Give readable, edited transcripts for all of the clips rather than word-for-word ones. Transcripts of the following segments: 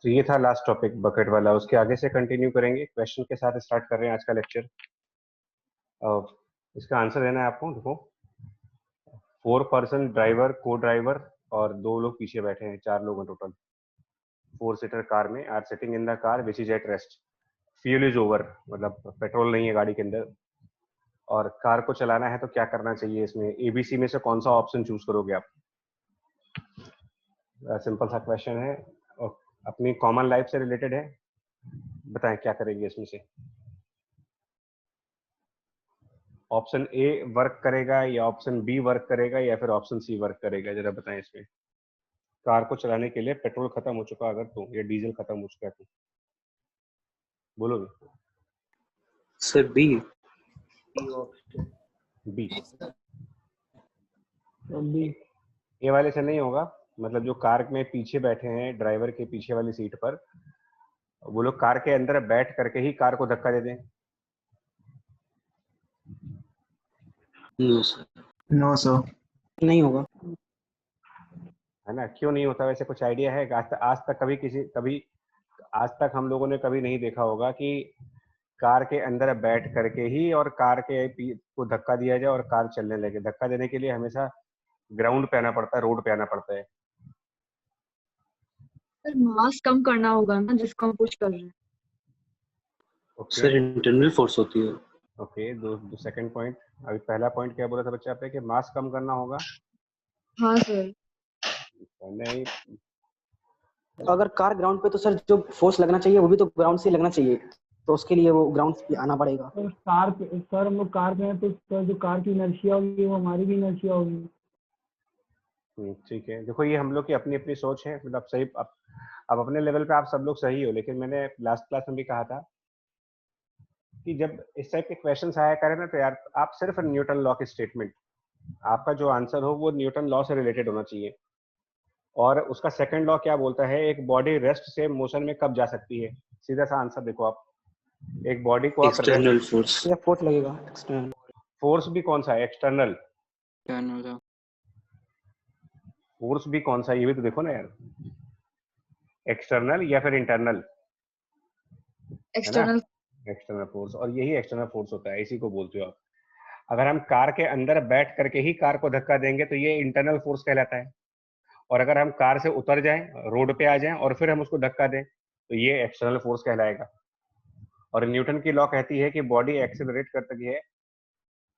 तो ये था लास्ट टॉपिक बकेट वाला, उसके आगे से कंटिन्यू करेंगे, क्वेश्चन के साथ स्टार्ट कर रहे हैं आज का लेक्चर। इसका आंसर देना है आपको। देखो 4 पर्सन, ड्राइवर, को ड्राइवर और 2 लोग पीछे बैठे हैं, 4 लोग हैं टोटल। 4 सीटर कार में are sitting in the car which is at rest. Fuel is over, मतलब पेट्रोल नहीं है गाड़ी के अंदर, और कार को चलाना है तो क्या करना चाहिए इसमें? एबीसी में से कौन सा ऑप्शन चूज करोगे आप? सिंपल सा क्वेश्चन है और अपनी कॉमन लाइफ से रिलेटेड है। बताएं क्या करेंगे इसमें से। ऑप्शन ए वर्क करेगा या ऑप्शन बी वर्क करेगा या फिर ऑप्शन सी वर्क करेगा? जरा बताएं इसमें। कार को चलाने के लिए पेट्रोल खत्म हो चुका अगर तो, या डीजल खत्म हो चुका है तो बोलोगे? Sir B. बी। ए वाले से नहीं होगा, मतलब जो कार में पीछे बैठे हैं ड्राइवर के पीछे वाली सीट पर, वो लोग कार के अंदर बैठ करके ही कार को धक्का दे दें। No sir. नो सर, नहीं होगा, है ना? क्यों नहीं होता? वैसे कुछ आइडिया है? आज तक कभी आज तक हम लोगों ने कभी नहीं देखा होगा कि कार के अंदर बैठ करके ही और कार के को धक्का दिया जाए और कार चलने लगे। धक्का देने के लिए हमेशा ग्राउंड पे आना पड़ता है, रोड पे आना पड़ता है। मास कम करना होगा ना जिसको हम पुश कर रहे हैं। सर इंटरनल फोर्स होती है। ओके, दो सेकंड पॉइंट। अभी पहला पॉइंट क्या बोला था बच्चा आपने कि मास कम करना होगा? हाँ सर। नहीं, अगर कार ग्राउंड पे तो सर जो फोर्स लगना चाहिए वो भी तो ग्राउंड से लगना चाहिए, तो उसके लिए वो ग्राउंड पे आना पड़ेगा। कार पे सर हम लोग कार पे हैं तो सर जो कार की इनर्शिया होगी वो हमारी भी इनर्शिया होगी। ठीक है। देखो ये हम लोग की अपनी अपनी सोच है, मतलब सही। अब अपने लेवल पे आप सब लोग सही हो, लेकिन मैंने लास्ट क्लास में भी कहा था कि जब इस टाइप के क्वेश्चंस आया करें ना तो यार आप सिर्फ न्यूटन लॉ की स्टेटमेंट, आपका जो आंसर हो वो न्यूटन लॉ से रिलेटेड होना चाहिए। और उसका सेकंड लॉ क्या बोलता है, एक बॉडी रेस्ट से मोशन में कब जा सकती है? सीधा सा आंसर देखो आप, एक बॉडी को आप एक्सटर्नल फोर्स। या फोर्स लगेगा एक्सटर्नल। फोर्स भी कौन सा है? एक्सटर्नल। एक्सटर्नल फोर्स भी कौन सा है ये भी तो देखो ना यार, एक्सटर्नल या फिर इंटरनल? एक्सटर्नल। एक्सटर्नल फोर्स, और यही एक्सटर्नल फोर्स होता है, इसी को बोलते हो आप। अगर हम कार के अंदर बैठ करके ही कार को धक्का देंगे तो ये इंटरनल फोर्स कहलाता है, और अगर हम कार से उतर जाएं, रोड पे आ जाएं और फिर हम उसको धक्का दें तो ये एक्सटर्नल फोर्स कहलाएगा। और न्यूटन की लॉ कहती है कि बॉडी एक्सेलरेट करती है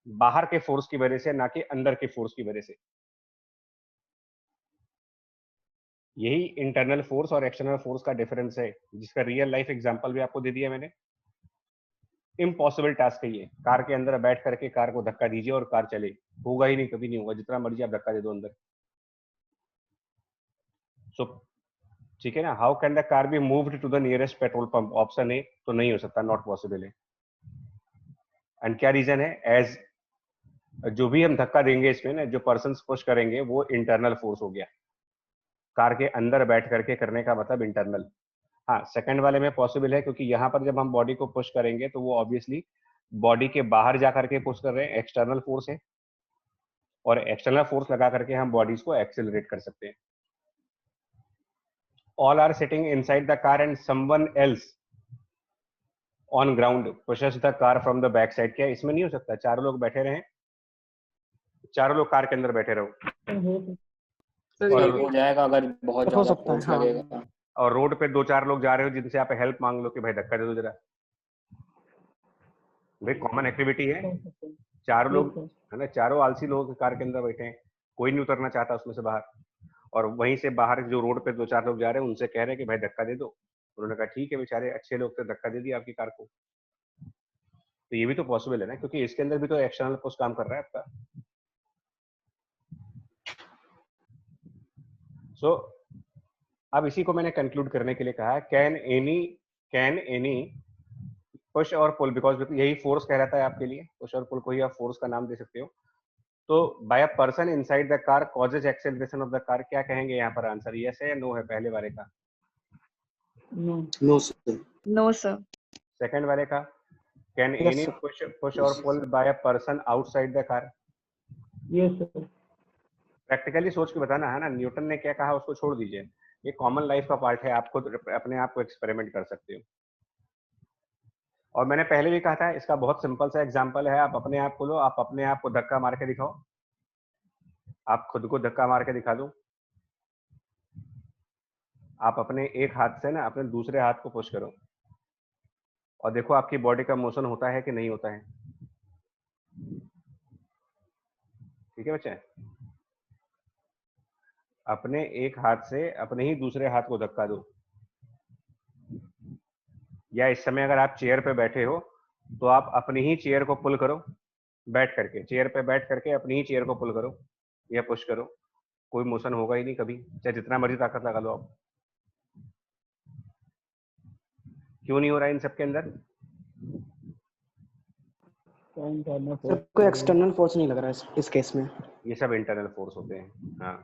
बाहर के फोर्स की वजह से, ना कि अंदर के फोर्स की वजह से। यही इंटरनल फोर्स और एक्सटर्नल फोर्स का डिफरेंस है, जिसका रियल लाइफ एग्जांपल भी आपको दे दिया मैंने। इम्पॉसिबल टास्क है ये, कार के अंदर बैठ करके कार को धक्का दीजिए और कार चले। होगा ही नहीं, कभी नहीं होगा, जितना मर्जी आप धक्का दे दो अंदर। सो ठीक है ना। How can the car be moved to the nearest petrol pump? Option A तो नहीं हो सकता, नॉट पॉसिबल है। एंड क्या रीजन है? एज जो भी हम धक्का देंगे इसमें ना, जो पर्सन पुश करेंगे वो इंटरनल फोर्स हो गया। कार के अंदर बैठ करके करने का मतलब इंटरनल। हाँ, सेकंड वाले में पॉसिबल है, क्योंकि यहाँ पर जब हम बॉडी को पुश करेंगे तो वो ऑब्वियसली बॉडी के बाहर जा करके पुश कर रहे हैं, एक्सटर्नल फोर्स है, और एक्सटर्नल फोर्स लगा करके हम बॉडीज को एक्सेलरेट कर सकते हैं। All are sitting inside the car and someone else on ground pushes the car from the back side। क्या इसमें नहीं हो सकता? चारों लोग बैठे रहे, चारों लोग कार के अंदर बैठे रहो, सर हो जाएगा अगर बहुत हो ज्यादा सकता है, फोर्स हाँ। लगेगा। और रोड पे 2-4 लोग जा रहे हो जिनसे आप हेल्प मांग लो कि भाई धक्का दे दो जरा। भाई कॉमन एक्टिविटी है, चारों लोग है ना, चारों आलसी लोग कार के अंदर बैठे हैं, कोई नहीं उतरना चाहता उसमें से बाहर, और वहीं से बाहर जो रोड पे 2-4 लोग जा रहे हैं उनसे कह रहे हैं कि भाई धक्का दे दो। उन्होंने कहा ठीक है, बेचारे अच्छे लोग थे, धक्का दे दिया आपकी कार को। तो ये भी तो पॉसिबल है ना, क्योंकि इसके अंदर भी तो एक्सटर्नल फोर्स काम कर रहा है आपका। सो अब इसी को मैंने कंक्लूड करने के लिए कहा, can any push or pull, because यही फोर्स कहलाता है आपके लिए। पुश और पुल को ही आप फोर्स का नाम दे सकते हो। तो by a person inside the car causes acceleration of the car. क्या कहेंगे यहाँ पर? आंसर यस है या नो है पहले वाले का? No sir. No sir. Second वाले का? Can any push or pull by a person outside the car? Yes sir. Practically सोच के बताना है ना, न्यूटन ने क्या कहा उसको छोड़ दीजिए। ये कॉमन लाइफ का पार्ट है, आप खुद अपने आप को एक्सपेरिमेंट कर सकते हो। और मैंने पहले भी कहा था, इसका बहुत सिंपल सा एग्जांपल है, आप अपने आप को लो, आप अपने आप को धक्का मार के दिखाओ, आप खुद को धक्का मार के दिखा दो, आप अपने एक हाथ से ना अपने दूसरे हाथ को पुश करो और देखो आपकी बॉडी का मोशन होता है कि नहीं होता है। ठीक है बच्चे, अपने एक हाथ से अपने ही दूसरे हाथ को धक्का दो, या इस समय अगर आप चेयर पे बैठे हो तो आप अपनी ही चेयर को पुल करो, बैठ करके चेयर पे बैठ करके अपनी ही चेयर को पुल करो या पुश करो, कोई मोशन होगा ही नहीं कभी, चाहे जितना मर्जी ताकत लगा लो आप। क्यों नहीं हो रहा है इन सबके अंदर? सर कोई एक्सटर्नल फोर्स नहीं लग रहा है इस केस में। ये सब इंटरनल फोर्स होते हैं। हाँ,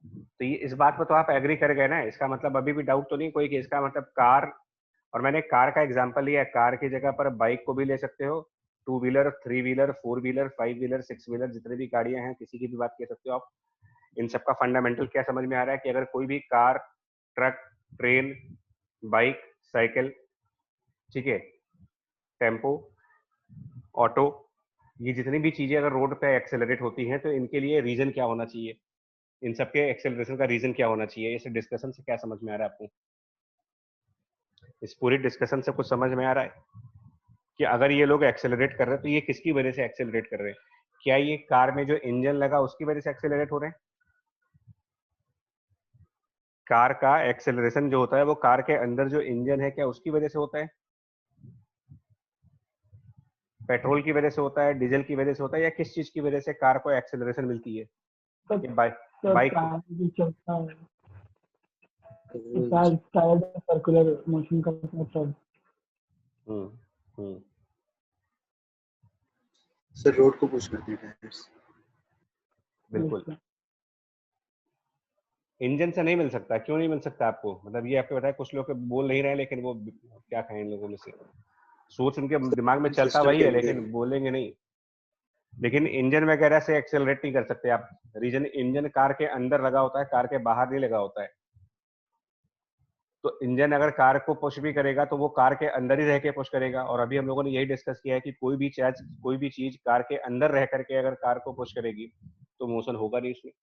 तो ये इस बात पर तो आप एग्री कर गए ना, इसका मतलब अभी भी डाउट तो नहीं कोई कि इसका मतलब कार, और मैंने कार का एग्जांपल लिया है, कार की जगह पर बाइक को भी ले सकते हो, 2 wheeler, 3 wheeler, 4 wheeler, 5 wheeler, 6 wheeler, जितनी भी गाड़ियां हैं किसी की भी बात कर सकते हो आप। इन सबका फंडामेंटल क्या समझ में आ रहा है कि अगर कोई भी car, truck, train, bike, cycle, ठीक है, टेम्पो, ऑटो, ये जितनी भी चीजें अगर रोड पे एक्सेलरेट होती हैं तो इनके लिए रीजन क्या होना चाहिए, इन सबके एक्सेलरेशन का रीजन क्या होना चाहिए? इस डिस्कशन से क्या समझ में आ रहा है आपको? इस पूरी डिस्कशन से कुछ समझ में आ रहा है कि अगर ये लोग एक्सेलरेट कर रहे हैं तो ये किसकी वजह से एक्सेलरेट कर रहे हैं? क्या ये कार में जो इंजन लगा उसकी वजह से एक्सेलरेट हो रहे हैं? कार का एक्सेलरेशन जो होता है वो कार के अंदर जो इंजन है क्या उसकी वजह से होता है? पेट्रोल की वजह से होता है, डीजल की वजह से होता है, या किस चीज की वजह से कार को एक्सेलरेशन मिलती है? बाइक चलता है सर्कुलर मोशन का मतलब। सर रोड को पुश करते हैं टायर्स। बिल्कुल, इंजन से नहीं मिल सकता। क्यों नहीं मिल सकता आपको? मतलब ये आपको बताया, कुछ लोग बोल नहीं रहे लेकिन वो क्या कहें इन लोगों में से, सोच उनके दिमाग में चलता वही है लेकिन बोलेंगे नहीं। लेकिन इंजन वगैरह से एक्सेलरेट नहीं कर सकते आप। रीजन, इंजन कार के अंदर लगा होता है, कार के बाहर नहीं लगा होता है। तो इंजन अगर कार को पुश भी करेगा तो वो कार के अंदर ही रह के पुश करेगा। और अभी हम लोगों ने यही डिस्कस किया है कि कोई भी चीज कार के अंदर रह करके अगर कार को पुश करेगी तो मोशन होगा नहीं उसमें।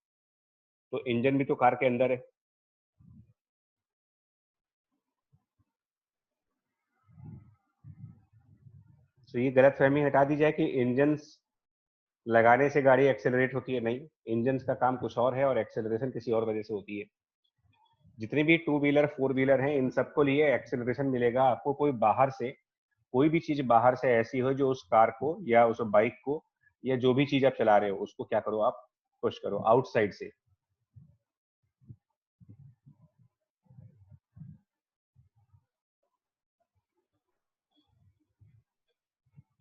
तो इंजन भी तो कार के अंदर है। तो ये गलतफहमी हटा दी जाए कि इंजन लगाने से गाड़ी एक्सेलरेट होती है। नहीं, इंजन का काम कुछ और है और एक्सेलरेशन किसी और वजह से होती है। जितनी भी 2 व्हीलर 4 व्हीलर हैं इन सबको लिए एक्सेलरेशन मिलेगा आपको। कोई बाहर से, कोई भी चीज बाहर से ऐसी हो जो उस कार को या उस बाइक को या जो भी चीज आप चला रहे हो उसको क्या करो, आप पुश करो आउटसाइड से।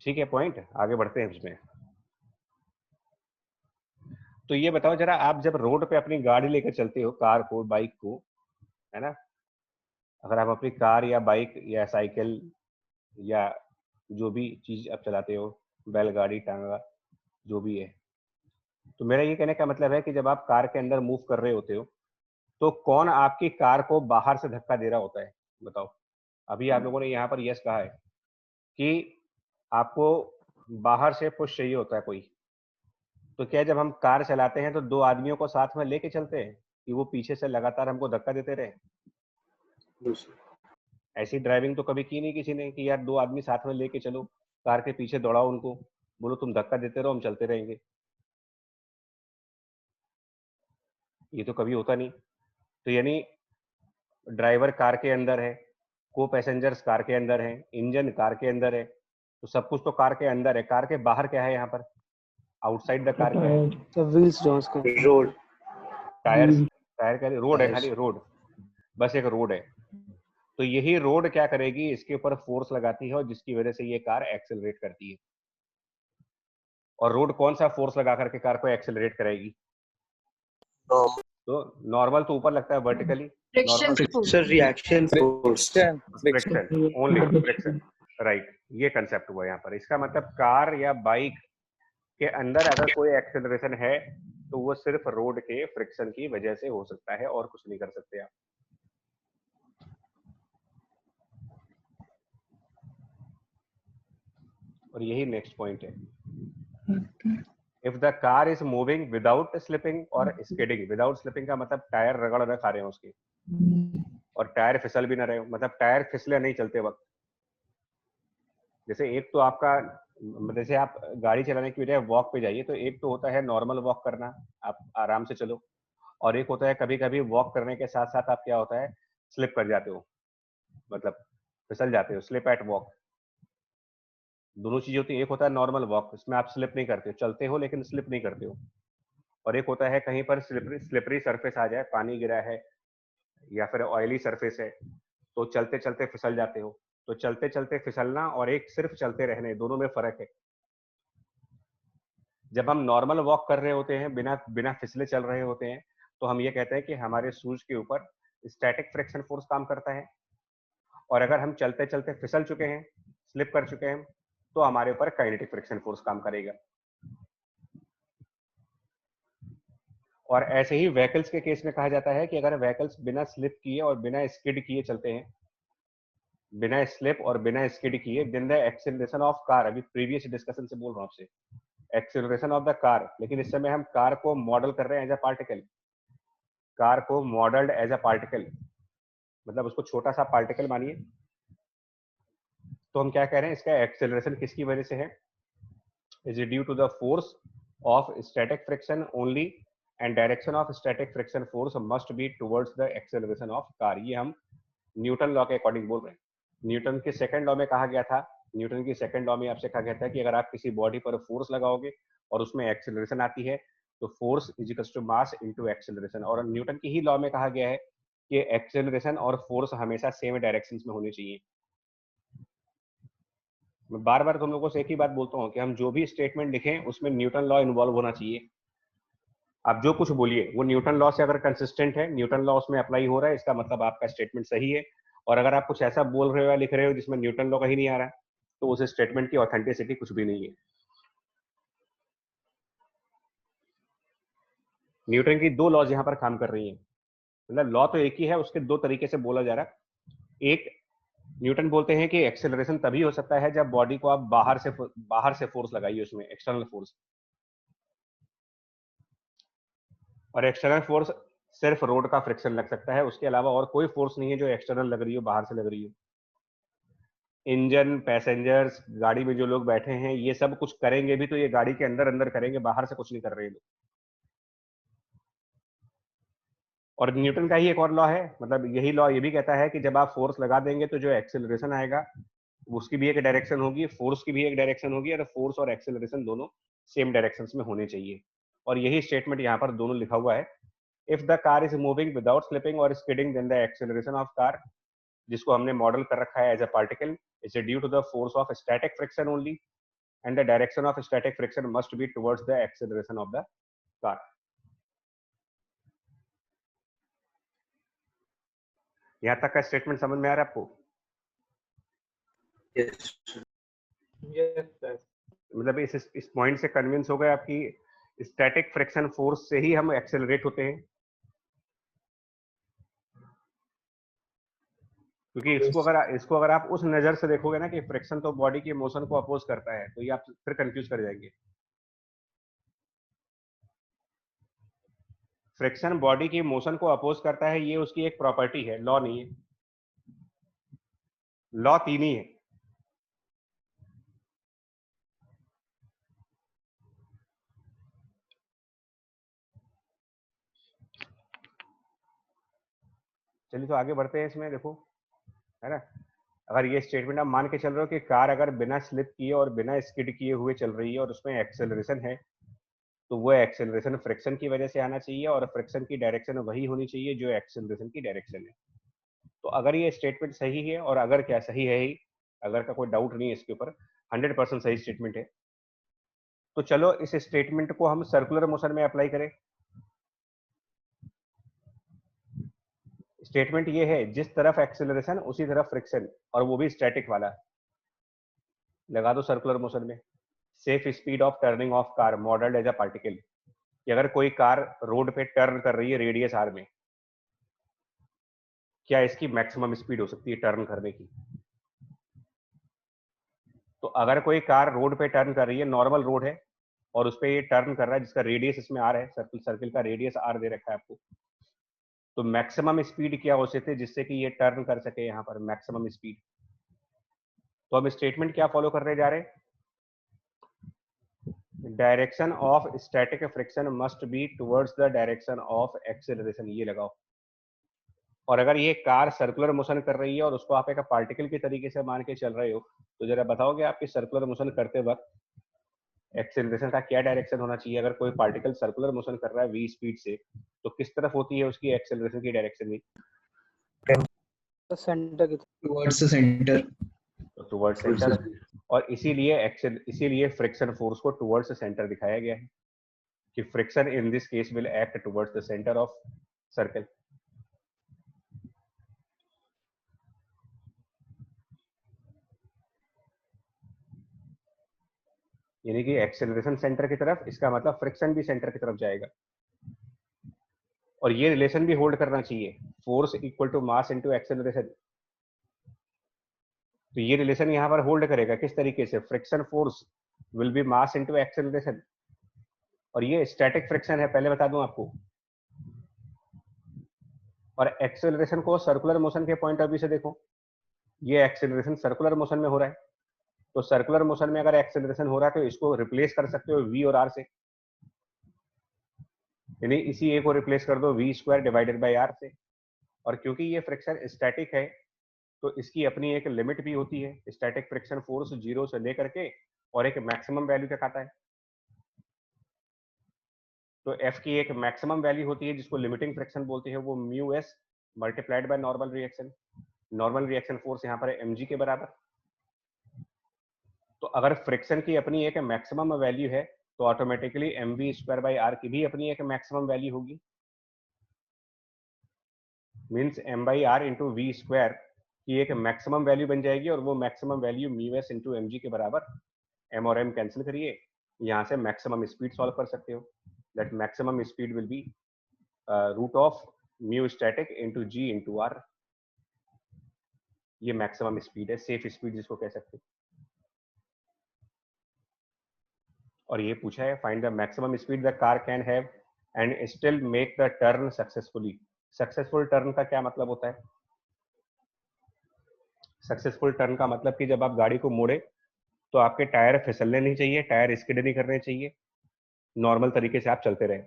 ठीक है, पॉइंट आगे बढ़ते हैं उसमें। तो ये बताओ जरा, आप जब रोड पे अपनी गाड़ी लेकर चलते हो, कार को, बाइक को, है ना, अगर आप अपनी कार या बाइक या साइकिल या जो भी चीज आप चलाते हो, बैलगाड़ी, टांगा, जो भी है, तो मेरा ये कहने का मतलब है कि जब आप कार के अंदर मूव कर रहे होते हो तो कौन आपकी कार को बाहर से धक्का दे रहा होता है? बताओ। अभी आप लोगों ने यहाँ पर यस कहा है कि आपको बाहर से पुश चाहिए होता है कोई। तो क्या जब हम कार चलाते हैं तो 2 आदमियों को साथ में लेके चलते हैं कि वो पीछे से लगातार हमको धक्का देते रहे? ऐसी ड्राइविंग तो कभी की नहीं किसी ने कि यार 2 आदमी साथ में लेके चलो, कार के पीछे दौड़ाओ उनको, बोलो तुम धक्का देते रहो हम चलते रहेंगे। ये तो कभी होता नहीं। तो यानी ड्राइवर कार के अंदर है, को पैसेंजर्स कार के अंदर है, इंजन कार के अंदर है, तो सब कुछ तो कार के अंदर है। कार के बाहर क्या है यहाँ पर? आउटसाइड द कार क्या है? तो व्हील्स जो उसको, रोड, टायर्स, टायर का रोड है, खाली रोड, बस एक रोड है। तो यही रोड क्या करेगी, इसके ऊपर फोर्स लगाती है और जिसकी वजह से ये कार एक्सेलरेट करती है। और रोड कौन सा फोर्स लगा करके कार को एक्सेलरेट करेगी? तो नॉर्मल तो ऊपर लगता है vertically, sir reaction force, friction, only friction, right. ये कंसेप्ट हुआ यहाँ पर। इसका मतलब कार या बाइक के अंदर अगर कोई एक्सेलरेशन है तो वो सिर्फ रोड के फ्रिक्शन की वजह से हो सकता है और कुछ नहीं कर सकते आप। और यही नेक्स्ट पॉइंट है। If the car is moving without slipping और स्किडिंग, विदाउट स्लिपिंग का मतलब टायर रगड़ न खा रहे हो उसके, और टायर फिसल भी ना रहे हो, मतलब टायर फिसले नहीं चलते वक्त। जैसे एक तो आपका, जैसे आप गाड़ी चलाने की बजाय वॉक पे जाइए, तो एक तो होता है नॉर्मल वॉक करना, आप आराम से चलो, और एक होता है कभी कभी वॉक करने के साथ साथ आप क्या होता है स्लिप कर जाते हो, मतलब फिसल जाते हो, स्लिप एट वॉक। दोनों चीजें होती है, एक होता है नॉर्मल वॉक, इसमें आप स्लिप नहीं करते हो, चलते हो लेकिन स्लिप नहीं करते हो, और एक होता है कहीं पर स्लिपरी सरफेस आ जाए, पानी गिरा है या फिर ऑयली सरफेस है, तो चलते चलते फिसल जाते हो। तो चलते चलते फिसलना और एक सिर्फ चलते रहने, दोनों में फर्क है। जब हम नॉर्मल वॉक कर रहे होते हैं, बिना बिना फिसले चल रहे होते हैं, तो हम ये कहते हैं कि हमारे शूज के ऊपर स्टैटिक फ्रिक्शन फोर्स काम करता है, और अगर हम चलते चलते फिसल चुके हैं, स्लिप कर चुके हैं, तो हमारे ऊपर काइनेटिक फ्रिक्शन फोर्स काम करेगा। और ऐसे ही व्हीकल्स के केस में कहा जाता है कि अगर व्हीकल्स बिना स्लिप किए और बिना स्किड किए चलते हैं, बिना स्लिप और बिना स्किड किए, then the acceleration of car, अभी प्रीवियस डिस्कशन से बोल रहा हूं आपसे, एक्सेलरेशन ऑफ द कार, लेकिन इस समय हम कार को मॉडल कर रहे हैं एज अ पार्टिकल, कार को मॉडल्ड एज अ पार्टिकल, मतलब उसको छोटा सा पार्टिकल मानिए। तो हम क्या कह रहे हैं, इसका एक्सेलरेशन किसकी वजह से है, is due to the force of static friction only, and direction of static friction force must be towards the acceleration of car. ये हम न्यूटन लॉ के अकॉर्डिंग बोल रहे हैं। न्यूटन के सेकंड लॉ में कहा गया था, न्यूटन की सेकंड लॉ में आपसे कहा गया था कि अगर आप किसी बॉडी पर फोर्स लगाओगे और उसमें एक्सेलरेशन आती है, तो force is equals to mass into acceleration. और न्यूटन की ही लॉ में कहा गया है कि एक्सेलरेशन और फोर्स हमेशा सेम डायरेक्शन में होनी चाहिए। मैं बार बार तुम लोगों से एक ही बात बोलता हूँ कि हम जो भी स्टेटमेंट लिखें उसमें न्यूटन लॉ इन्वॉल्व होना चाहिए। आप जो कुछ बोलिए वो न्यूटन लॉ से अगर कंसिस्टेंट है, न्यूटन लॉ उसमें अप्लाई हो रहा है, इसका मतलब आपका स्टेटमेंट सही है। और अगर आप कुछ ऐसा बोल रहे हो या लिख रहे हो जिसमें न्यूटन लॉ कहीं नहीं आ रहा है, तो उस स्टेटमेंट की ऑथेंटिसिटी कुछ भी नहीं है। न्यूटन की दो लॉज यहाँ पर काम कर रही हैं, मतलब लॉ तो एक ही है, उसके दो तरीके से बोला जा रहा है। एक, न्यूटन बोलते हैं कि एक्सेलरेशन तभी हो सकता है जब बॉडी को आप बाहर से फोर्स लगाइए, उसमें एक्सटर्नल फोर्स, और एक्सटर्नल फोर्स सिर्फ रोड का फ्रिक्शन लग सकता है, उसके अलावा और कोई फोर्स नहीं है जो एक्सटर्नल लग रही हो, बाहर से लग रही हो। इंजन, पैसेंजर्स, गाड़ी में जो लोग बैठे हैं, ये सब कुछ करेंगे भी तो ये गाड़ी के अंदर अंदर करेंगे, बाहर से कुछ नहीं कर रहे लोग। और न्यूटन का ही एक और लॉ है, मतलब यही लॉ ये भी कहता है कि जब आप फोर्स लगा देंगे तो जो एक्सेलरेशन आएगा उसकी भी एक डायरेक्शन होगी, फोर्स की भी एक डायरेक्शन होगी, और फोर्स और एक्सेलरेशन दोनों सेम डायरेक्शन में होने चाहिए। और यही स्टेटमेंट यहाँ पर दोनों लिखा हुआ है। If the car is moving without slipping और skidding, then the acceleration of car, जिसको हमने मॉडल कर रखा है as a particle, is due to the force of static friction only, and the direction of static friction must be towards the acceleration of the car. यहाँ तक का statement समझ में आ रहा है आपको? Yes. मतलब इस पॉइंट से कन्विंस हो गए आपकी स्टैटिक फ्रिक्शन फोर्स से ही हम एक्सेलरेट होते हैं, क्योंकि इसको अगर आप उस नजर से देखोगे ना कि फ्रिक्शन तो बॉडी के मोशन को अपोज करता है, तो ये आप फिर कंफ्यूज कर जाएंगे। फ्रिक्शन बॉडी की मोशन को अपोज करता है, ये उसकी एक प्रॉपर्टी है, लॉ नहीं है। लॉ तीन ही है। चलिए तो आगे बढ़ते हैं इसमें, देखो है ना, अगर ये स्टेटमेंट आप मान के चल रहे हो कि कार अगर बिना स्लिप किए और बिना स्किड किए हुए चल रही है और उसमें एक्सेलरेशन है, तो वो एक्सेलरेशन फ्रिक्शन की वजह से आना चाहिए, और फ्रिक्शन की डायरेक्शन वही होनी चाहिए जो एक्सेलरेशन की डायरेक्शन है। तो अगर ये स्टेटमेंट सही है, और अगर क्या सही है ही, अगर का कोई डाउट नहीं है इसके ऊपर, 100% सही स्टेटमेंट है, तो चलो इस स्टेटमेंट को हम सर्कुलर मोशन में अप्लाई करें। स्टेटमेंट ये है, जिस तरफ एक्सेलरेशन उसी तरफ फ्रिक्शन, और वो भी स्टैटिक वाला। लगा दो सर्कुलर मोशन में, safe speed of turning of car modelled as a particle, कि अगर कोई कार रोड पे टर्न कर रही है रेडियस आर में, क्या इसकी मैक्सिमम स्पीड हो सकती है टर्न करने की? तो अगर कोई कार रोड पे टर्न कर रही है, नॉर्मल रोड है और उस पर ये टर्न कर रहा है जिसका रेडियस इसमें आर है, सर्किल का रेडियस आर दे रखा है आपको, तो मैक्सिमम स्पीड क्या हो सकती है जिससे कि ये टर्न कर सके यहाँ पर मैक्सिमम स्पीड? तो हम स्टेटमेंट क्या फॉलो करने जा रहे हैं? Direction of static friction must be towards the direction of acceleration, ये लगाओ। और अगर ये कार सर्कुलर मोशन कर रही है और उसको आप एक पार्टिकल के तरीके से मान के चल रहे हो, तो जरा बताओगे आपकी सर्कुलर मोशन करते वक्त एक्सेलरेशन का क्या डायरेक्शन होना चाहिए? अगर कोई पार्टिकल सर्कुलर मोशन कर रहा है v स्पीड से, तो किस तरफ होती है उसकी एक्सेलरेशन की डायरेक्शन भी? तो सेंटर की towards the centre. Towards centre. और इसीलिए फ्रिक्शन फोर्स को टुवर्ड्स सेंटर दिखाया गया है कि friction in this case will act towards the centre of circle. यानी कि एक्सेलरेशन सेंटर की तरफ, इसका मतलब फ्रिक्शन भी सेंटर की तरफ जाएगा। और ये रिलेशन भी होल्ड करना चाहिए, force equal to mass into acceleration. तो ये रिलेशन यहाँ पर होल्ड करेगा किस तरीके से? Friction force will be mass into acceleration. और ये स्टैटिक फ्रिक्शन है, पहले बता दूं आपको। और एक्सेलरेशन को सर्कुलर मोशन के पॉइंट ऑफ व्यू से देखो, ये एक्सेलरेशन सर्कुलर मोशन में हो रहा है, तो सर्कुलर मोशन में अगर एक्सेलरेशन हो रहा है तो इसको रिप्लेस कर सकते हो v और r से, यानी इसी a को रिप्लेस कर दो v square divided by r से। और क्योंकि ये फ्रिक्शन स्टैटिक है तो इसकी अपनी एक लिमिट भी होती है। स्टैटिक फ्रिक्शन फोर्स 0 से लेकर के और एक मैक्सिमम वैल्यू तक आता है। तो f की एक मैक्सिमम वैल्यू होती है जिसको लिमिटिंग फ्रिक्शन बोलते हैं, वो mu S multiplied by normal reaction. Normal reaction force यहाँ पर है mg के बराबर। तो अगर फ्रिक्शन की अपनी एक मैक्सिमम वैल्यू है तो automatically mv square by r की भी अपनी एक मैक्सिमम वैल्यू होगी। Means m by R into V square की एक मैक्सिमम वैल्यू बन जाएगी और वो maximum value mu S into M G के बराबर। m और m कैंसिल करिए, यहाँ से मैक्सिमम स्पीड सॉल्व कर सकते हो। That maximum speed will be root of mu static into G into R. ये मैक्सिमम स्पीड है, सेफ स्पीड जिसको कह सकते हो। और ये पूछा है find the maximum speed the car can have and still make the turn successfully. Successful turn का क्या मतलब होता है? सक्सेसफुल टर्न का मतलब कि जब आप गाड़ी को मोड़े तो आपके टायर फिसलने नहीं चाहिए, टायर स्किड नहीं करने चाहिए, नॉर्मल तरीके से आप चलते रहे।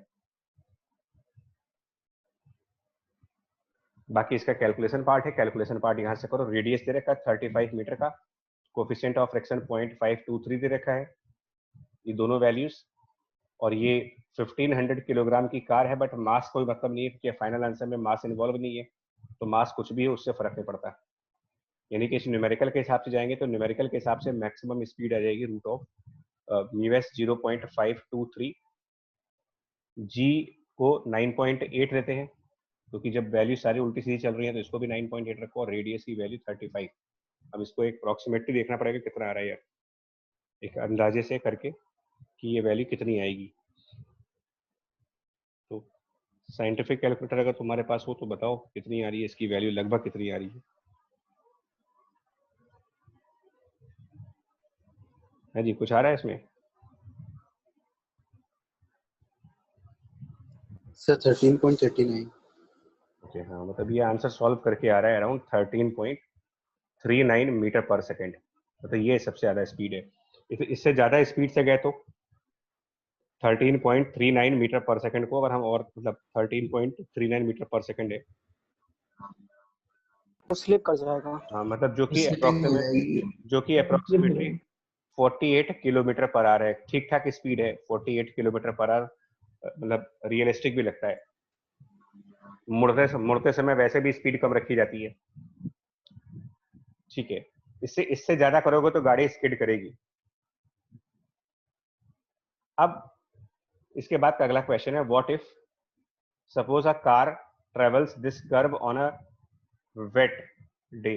बाकी इसका कैलकुलेशन पार्ट है, कैलकुलेशन पार्ट यहां से करो। रेडियस दे रखा है 35 मीटर का, कोफिशिएंट ऑफ फ्रिक्शन 0.523 दे रखा है, ये दोनों वैल्यूज। और ये 1500 किलोग्राम की कार है, बट मास कोई मतलब नहीं है क्योंकि फाइनल आंसर में मास इन्वॉल्व नहीं है, तो मास कुछ भी है उससे फर्क नहीं पड़ता। यानी कि इस न्यूमेरिकल के हिसाब से जाएंगे तो न्यूमेरिकल के हिसाब से मैक्सिमम स्पीड आ जाएगी रूट ऑफ म्यू एस 0.523, जी को 9.8 लेते हैं क्योंकि जब वैल्यू सारी उल्टी सीधी चल रही है तो इसको भी 9.8 रखो, और रेडियस की वैल्यू 35। अब इसको एक अप्रॉक्सीमेटली देखना पड़ेगा कितना आ रहा है यार, एक अंदाजे से करके कि ये वैल्यू कितनी आएगी। तो साइंटिफिक कैलकुलेटर अगर तुम्हारे पास हो तो बताओ कितनी आ रही है, इसकी वैल्यू लगभग कितनी आ रही है? है जी, कुछ आ रहा है इसमें? सर 13.39। ओके, हाँ, मतलब ये आंसर सॉल्व करके आ रहा है अराउंड 13.39 मीटर पर सेकेंड। मतलब ये सबसे ज्यादा स्पीड है। इससे ज्यादा स्पीड से गए तो 13.39 मीटर पर सेकेंड को अगर हम, और मतलब 13.39 मीटर पर सेकेंड है, तो स्लिप कर जाएगा। हाँ, मतलब जो कि स्लिपिंग हो जाएगी। अप्रोक्सीमेटली 48 किलोमीटर पर आवर है। ठीक ठाक स्पीड है 48 किलोमीटर पर आवर, मतलब रियलिस्टिक भी लगता है। मुड़ते समय वैसे भी स्पीड कम रखी जाती है, ठीक है। इससे ज्यादा करोगे तो गाड़ी स्किड करेगी। अब इसके बाद का अगला क्वेश्चन है, what if suppose a car travels this curve on a wet day.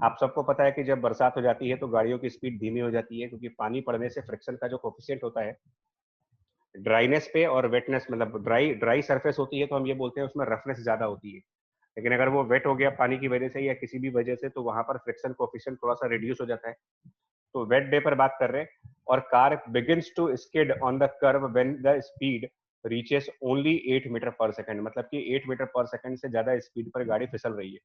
आप सबको पता है कि जब बरसात हो जाती है तो गाड़ियों की स्पीड धीमी हो जाती है क्योंकि पानी पड़ने से फ्रिक्शन का जो कोफिशिएंट होता है ड्राइनेस पे और वेटनेस, मतलब ड्राई सरफेस होती है तो हम ये बोलते हैं उसमें रफनेस ज्यादा होती है, लेकिन अगर वो वेट हो गया पानी की वजह से या किसी भी वजह से तो वहां पर फ्रिक्शन कोएफिशिएंट थोड़ा सा रिड्यूस हो जाता है। तो वेट डे पर बात कर रहे हैं और car begins to skid on the curve when the speed reaches only 8 metre per second, मतलब कि 8 मीटर पर सेकंड से ज्यादा स्पीड पर गाड़ी फिसल रही है।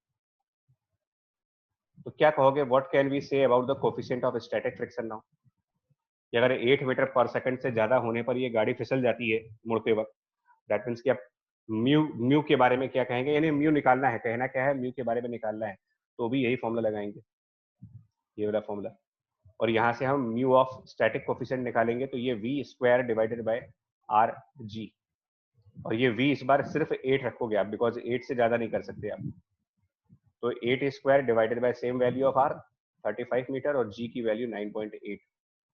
तो क्या कहोगे, what can we say about the coefficient of static friction now? कि अगर 8 मीटर पर सेकंड से ज्यादा होने पर ये गाड़ी फिसल जाती है मुड़ते वक्त, दैट मीन्स कि आप म्यू म्यू के बारे में क्या कहेंगे, यानी म्यू निकालना है, कहना क्या है, म्यू के बारे में निकालना है, तो भी यही फॉर्मूला लगाएंगे, ये वाला फॉर्मूला। और यहाँ से हम म्यू ऑफ स्टैटिक कोएफिशिएंट निकालेंगे तो ये v square divided by R जी, और ये v इस बार सिर्फ 8 रखोगे आप, बिकॉज 8 से ज्यादा नहीं कर सकते आप। तो 8 square divided by same value of R 35 metre और g की वैल्यू 9.8।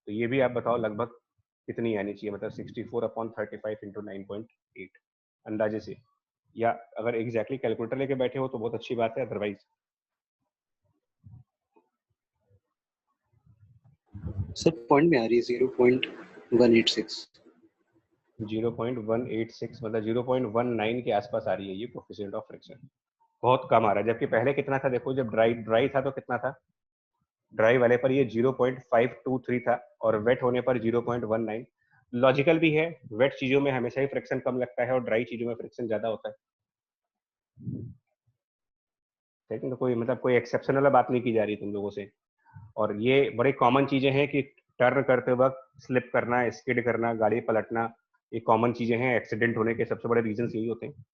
तो ये भी आप बताओ लगभग कितनी आनी चाहिए, मतलब 64/35 इंटू 9.8 अंदाजे से, या अगर एग्जैक्टली कैलकुलेटर लेके बैठे हो तो बहुत अच्छी बात है, अदरवाइज सर पॉइंट में आ रही है 0.186। 0.186 मतलब 0.19 के आसपास आ रही है ये कोएफिशिएंट ऑफ फ्रिक्शन, बहुत कम आ रहा है। जबकि पहले कितना था देखो, जब ड्राई था तो कितना था, ड्राई वाले पर ये 0.523 था और वेट होने पर 0.19। लॉजिकल भी है, वेट चीजों में हमेशा ही फ्रिक्शन कम लगता है और ड्राई चीजों में फ्रिक्शन ज्यादा होता है, लेकिन तो कोई मतलब कोई एक्सेप्शनल बात नहीं की जा रही तुम लोगों से। और ये बड़ी कॉमन चीजें हैं कि टर्न करते वक्त स्लिप करना, स्किड करना, गाड़ी पलटना, ये कॉमन चीजें हैं। एक्सीडेंट होने के सबसे बड़े रीजन यही होते हैं।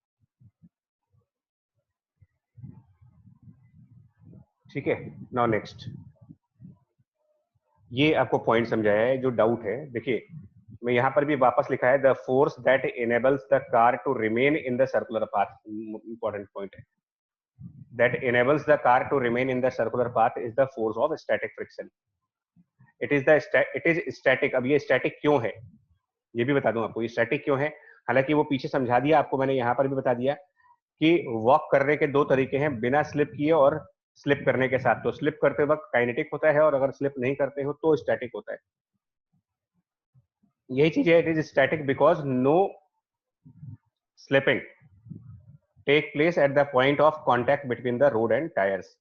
ठीक है, नाउ नेक्स्ट, ये आपको पॉइंट समझाया है। जो डाउट है देखिए, मैं यहाँ पर भी वापस लिखा है, the force that enables the car to remain in the circular path, important point है, that enables the car to remain in the circular path is the force of static friction. It is static. अब ये static क्यों है ये भी बता दूं आपको, ये स्टैटिक क्यों है। हालांकि वो पीछे समझा दिया आपको मैंने, यहाँ पर भी बता दिया कि वॉक करने के दो तरीके हैं, बिना स्लिप किए और स्लिप करने के साथ। तो स्लिप करते वक्त काइनेटिक होता है और अगर स्लिप नहीं करते हो तो स्टैटिक होता है। यही चीज है, it is static because no slipping take place at the point of contact between the road and tyres.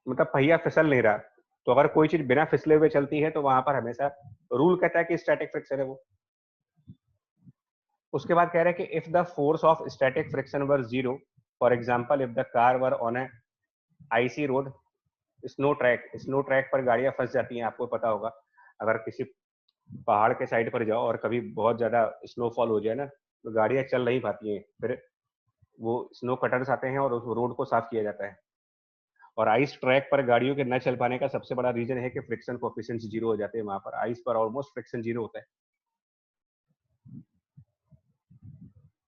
मतलब पहिया फिसल नहीं रहा, तो अगर कोई चीज बिना फिसले हुए चलती है तो वहां पर हमेशा रूल कहता है कि स्टैटिक फ्रिक्शन है वो। उसके बाद कह रहे हैं कि if the force of static friction were zero, for example if the car were on A IC road, snow track पर गाड़ियां फंस जाती हैं, आपको पता होगा। अगर किसी पहाड़ के साइड पर जाओ और कभी बहुत ज्यादा स्नोफॉल हो जाए ना, तो गाड़ियां चल नहीं पाती हैं, फिर वो स्नो कटर्स आते हैं और उस रोड को साफ किया जाता है। और आइस ट्रैक पर गाड़ियों के न चल पाने का सबसे बड़ा रीजन है कि फ्रिक्शन कोएफिशिएंट जीरो हो जाते हैं। वहां पर आइस पर ऑलमोस्ट फ्रिक्शन जीरो होता है।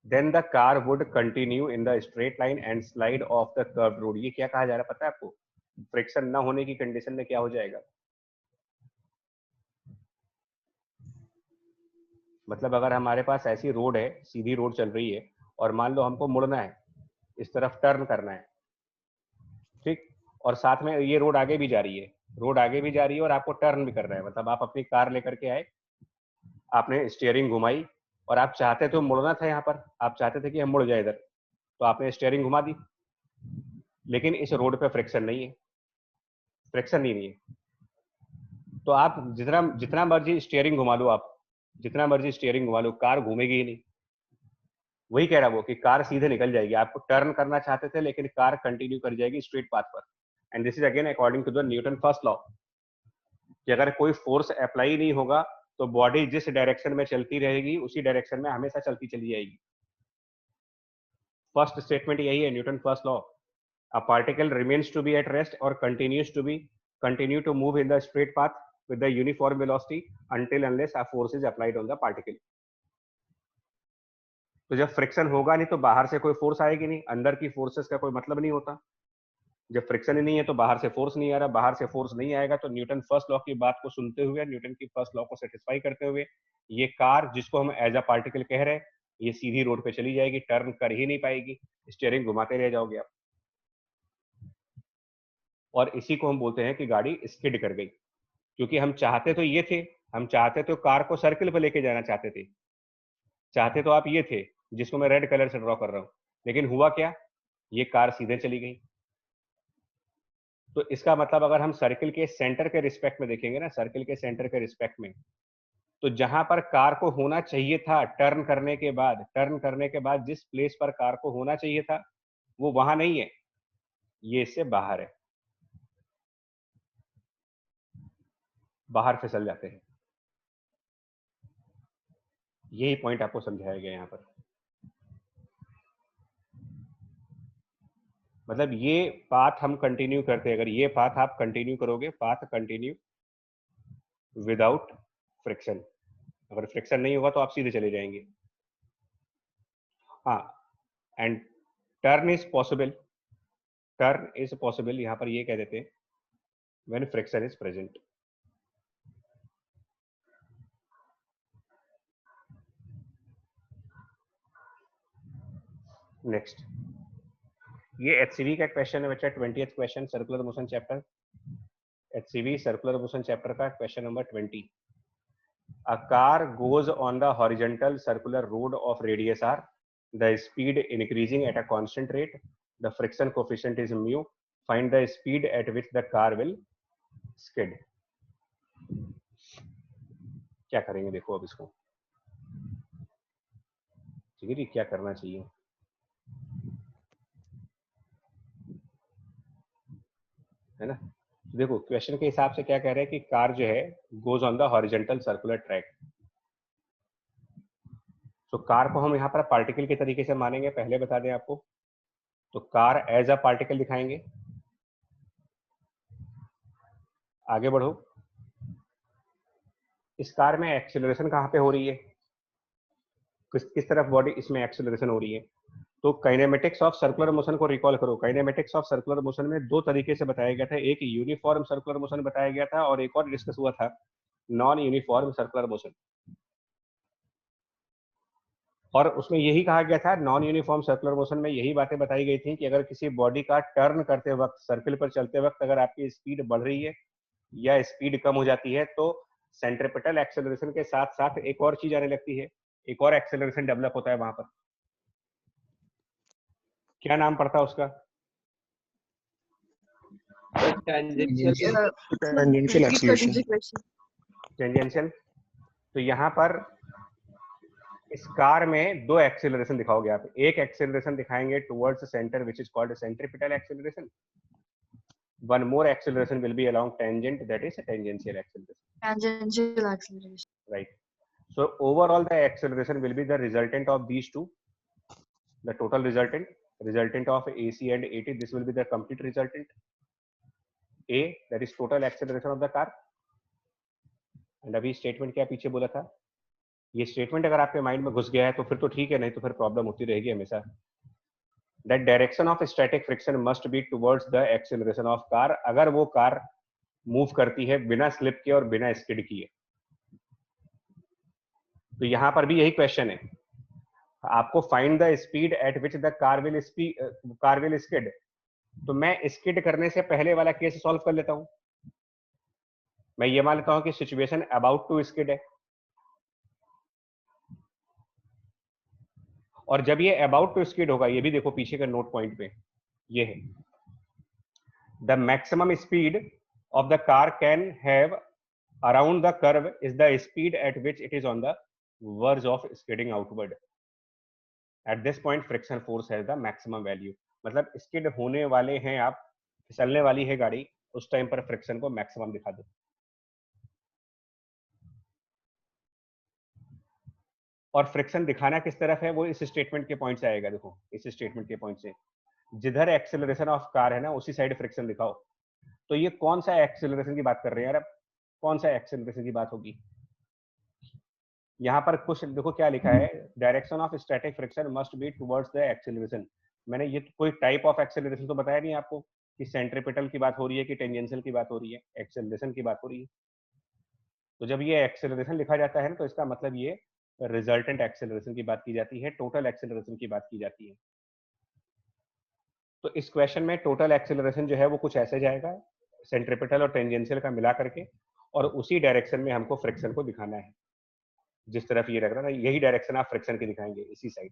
Then the car would continue in the straight line and slide off the curved road। ये क्या कहा जा रहा है पता है आपको, फ्रिक्शन ना होने की कंडीशन में क्या हो जाएगा, मतलब अगर हमारे पास ऐसी रोड है, सीधी रोड चल रही है और मान लो हमको मुड़ना है, इस तरफ टर्न करना है, ठीक, और साथ में ये रोड आगे भी जा रही है, रोड आगे भी जा रही है और आपको टर्न भी करना है, मतलब आप अपनी कार लेकर के आए, आपने स्टीयरिंग घुमाई और आप चाहते थे मुड़ना था, यहाँ पर आप चाहते थे कि हम मुड़ जाए इधर, तो आपने स्टीयरिंग घुमा दी, लेकिन इस रोड पे फ्रिक्शन नहीं है, फ्रिक्शन नहीं है, तो आप जितना जितना मर्जी स्टीयरिंग घुमा लो, आप जितना मर्जी स्टीयरिंग घुमा लो, कार घूमेगी ही नहीं। वही कह रहा वो कि कार सीधे निकल जाएगी, आपको टर्न करना चाहते थे लेकिन कार कंटिन्यू कर जाएगी स्ट्रेट पाथ पर। And this is again according to the Newton first law, कि अगर कोई फोर्स अप्लाई नहीं होगा तो बॉडी जिस डायरेक्शन में चलती रहेगी उसी डायरेक्शन में हमेशा चलती चली जाएगी। फर्स्ट स्टेटमेंट यही है Newton first law, a particle remains to be at rest or continue to move in the straight path with the uniform velocity until unless a force is applied on the particle। तो जब friction होगा नहीं तो बाहर से कोई force आएगी नहीं, अंदर की फोर्सेस का कोई मतलब नहीं होता। जब फ्रिक्शन ही नहीं है तो बाहर से फोर्स नहीं आ रहा, बाहर से फोर्स नहीं आएगा तो न्यूटन फर्स्ट लॉ की बात को सुनते हुए, न्यूटन की फर्स्ट लॉ को सेटिस्फाई करते हुए, ये कार जिसको हम एज अ पार्टिकल कह रहे हैं, ये सीधी रोड पे चली जाएगी, टर्न कर ही नहीं पाएगी, स्टीयरिंग घुमाते रह जाओगे आप, और इसी को हम बोलते हैं कि गाड़ी स्किड कर गई। क्योंकि हम चाहते तो ये थे, हम चाहते तो कार को सर्किल पे लेके जाना चाहते थे, चाहते तो आप ये थे जिसको मैं रेड कलर से ड्रॉ कर रहा हूं, लेकिन हुआ क्या, ये कार सीधे चली गई। तो इसका मतलब अगर हम सर्किल के सेंटर के रिस्पेक्ट में देखेंगे ना, सर्किल के सेंटर के रिस्पेक्ट में, तो जहां पर कार को होना चाहिए था टर्न करने के बाद जिस प्लेस पर कार को होना चाहिए था वो वहां नहीं है, ये इससे बाहर है, बाहर फिसल जाते हैं। यही पॉइंट आपको समझाया गया यहाँ पर। मतलब ये पाथ हम कंटिन्यू करते हैं, अगर ये पाथ आप कंटिन्यू करोगे, पाथ कंटिन्यू विदाउट फ्रिक्शन, अगर फ्रिक्शन नहीं होगा तो आप सीधे चले जाएंगे। हाँ, and turn is possible, turn is possible यहां पर ये कह देते हैं when friction is present. Next, ये एचसीवी का क्वेश्चन है बच्चा, 20th question circular motion chapter, HCV circular motion chapter का question number 20। A car goes on the horizontal circular road of radius r, the speed increasing at a constant rate, the friction coefficient is mu, find the speed at which the car will skid। क्या करेंगे देखो अब इसको, ठीक है जी, क्या करना चाहिए। है ना, देखो क्वेश्चन के हिसाब से क्या कह रहे हैं कि कार जो है goes on the horizontal circular track. तो कार को हम यहाँ पर पार्टिकल के तरीके से मानेंगे, पहले बता दें आपको, तो कार एज अ पार्टिकल दिखाएंगे। आगे बढ़ो, इस कार में एक्सेलरेशन कहाँ पे हो रही है, किस तरफ बॉडी इसमें एक्सेलरेशन हो रही है। तो काइनेमेटिक्स ऑफ सर्कुलर मोशन को रिकॉल करो। काइनेमेटिक्स ऑफ सर्कुलर मोशन में दो तरीके से बताया गया था, एक यूनिफॉर्म सर्कुलर मोशन बताया गया था और एक और डिस्कस हुआ था नॉन यूनिफॉर्म सर्कुलर मोशन। और उसमें यही कहा गया था, नॉन यूनिफॉर्म सर्कुलर मोशन में यही बातें बताई गई थी कि अगर किसी बॉडी का टर्न करते वक्त, सर्किल पर चलते वक्त अगर आपकी स्पीड बढ़ रही है या स्पीड कम हो जाती है तो सेंट्रिपेटल एक्सेलरेशन के साथ साथ एक और चीज आने लगती है, एक और एक्सेलरेशन डेवलप होता है वहां पर। क्या नाम पड़ता है उसका? Tangential acceleration. टेंजेंशियल। तो यहाँ पर इस कार में दो एक्सेलरेशन दिखाओगे आप, एक एक्सेलरेशन दिखाएंगे towards centre which is called centripetal acceleration, one more acceleration will be along tangent, that is a tangential acceleration. Tangential acceleration. Right. So overall the acceleration will be the resultant of these two, the total resultant of AC and AT, this will be the complete resultant. A, that is total acceleration of the car. And अभी statement क्या पीछे बोला था, ये statement अगर आपके mind में घुस गया है तो फिर तो ठीक है, नहीं तो फिर प्रॉब्लम होती रहेगी हमेशा। That direction of static friction must be towards the acceleration of car, अगर वो कार मूव करती है बिना स्लिप के और बिना स्किड किए। तो यहां पर भी यही क्वेश्चन है, आपको find the speed at which the car will skid. तो मैं स्किड करने से पहले वाला केस सॉल्व कर लेता हूं। मैं ये मान लेता हूं कि सिचुएशन अबाउट टू स्किड है, और जब ये अबाउट टू स्किड होगा, ये भी देखो पीछे का नोट पॉइंट पे ये है, the maximum speed of the car can have around the curve is the speed at which it is on the verge of skidding outward. At this point friction force has the maximum value. मतलब skid होने वाले हैं आप, फिसलने वाली है गाड़ी, उस टाइम पर फ्रिक्शन को मैक्सिमम दिखा दो। और फ्रिक्शन दिखाना किस तरफ है वो इस स्टेटमेंट के पॉइंट से आएगा। देखो इस स्टेटमेंट के पॉइंट से जिधर एक्सेलरेशन ऑफ कार है ना उसी साइड फ्रिक्शन दिखाओ। तो ये कौन सा एक्सेलरेशन की बात कर रहे हैं यार, अब कौन सा एक्सेलरेशन की बात होगी। यहाँ पर कुछ देखो क्या लिखा है, direction of static friction must be towards the acceleration. मैंने ये कोई टाइप ऑफ एक्सेलरेशन तो बताया नहीं आपको कि सेंट्रिपिटल की बात हो रही है कि टेंजेंशियल की बात हो रही है, एक्सेलरेशन की बात हो रही है। तो जब ये एक्सेलरेशन लिखा जाता है ना तो इसका मतलब ये रिजल्टेंट एक्सेलरेशन की बात की जाती है, टोटल एक्सेलरेशन की बात की जाती है। तो इस क्वेश्चन में टोटल एक्सेलरेशन जो है वो कुछ ऐसे जाएगा, सेंट्रिपिटल और टेंजेंशियल का मिला करके, और उसी डायरेक्शन में हमको फ्रिक्शन को दिखाना है। जिस तरफ ये लग रहा है ना, यही डायरेक्शन आप फ्रिक्शन की दिखाएंगे, इसी साइड।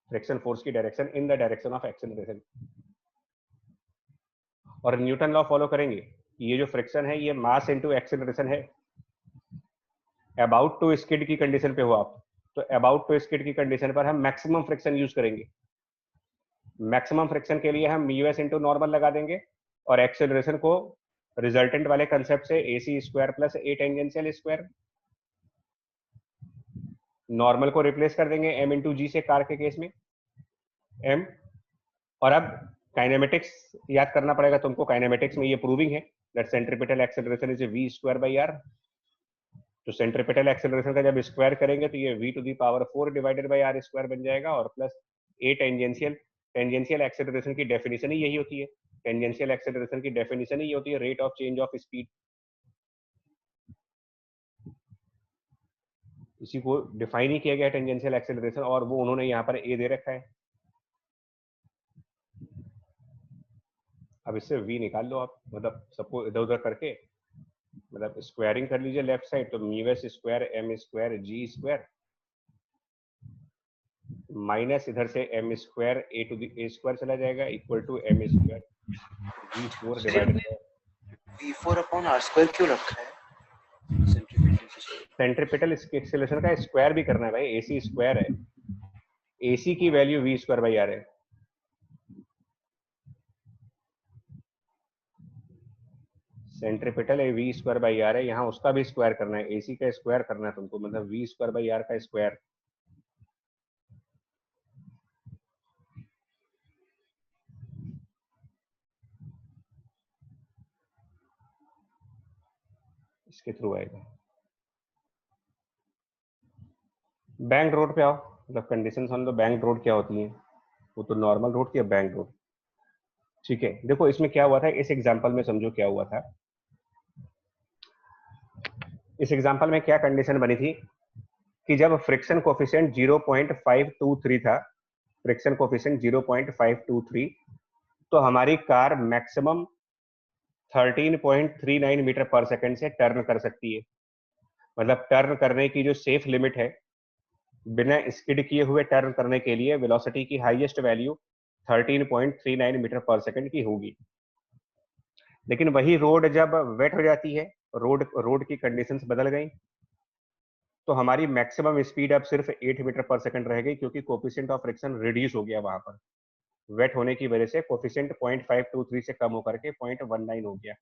फ्रिक्शन फोर्स की direction in the direction of acceleration. और न्यूटन लॉ फॉलो करेंगे। ये जो फ्रिक्शन है ये मास इनटू एक्सेलरेशन है। अबाउट टू स्किड की कंडीशन पे हो आप, तो अबाउट टू स्किड की कंडीशन पर हम मैक्सिमम फ्रिक्शन यूज करेंगे। मैक्सिमम फ्रिक्शन के लिए हम μs इंटू नॉर्मल लगा देंगे और एक्सेलरेशन को रिजल्टेंट वाले कंसेप्ट से ac square plus a tangential square, normal को रिप्लेस कर देंगे m इंटू जी से कार के केस में m। और अब काइनेमेटिक्स याद करना पड़ेगा तुमको। काइनेमेटिक्स में ये प्रूविंग है that centripetal acceleration is v square by r। तो सेंट्रीपिटल एक्सेलरेशन का जब स्क्वायर करेंगे तो ये v to the power 4 divided by r square बन जाएगा और plus a tangential. Tangential acceleration की डेफिनेशन ही यही होती है। टेंजेंशियल एक्सेलरेशन की डेफिनेशन ही होती है rate of change of speed. इसी को डिफाइन ही किया गया टेंजेंशियल एक्सेलरेशन, और वो उन्होंने यहाँ पर a दे रखा है। अब इससे v निकाल लो आप, मतलब सबको इधर उधर करके, मतलब स्क्वायरिंग कर लीजिए लेफ्ट साइड, तो μs square m square g square minus इधर से m square a to the a square चला जाएगा equal to m square v4 divided by v4 upon r square क्यों रखा है? सेंट्रीपिटल एक्सेलरेशन का स्क्वायर भी करना है भाई, ac स्क्वायर है, ac की value v square by r है। सेंट्रीपिटल है v स्क्वायर बाई r है, यहाँ उसका भी स्क्वायर करना है, ac का स्क्वायर करना है तुमको, मतलब v स्क्वायर बाई r का स्क्वायर। इसके थ्रू आएगा। बैंक रोड पे आओ, मतलब conditions on the bank road क्या होती हैं, वो तो नॉर्मल रोड की, बैंक रोड। ठीक है, देखो इसमें क्या हुआ था, इस एग्जांपल में समझो क्या हुआ था। इस एग्जांपल में क्या कंडीशन बनी थी कि जब फ्रिक्शन कोफिशिएंट 0.523 था, फ्रिक्शन कोफिशिएंट 0.523, तो हमारी car maximum 13.39 metre per second से टर्न कर सकती है। मतलब टर्न करने की जो सेफ लिमिट है, बिना स्किड किए हुए टर्न करने के लिए वेलोसिटी की highest value 13.39 metre per second की होगी। लेकिन वही रोड जब वेट हो जाती है, रोड की कंडीशंस बदल गई, तो हमारी मैक्सिमम स्पीड अब सिर्फ 8 मीटर पर सेकंड रह गई, क्योंकि कोफिशिएंट ऑफ फ्रिक्शन रिड्यूस हो गया वहां पर। वेट होने की वजह से कोफिशिएंट 0.523 से कम होकर के 0.19 हो गया।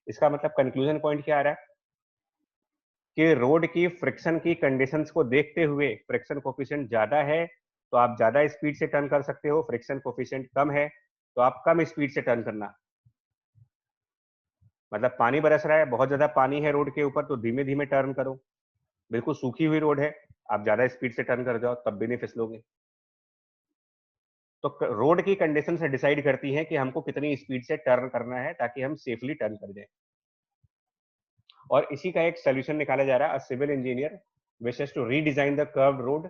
इसका मतलब कंक्लूजन पॉइंट क्या आ रहा है कि रोड की फ्रिक्शन की कंडीशंस को देखते हुए फ्रिक्शन कोफिशिएंट ज्यादा है तो आप ज्यादा स्पीड से टर्न कर सकते हो, फ्रिक्शन कोफिशिएंट कम है तो आप कम स्पीड से टर्न करना। मतलब पानी बरस रहा है, बहुत ज्यादा पानी है रोड के ऊपर, तो धीमे धीमे टर्न करो। बिल्कुल सूखी हुई रोड है, आप ज्यादा स्पीड से टर्न कर जाओ तब भी नहीं फिसलोगे। तो रोड की कंडीशन से डिसाइड करती है कि हमको कितनी स्पीड से टर्न करना है ताकि हम सेफली टर्न कर जाए। और इसी का एक सोल्यूशन निकाला जा रहा है। Civil engineer wishes to redesign the curved road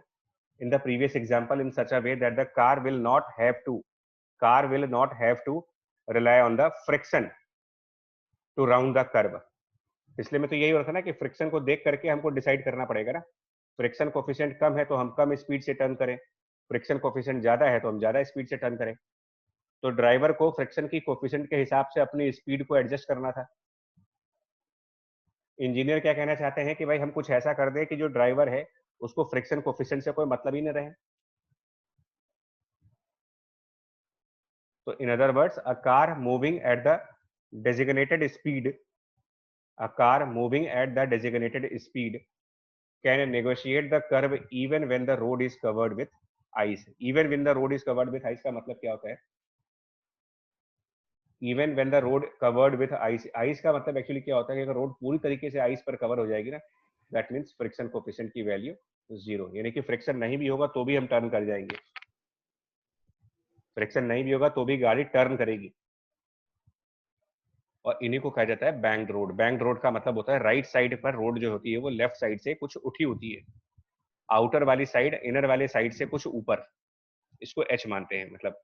in the previous example in such a way that the car will not have to rely on the friction to round the curve। पिछले में तो यही हो रहा था ना कि friction को देख करके हमको डिसाइड करना पड़ेगा ना। फ्रिक्शन कोफिशिएंट कम है तो हम कम स्पीड से टर्न करें, फ्रिक्शन कोफिशिएंट ज्यादा है तो हम ज्यादा स्पीड से टर्न करें। तो ड्राइवर को फ्रिक्शन की कोफिशिएंट के हिसाब से अपनी स्पीड को एडजस्ट करना था। इंजीनियर क्या कहना चाहते हैं कि भाई हम कुछ ऐसा कर दें कि जो ड्राइवर है उसको फ्रिक्शन कोफिशिएंट से कोई मतलब ही नहीं रहे। तो in other words, a car moving at the designated speed can negotiate the curve even when the road is covered with ice। even when the road is covered with ice का मतलब क्या होता है? even when the road covered with ice का मतलब actually क्या होता है कि अगर रोड पूरी तरीके से आइस पर कवर हो जाएगी ना, दैट मीन्स फ्रिक्शन कोफिशिएंट की वैल्यू 0, यानी कि फ्रिक्शन नहीं भी होगा तो भी हम टर्न कर जाएंगे, फ्रिक्शन नहीं भी होगा तो भी गाड़ी टर्न करेगी। और इन्हीं को कहा जाता है बैंक्ड रोड। बैंक्ड रोड का मतलब होता है राइट साइड पर रोड जो होती है वो लेफ्ट साइड से कुछ उठी होती है, आउटर वाली साइड इनर वाले साइड से कुछ ऊपर, इसको एच मानते हैं मतलब,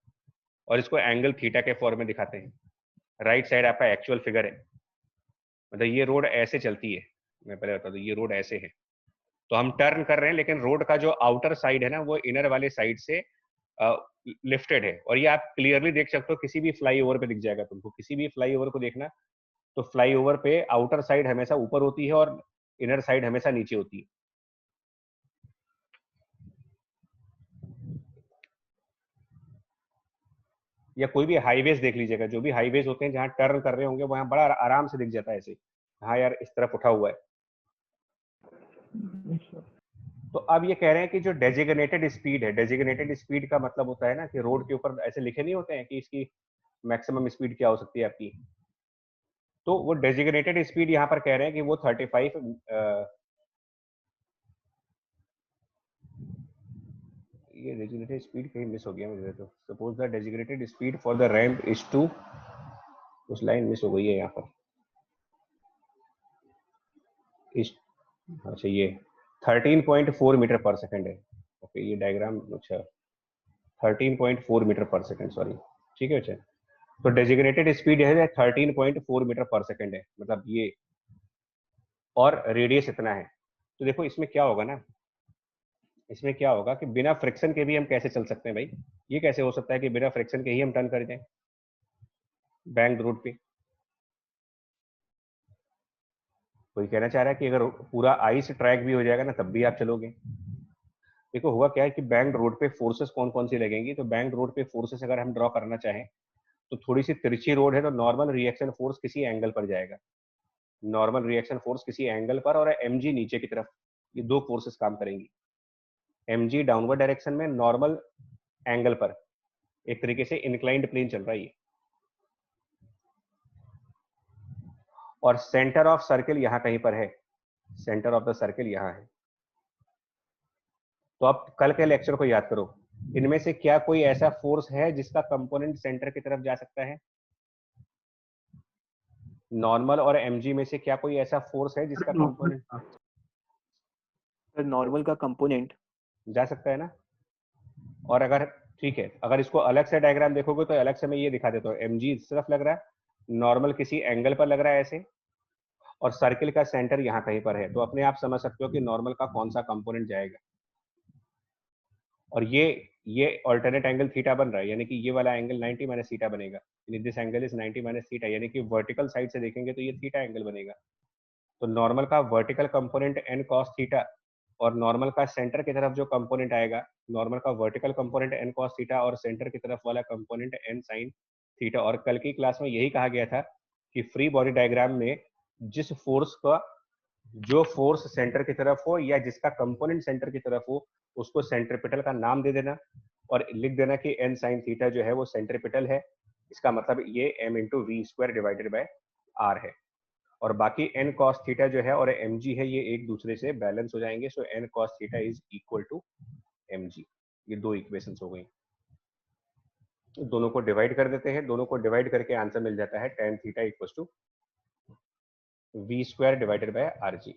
और इसको एंगल थीटा के फॉर्म में दिखाते हैं। राइट साइड आपका एक्चुअल फिगर है, मतलब ये रोड ऐसे चलती है, मैं पहले बता दूं, ये रोड ऐसे है, तो हम टर्न कर रहे हैं, लेकिन रोड का जो आउटर साइड है ना वो इनर वाले साइड से लिफ्टेड है। और ये आप क्लियरली देख सकते हो, किसी भी फ्लाईओवर पे दिख जाएगा तुमको, किसी भी फ्लाईओवर को देखना, तो फ्लाईओवर पे आउटर साइड हमेशा ऊपर होती है और इनर साइड हमेशा नीचे होती है। या कोई भी हाईवेज देख लीजिएगा, जो भी हाईवेज होते हैं जहां टर्न कर रहे होंगे वहां बड़ा आराम से दिख जाता है ऐसे, हाँ यार इस तरफ उठा हुआ है। तो अब ये कह रहे हैं कि जो डेजिग्नेटेड स्पीड है, डेजिग्नेटेड स्पीड का मतलब होता है ना कि रोड के ऊपर ऐसे लिखे नहीं होते हैं कि इसकी मैक्सिमम स्पीड क्या हो सकती है आपकी, तो वो डेजिग्नेटेड स्पीड यहाँ पर कह रहे हैं कि वो 35 ये डेजिग्नेटेड स्पीड कहीं मिस हो गया मुझे, तो suppose the designated speed for the ramp is two, उस लाइन मिस हो गई है यहाँ पर, इस अच्छा ये 13.4 मीटर पर सेकंड है। ओके ये डायग्राम, अच्छा 13.4 मीटर पर सेकंड, सॉरी, ठीक है। अच्छा तो डेजिग्नेटेड स्पीड है 13.4 मीटर पर सेकंड है, मतलब ये, और रेडियस इतना है। तो देखो इसमें क्या होगा ना, इसमें क्या होगा कि बिना फ्रिक्शन के भी हम कैसे चल सकते हैं भाई, ये कैसे हो सकता है कि बिना फ्रिक्शन के ही हम टर्न कर जाएं बैंक्ड रोड पे। कोई कहना चाह रहा है कि अगर पूरा आइस ट्रैक भी हो जाएगा ना तब भी आप चलोगे। देखो हुआ क्या है कि बैंक्ड रोड पे फोर्सेस कौन कौन सी लगेंगी, तो बैंक्ड रोड पे फोर्सेस अगर हम ड्रॉ करना चाहें तो थोड़ी सी तिरछी रोड है, तो नॉर्मल रिएक्शन फोर्स किसी एंगल पर जाएगा, नॉर्मल रिएक्शन फोर्स किसी एंगल पर, और mg नीचे की तरफ, ये दो फोर्सेस काम करेंगी। mg डाउनवर्ड डायरेक्शन में, नॉर्मल एंगल पर, एक तरीके से इंक्लाइंड प्लेन चल रहा है ये, और सेंटर ऑफ सर्किल यहां कहीं पर है, सेंटर ऑफ द सर्किल यहां है। तो आप कल के लेक्चर को याद करो, इनमें से क्या कोई ऐसा फोर्स है जिसका कंपोनेंट सेंटर की तरफ जा सकता है? नॉर्मल और mg में से क्या कोई ऐसा फोर्स है जिसका कंपोनेंट नॉर्मल का कंपोनेंट जा सकता है ना? और अगर ठीक है, अगर इसको अलग से डायग्राम देखोगे तो अलग से मैं ये दिखा देता हूँ, mg इस तरफ लग रहा है, नॉर्मल किसी एंगल पर लग रहा है ऐसे, और सर्किल का सेंटर यहाँ कहीं पर है, तो अपने आप समझ सकते हो कि नॉर्मल का कौन सा कंपोनेंट जाएगा। और ये अल्टरनेट एंगल थीटा बन रहा है, यानी कि ये वाला एंगल 90 माइनस थीटा बनेगा, यानी this angle is 90 minus theta, यानी कि वर्टिकल साइड से देखेंगे तो ये थीटा एंगल बनेगा। तो नॉर्मल का vertical component n cos theta, और नॉर्मल का सेंटर की तरफ जो कंपोनेंट आएगा, नॉर्मल का vertical component n cos theta, और सेंटर की तरफ वाला कंपोनेंट n sin थीटा। और कल की क्लास में यही कहा गया था कि फ्री बॉडी डायग्राम में जिस फोर्स का, जो फोर्स सेंटर की तरफ हो या जिसका कंपोनेंट सेंटर की तरफ हो, उसको सेंट्रीपिटल का नाम दे देना और लिख देना कि n sin थीटा जो है वो सेंट्रीपिटल है, इसका मतलब ये m into V square divided by r है। और बाकी n cos थीटा जो है और mg है, ये एक दूसरे से बैलेंस हो जाएंगे, so n cos theta is equal to mg। ये दो इक्वेशंस हो गई, दोनों को डिवाइड कर देते हैं, दोनों को डिवाइड करके आंसर मिल जाता है tan theta equal to V square divided by R G.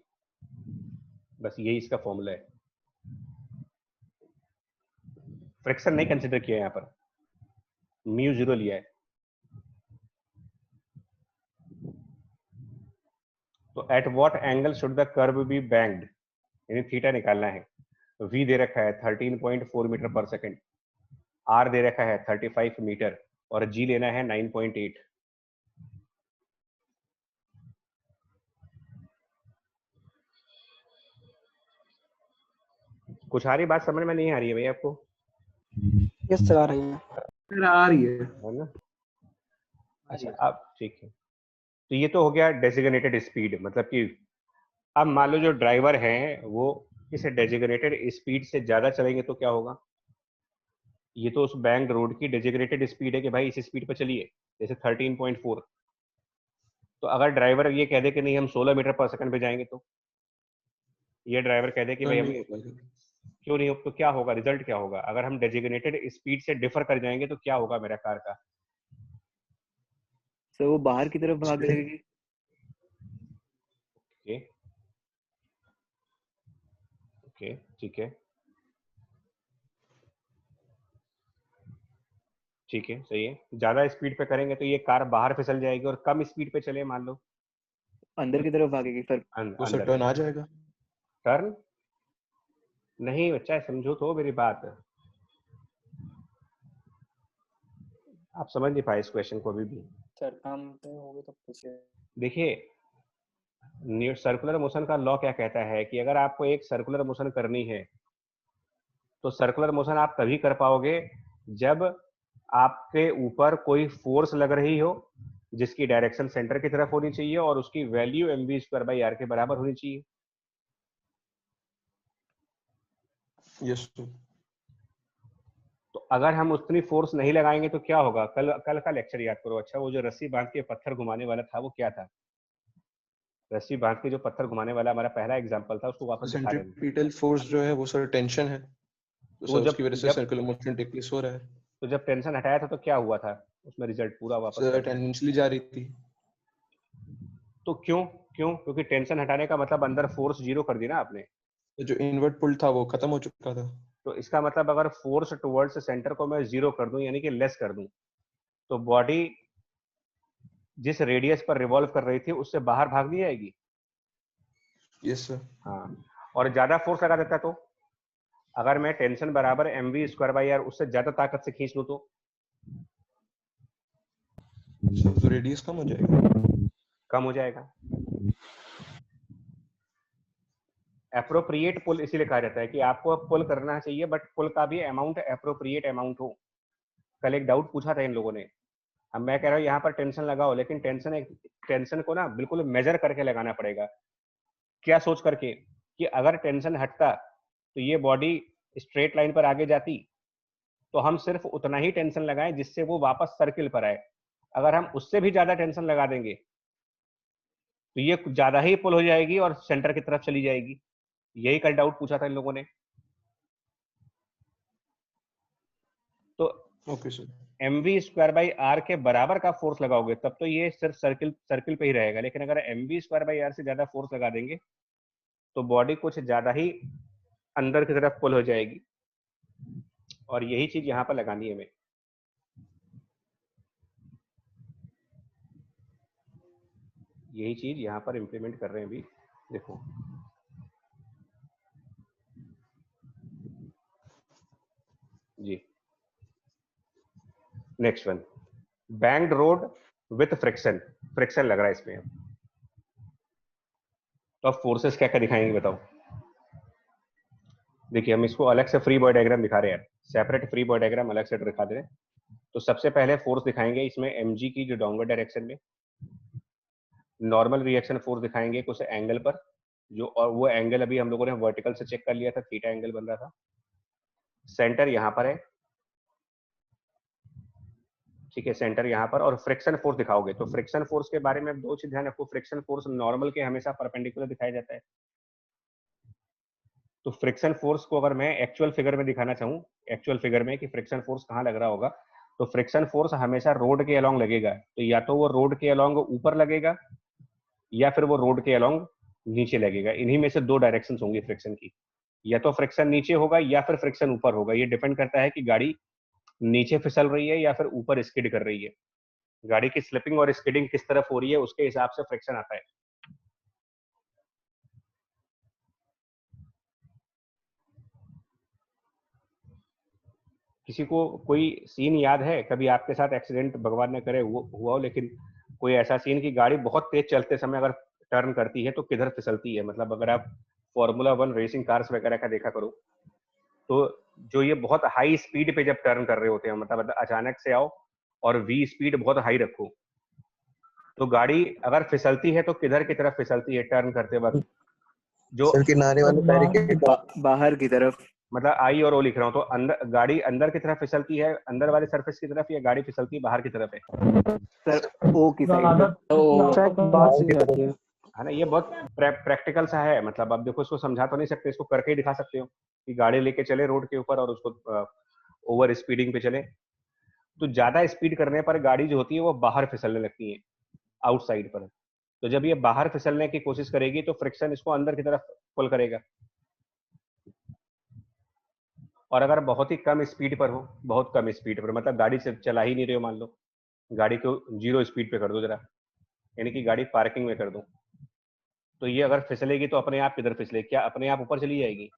बस यही इसका फॉर्मूला है। फ्रिक्शन नहीं कंसिडर किया यहाँ पर, म्यू जीरो लिया है। तो at what angle should the curve be banked, यानी थीटा निकालना है। v दे रखा है 13.4 मीटर पर सेकंड, r दे रखा है 35 मीटर, और g लेना है 9.8। कुछ आ रही बात समझ में नहीं आ रही है भाई आपको? यस सर आ रही है। आ रही है। है ना? अच्छा अब ठीक है, तो ये तो हो गया डेजिग्नेटेड स्पीड, मतलब कि अब मान लो जो ड्राइवर हैं वो इस डेजिग्नेटेड स्पीड से ज्यादा चलेंगे तो क्या होगा? ये तो उस बैंक रोड की डेजिग्नेटेड स्पीड है कि भाई इस स्पीड पर चलिए, जैसे 13.4। तो अगर ड्राइवर ये कह दे कि नहीं हम 16 मीटर पर सेकंड पे जाएंगे, तो ये ड्राइवर कह दे कि भाई हम, नहीं हो पाएगा। क्यों नहीं हो, तो क्या होगा, रिजल्ट क्या होगा? अगर हम डेजिग्नेटेड स्पीड से डिफर कर जाएंगे तो क्या होगा मेरा कार का? सर वो बाहर की तरफ भागने लगेगी। ओके ओके ठीक है, ठीक है, सही है। ज्यादा स्पीड पे करेंगे तो ये कार बाहर फिसल जाएगी, और कम स्पीड पे चले मान लो अंदर की तरफ भागेगी फिर। वो सर अंदर टर्न आ जाएगा। टर्न नहीं बच्चा, समझो तो मेरी बात, आप समझ नहीं पाए इस क्वेश्चन को अभी भी। सर काम पे होगे तो पूछिए। देखिए सर्कुलर मोशन का लॉ क्या कहता है कि अगर आपको एक सर्कुलर मोशन करनी है तो सर्कुलर मोशन आप तभी कर पाओगे जब आपके ऊपर कोई फोर्स लग रही हो जिसकी डायरेक्शन सेंटर की तरफ होनी चाहिए और उसकी वैल्यू mv²/r के बराबर होनी चाहिए। Yes sir. तो अगर हम उतनी फोर्स नहीं लगाएंगे तो क्या होगा? कल का लेक्चर याद करो। अच्छा, वो जो रस्सी बांध के पत्थर घुमाने वाला था वो क्या था? रस्सी बांध के जो पत्थर घुमाने वाला हमारा पहला एग्जांपल था, उसको वापस दिखा देना। सेंट्रीपिटल फोर्स जो है वो सर टेंशन है, तो सर उसकी वजह से सर्कुलर मोशन टेक प्लेस हो रहा है। तो जब टेंशन हटाया था तो क्या हुआ था? उसमें रिजल्ट पूरा वापस सर टेंडेंशियली जा रही थी। तो क्यों? क्योंकि टेंशन हटाने का मतलब अंदर फोर्स जीरो कर दी ना आपने। जो इनवर्ट पुल था वो खत्म हो चुका था। तो इसका मतलब अगर फोर्स टुवर्ड्स सेंटर को मैं जीरो कर दूं यानी कि लेस कर दूं तो बॉडी जिस रेडियस पर रिवॉल्व कर रही थी उससे बाहर भाग नहीं जाएगी। Yes sir. हाँ, और ज्यादा फोर्स लगा देता तो अगर मैं टेंशन बराबर mv²/r उससे ज्यादा ताकत से खींच लूं तो रेडियस कम हो जाएगा। कम हो जाएगा। एप्रोप्रिएट पुल इसीलिए कहा जाता है कि आपको पुल करना चाहिए बट पुल का भी अमाउंट एप्रोप्रिएट अमाउंट हो। कल एक डाउट पूछा था इन लोगों ने, अब मैं कह रहा हूँ यहाँ पर टेंशन लगाओ, लेकिन टेंशन को ना बिल्कुल मेजर करके लगाना पड़ेगा। क्या सोच करके कि अगर टेंशन हटता तो ये बॉडी स्ट्रेट लाइन पर आगे जाती, तो हम सिर्फ उतना ही टेंशन लगाएं जिससे वो वापस सर्किल पर आए। अगर हम उससे भी ज्यादा टेंशन लगा देंगे तो ये ज्यादा ही पुल हो जाएगी और सेंटर की तरफ चली जाएगी। यही कल डाउट पूछा था इन लोगों ने। तो ओके सर। mv²/r के बराबर का फोर्स लगाओगे तब तो ये सिर्फ सर्किल पे ही रहेगा, लेकिन अगर mv²/r से ज्यादा फोर्स लगा देंगे तो बॉडी कुछ ज्यादा ही अंदर की तरफ पुल हो जाएगी। और यही चीज यहाँ पर लगानी है हमें। यही चीज यहाँ पर इंप्लीमेंट कर रहे हैं अभी, देखो। जी next one, banked road with friction. Friction लग रहा है इसमें। तो अब फोर्सेस क्या क्या दिखाएंगे बताओ। देखिए हम इसको अलग से फ्री बॉडी डायग्राम दिखा रहे हैं, सेपरेट फ्री बॉडी डायग्राम अलग से दिखा दे रहे हैं। तो सबसे पहले फोर्स दिखाएंगे इसमें mg की जो डाउनवर्ड डायरेक्शन में। नॉर्मल रिएक्शन फोर्स दिखाएंगे कुछ एंगल पर, जो और वो एंगल अभी हम लोगों ने वर्टिकल से चेक कर लिया था, थीटा एंगल बन रहा था। सेंटर यहाँ पर है, ठीक है, सेंटर यहाँ पर। और फ्रिक्शन फोर्स दिखाओगे तो फ्रिक्शन फोर्स के बारे में दो चीज ध्यान रखो। फ्रिक्शन फोर्स नॉर्मल के हमेशा परपेंडिकुलर दिखाया जाता है। तो फ्रिक्शन फोर्स को अगर मैं एक्चुअल फिगर में दिखाना चाहूँ, एक्चुअल फिगर में कि फ्रिक्शन फोर्स कहाँ लग रहा होगा, तो फ्रिक्शन फोर्स हमेशा रोड के अलोंग लगेगा। तो या तो वो रोड के अलोंग ऊपर लगेगा या फिर वो रोड के अलोंग नीचे लगेगा। इन्हीं में से दो डायरेक्शंस होंगी फ्रिक्शन की, या तो फ्रिक्शन नीचे होगा या फिर फ्रिक्शन ऊपर होगा। ये डिपेंड करता है कि गाड़ी नीचे फिसल रही है या फिर ऊपर स्किड कर रही है। गाड़ी की स्लिपिंग और स्किडिंग किस तरफ हो रही है उसके हिसाब से फ्रिक्शन आता है। किसी को कोई सीन याद है कभी आपके साथ एक्सीडेंट भगवान न करे हुआ हो, लेकिन कोई ऐसा सीन कि गाड़ी बहुत तेज चलते समय अगर टर्न करती है तो किधर फिसलती है? मतलब अगर आप फॉर्मूला 1 रेसिंग कार्स वगैरह का देखा करो तो जो ये बहुत हाई स्पीड पे जब टर्न कर रहे होते हैं, मतलब अचानक से आओ और वी स्पीड बहुत हाई रखो, तो गाड़ी अगर फिसलती है तो किधर की तरफ फिसलती है टर्न करते वक्त? जो सर किनारे वाले बैरिकेड बाहर की तरफ। मतलब आई और ओ लिख रहा हूँ, तो अंदर गाड़ी अंदर की तरफ फिसलती है, अंदर वाले सरफेस की तरफ, या गाड़ी फिसलती है बाहर की तरफ है? सर ओ की साइड पे। है ना, ये बहुत प्रैक्टिकल सा है। मतलब अब देखो, इसको समझा तो नहीं सकते, इसको करके ही दिखा सकते हो कि गाड़ी लेके चले रोड के ऊपर और उसको ओवर स्पीडिंग पे चले, तो ज्यादा स्पीड करने पर गाड़ी जो होती है वो बाहर फिसलने लगती है, आउटसाइड पर। तो जब ये बाहर फिसलने की कोशिश करेगी तो फ्रिक्शन इसको अंदर की तरफ पुल करेगा। और अगर बहुत ही कम स्पीड पर हो, बहुत कम स्पीड पर, मतलब गाड़ी से चला ही नहीं रहे हो, मान लो गाड़ी को 0 स्पीड पे कर दो जरा, यानी कि गाड़ी पार्किंग में कर दो, तो ये अगर फिसलेगी तो अपने आप किधर फिसलेगी? क्या अपने आप ऊपर चली जाएगी?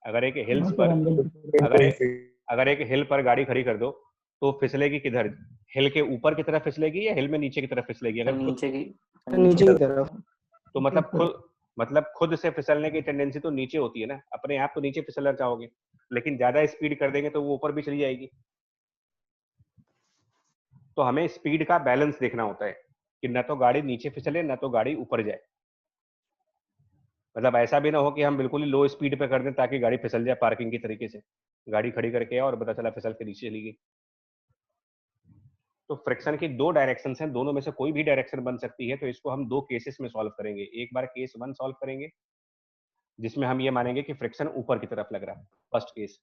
अगर एक हिल्स पर अगर एक हिल पर गाड़ी खड़ी कर दो तो फिसलेगी किधर? हिल के ऊपर की तरफ फिसलेगी या हिल में नीचे की तरफ फिसलेगी? अगर नीचे की नीचे की तरफ। तो मतलब खुद से फिसलने की टेंडेंसी तो नीचे होती है ना, अपने आप तो नीचे फिसलना चाहोगे, लेकिन ज्यादा स्पीड कर देंगे तो वो ऊपर भी चली जाएगी। तो हमें स्पीड का बैलेंस देखना होता है कि न तो गाड़ी नीचे फिसले न तो गाड़ी ऊपर जाए। मतलब ऐसा भी ना हो कि हम बिल्कुल ही लो स्पीड पे कर दें ताकि गाड़ी फिसल जाए पार्किंग की तरीके से, गाड़ी खड़ी करके और पता चला फिसल के नीचे चली गई। तो फ्रिक्शन की दो डायरेक्शन हैं, दोनों में से कोई भी डायरेक्शन बन सकती है। तो इसको हम दो केसेस में सॉल्व करेंगे। एक बार केस 1 सॉल्व करेंगे जिसमें हम ये मानेंगे कि फ्रिक्शन ऊपर की तरफ लग रहा है। फर्स्ट केस,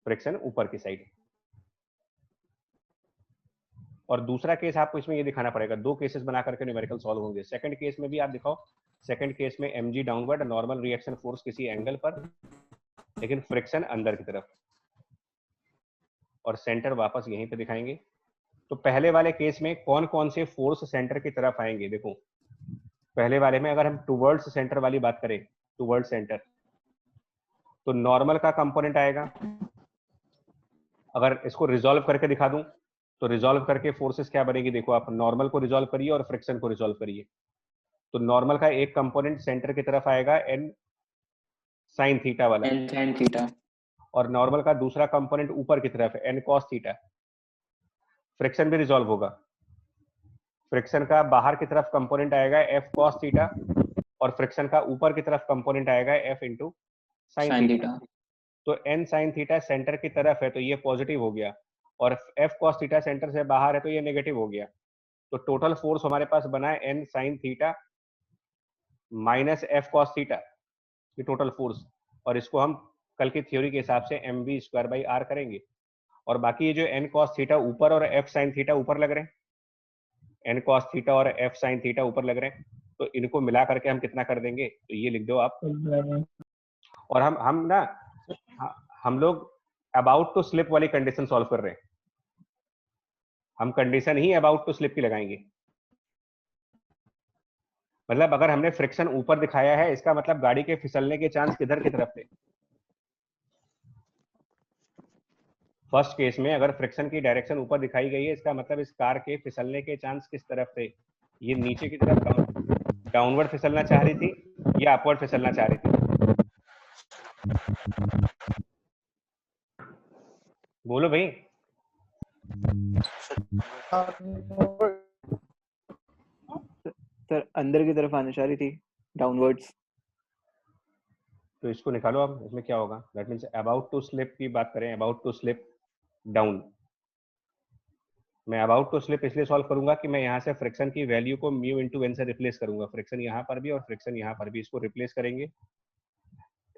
फ्रिक्शन ऊपर की साइड। और दूसरा केस आपको इसमें ये दिखाना पड़ेगा, दो केसेस बना करके न्यूमेरिकल सॉल्व होंगे। सेकंड केस में भी आप दिखाओ, सेकंड केस में mg downward, normal reaction force किसी एंगल पर, लेकिन फ्रिक्शन अंदर की तरफ, और सेंटर वापस यहीं पे दिखाएंगे। तो पहले वाले केस में कौन कौन से फोर्स सेंटर की तरफ आएंगे? देखो पहले वाले में अगर हम टुवर्ड्स सेंटर वाली बात करें, टुवर्ड्स सेंटर, तो नॉर्मल का कंपोनेंट आएगा। अगर इसको रिजॉल्व करके दिखा दूं तो रिजॉल्व करके फोर्सेस क्या बनेगी? देखो आप नॉर्मल को रिजॉल्व करिए और फ्रिक्शन को रिजॉल्व करिए। तो नॉर्मल का एक कंपोनेंट सेंटर की तरफ आएगा n sin थीटा वाला, n sin थीटा, और नॉर्मल का दूसरा कंपोनेंट ऊपर की तरफ है n cos थीटा। फ्रिक्शन भी रिजॉल्व होगा। फ्रिक्शन का बाहर की तरफ कंपोनेंट आएगा f cos थीटा, और फ्रिक्शन का ऊपर की तरफ कंपोनेंट आएगा f into sine sin theta. Theta, तो n sin थीटा सेंटर की तरफ है तो ये पॉजिटिव हो गया, और f cos थीटा सेंटर से बाहर है तो ये नेगेटिव हो गया। तो टोटल फोर्स हमारे पास बना है n sin theta minus f cos theta, ये टोटल फोर्स। और इसको हम कल की थ्योरी के हिसाब से mv स्क्वायर बाई r करेंगे। और बाकी ये जो n cos थीटा ऊपर और f sin थीटा ऊपर लग रहे हैं, n cos थीटा और f sin थीटा ऊपर लग रहे हैं, तो इनको मिला करके हम कितना कर देंगे? तो ये लिख दो आप। और हम ना हम लोग अबाउट टू स्लिप वाली कंडीशन सॉल्व कर रहे हैं। हम कंडीशन ही अबाउट टू स्लिप की लगाएंगे। मतलब अगर हमने फ्रिक्शन ऊपर दिखाया है, इसका मतलब गाड़ी के फिसलने के चांस किधर की तरफ थे? फर्स्ट केस में अगर फ्रिक्शन की डायरेक्शन ऊपर दिखाई गई है, इसका मतलब इस कार के फिसलने के चांस किस तरफ थे? ये नीचे की तरफ डाउनवर्ड फिसलना चाह रही थी या अपवर्ड फिसलना चाह रही थी? बोलो भाई। सर अंदर की तरफ आना चाह रही थी, डाउनवर्ड्स। तो इसको निकालो अब, इसमें क्या होगा? That means about to slip की बात करें, अबाउट टू स्लिप डाउन। मैं अबाउट टू स्लिप इसलिए सॉल्व करूंगा कि मैं यहाँ से फ्रिक्शन की वैल्यू को म्यू इंटू एन से रिप्लेस करूंगा। फ्रिक्शन यहाँ पर भी और फ्रिक्शन यहाँ पर भी, इसको रिप्लेस करेंगे।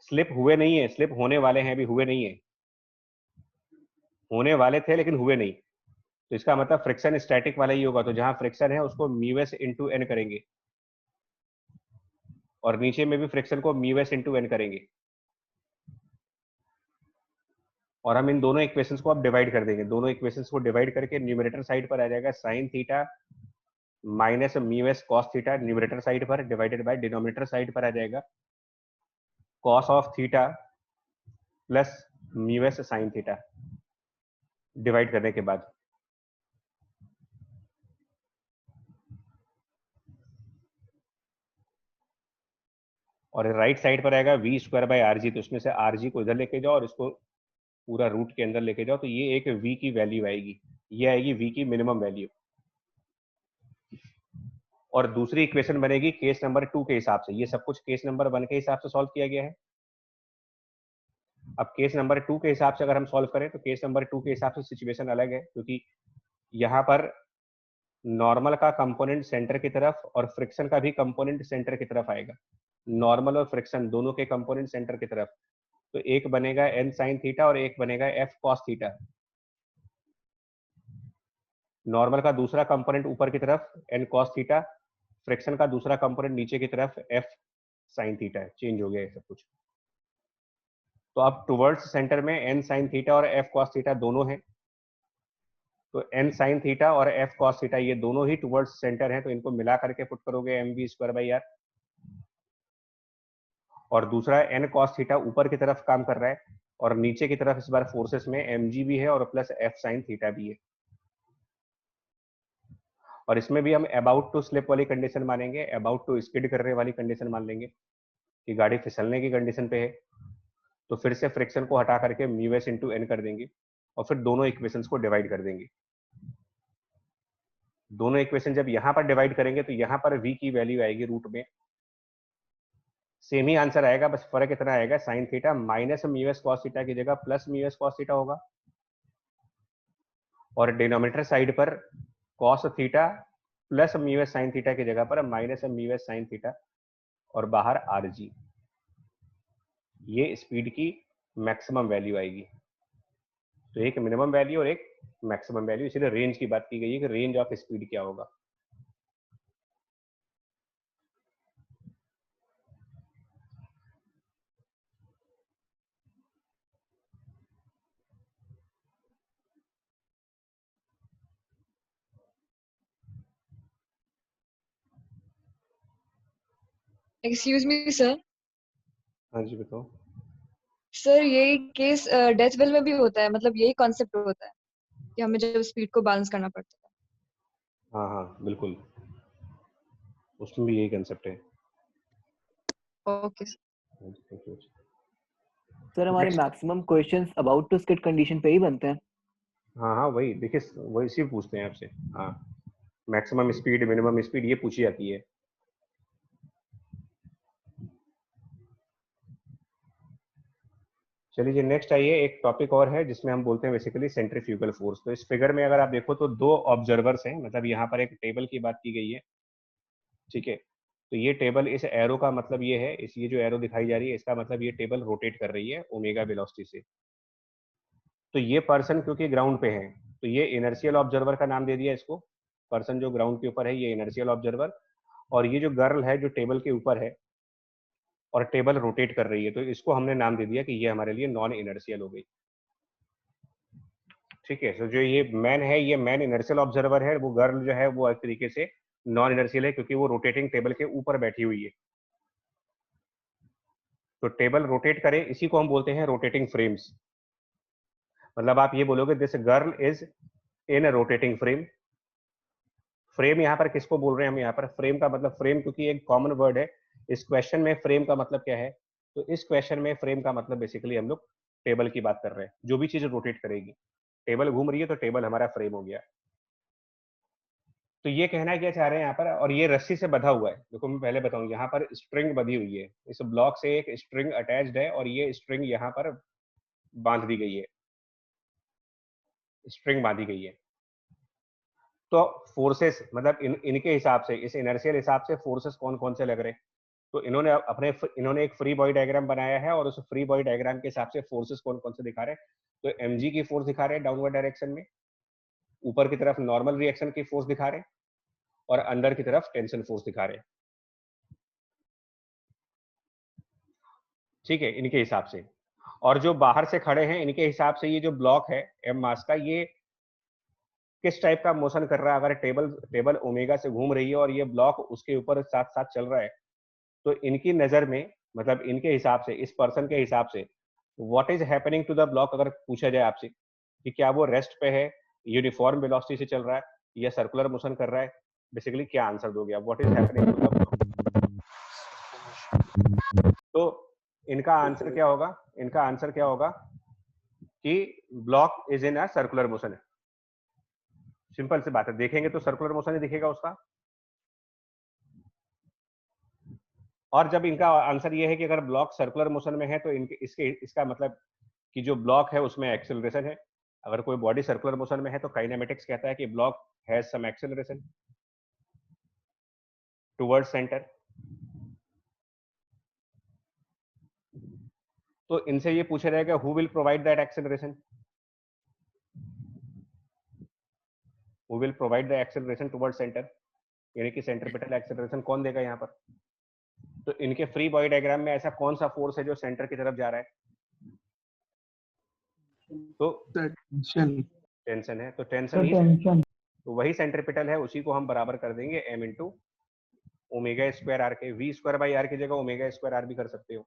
स्लिप हुए नहीं है, स्लिप होने वाले हैं, अभी हुए नहीं है। होने वाले थे लेकिन हुए नहीं, तो इसका मतलब फ्रिक्शन स्टैटिक वाला ही होगा। तो जहां फ्रिक्शन है उसको म्यू एस इंटू एन करेंगे, और नीचे में भी फ्रिक्शन को म्यू एस इंटू एन करेंगे। और हम इन दोनों इक्वेशंस को अब डिवाइड कर देंगे। दोनों इक्वेशंस को डिवाइड करके न्यूमरेटर साइड पर आ जाएगा sine theta minus mu S cos theta numerator side पर, डिवाइडेड बाय डिनोमिनेटर साइड पर आ जाएगा cos of theta plus mu S sine theta divide करने के बाद। और राइट साइड पर आएगा V square by R G. तो इसमें से आर जी को इधर लेके जाओ और इसको पूरा रूट के अंदर लेके जाओ, तो ये एक v की वैल्यू आएगी, ये आएगी v की मिनिमम वैल्यू। और दूसरी इक्वेशन बनेगी केस नंबर 2 के हिसाब से। ये सब कुछ केस नंबर 1 के हिसाब से सॉल्व किया गया है। अब केस नंबर 2 के हिसाब से अगर हम सॉल्व करें तो केस नंबर 2 के हिसाब से सिचुएशन अलग है, क्योंकि यहाँ पर नॉर्मल का कंपोनेंट सेंटर की तरफ और फ्रिक्शन का भी कंपोनेंट सेंटर की तरफ आएगा। नॉर्मल और फ्रिक्शन दोनों के कंपोनेंट सेंटर की तरफ, तो एक बनेगा n sin थीटा और एक बनेगा f cos थीटा। नॉर्मल का दूसरा कंपोनेंट ऊपर की तरफ n cos थीटा, फ्रिक्शन का दूसरा कंपोनेंट नीचे की तरफ f sin थीटा है। चेंज हो गया है सब कुछ। तो अब टुवर्ड्स सेंटर में n sin थीटा और f cos थीटा दोनों हैं। तो n sin थीटा और f cos थीटा ये दोनों ही टुवर्ड्स सेंटर हैं, तो इनको मिला करके पुट करोगे mv²/r। और दूसरा n cos थीटा ऊपर की तरफ काम कर रहा है और नीचे की तरफ इस बार फोर्सेस में mg भी है और प्लस f sin थीटा भी है। और इसमें भी हम अबाउट टू स्लिप वाली कंडीशन मानेंगे, अबाउट टू स्किड करने वाली कंडीशन मान लेंगे कि गाड़ी फिसलने की कंडीशन पे है। तो फिर से फ्रिक्शन को हटा करके μs इंटू n कर देंगे और फिर दोनों इक्वेशंस को डिवाइड कर देंगे। दोनों इक्वेशन जब यहां पर डिवाइड करेंगे तो यहां पर v की वैल्यू आएगी रूट में, सेम ही आंसर आएगा, बस फर्क इतना आएगा sign theta minus μs cos theta की जगह प्लस μs cos थीटा होगा और डिनोमिनेटर साइड पर cos theta plus μs sin theta की जगह पर माइनस μs sin थीटा और बाहर rg। ये स्पीड की मैक्सिमम वैल्यू आएगी। तो एक मिनिमम वैल्यू और एक मैक्सिमम वैल्यू, इसीलिए रेंज की बात की गई है कि रेंज ऑफ स्पीड क्या होगा। Excuse me sir. हाँ जी बताओ। सर यही केस डेथ वेल में भी होता है, मतलब यही कॉन्सेप्ट होता है कि हमें जब स्पीड को बैलेंस करना पड़ता हाँ हाँ बिल्कुल, उसमें भी यही कंसेप्ट है। है। Okay sir. सर हमारे Next. Maximum questions about to skid condition पे ही बनते हैं। हाँ हाँ वही देखिए, वही इसी पूछते हैं आपसे। हाँ मैक्सिमम स्पीड मिनिमम स्पीड ये पूछी जाती है। चलिए नेक्स्ट आइए, एक टॉपिक और है जिसमें हम बोलते हैं बेसिकली सेंट्रीफ्यूगल फोर्स। तो इस फिगर में अगर आप देखो तो दो ऑब्जर्वर्स हैं, मतलब यहाँ पर एक टेबल की बात की गई है, ठीक है। तो ये टेबल, इस एरो का मतलब ये है, इस ये जो एरो दिखाई जा रही है इसका मतलब ये टेबल रोटेट कर रही है ओमेगा वेलोसिटी से। तो ये पर्सन क्योंकि ग्राउंड पे है तो ये इनर्शियल ऑब्जर्वर का नाम दे दिया इसको। पर्सन जो ग्राउंड के ऊपर है ये इनर्शियल ऑब्जर्वर, और ये जो गर्ल है जो टेबल के ऊपर है और टेबल रोटेट कर रही है, तो इसको हमने नाम दे दिया कि ये हमारे लिए नॉन इनर्शियल हो गई। ठीक है, तो जो ये मैन है ये मैन इनर्शियल ऑब्जर्वर है, वो गर्ल जो है वो एक तरीके से नॉन इनर्शियल है क्योंकि वो रोटेटिंग टेबल के ऊपर बैठी हुई है। तो टेबल रोटेट करे इसी को हम बोलते हैं रोटेटिंग फ्रेम्स। मतलब आप ये बोलोगे this girl is in rotating frame. Frame यहाँ पर किसको बोल रहे हैं हम, यहाँ पर फ्रेम का मतलब, फ्रेम क्योंकि एक कॉमन वर्ड है इस क्वेश्चन में, फ्रेम का मतलब क्या है, तो इस क्वेश्चन में फ्रेम का मतलब बेसिकली हम लोग टेबल की बात कर रहे हैं। जो भी चीज रोटेट करेगी, टेबल घूम रही है तो टेबल हमारा फ्रेम हो गया। तो ये कहना क्या चाह रहे हैं यहाँ पर, और ये रस्सी से बंधा हुआ है। देखो मैं पहले बताऊं, यहाँ पर स्ट्रिंग बंधी हुई है, इस ब्लॉक से एक स्ट्रिंग अटैच्ड है और ये स्ट्रिंग यहाँ पर बांध दी गई है, स्ट्रिंग बांधी गई है। तो फोर्सेस मतलब इनके हिसाब से, इस इनर्शियल हिसाब से फोर्सेस कौन कौन से लग रहे हैं, तो इन्होंने एक फ्री बॉडी डायग्राम बनाया है और उस फ्री बॉडी डायग्राम के हिसाब से फोर्सेस कौन कौन से दिखा रहे हैं। तो mg की फोर्स दिखा रहे हैं डाउनवर्ड डायरेक्शन में, ऊपर की तरफ नॉर्मल रिएक्शन की फोर्स दिखा रहे हैं और अंदर की तरफ टेंशन फोर्स दिखा रहे हैं। ठीक है, इनके हिसाब से। और जो बाहर से खड़े हैं इनके हिसाब से ये जो ब्लॉक है एम मास का, ये किस टाइप का मोशन कर रहा है। अगर टेबल ओमेगा से घूम रही है और ये ब्लॉक उसके ऊपर साथ साथ चल रहा है, तो इनकी नजर में, मतलब इनके हिसाब से, इस पर्सन के हिसाब से what is happening to the block, अगर पूछा जाए आपसे कि क्या वो रेस्ट पे है, यूनिफॉर्म वेलोसिटी से चल रहा है या सर्कुलर मोशन कर रहा है, बेसिकली क्या आंसर दोगे आप, what is happening to the block. तो इनका आंसर क्या होगा, इनका आंसर क्या होगा कि block is in a circular motion. Simple सी बात है, देखेंगे तो सर्कुलर मोशन ही दिखेगा उसका। और जब इनका आंसर ये है कि अगर ब्लॉक सर्कुलर मोशन में है तो इसका मतलब कि जो ब्लॉक है उसमें एक्सेलरेशन है। अगर कोई बॉडी सर्कुलर मोशन में है तो काइनेमेटिक्स कहता है कि block has some acceleration towards centre. तो इनसे ये पूछा जाएगा who will provide that acceleration, who will provide the acceleration towards centre, यानी कि सेंट्रीपिटल एक्सेलरेशन कौन देगा यहाँ पर। तो इनके फ्री बॉडी डायग्राम में ऐसा कौन सा फोर्स है जो सेंटर की तरफ जा रहा है, तो टेंशन है, तो टेंशन सर ही टेंशन तो वही सेंट्रीपिटल है, उसी को हम बराबर कर देंगे m into omega square R के। v स्क्वायर बाई आर की जगह ओमेगा स्क्वायर आर भी कर सकते हो।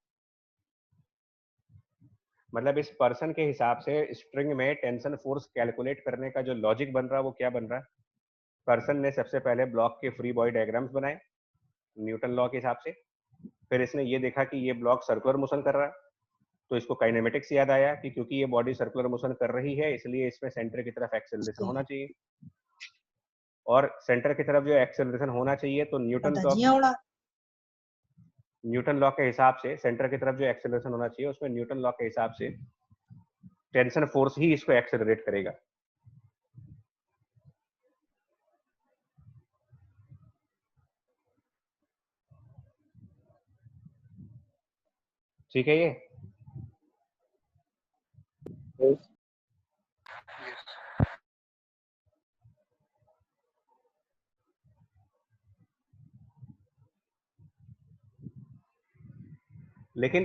मतलब इस पर्सन के हिसाब से स्ट्रिंग में टेंशन फोर्स कैलकुलेट करने का जो लॉजिक बन रहा है वो क्या बन रहा है, पर्सन ने सबसे पहले ब्लॉक के फ्री बॉडी डायग्राम्स बनाए न्यूटन लॉ के हिसाब से, फिर इसने ये देखा कि ये ब्लॉक सर्कुलर मोशन कर रहा है, तो इसको काइनेमेटिक्स याद आया कि क्योंकि ये बॉडी सर्कुलर मोशन कर रही है इसलिए इसमें सेंटर की तरफ एक्सेलरेशन होना चाहिए, और सेंटर की तरफ जो एक्सेलरेशन होना चाहिए तो न्यूटन लॉ के हिसाब से सेंटर की तरफ जो एक्सेलरेशन होना चाहिए उसमें न्यूटन लॉ के हिसाब से टेंशन फोर्स ही इसको एक्सेलरेट करेगा। ठीक है ये। लेकिन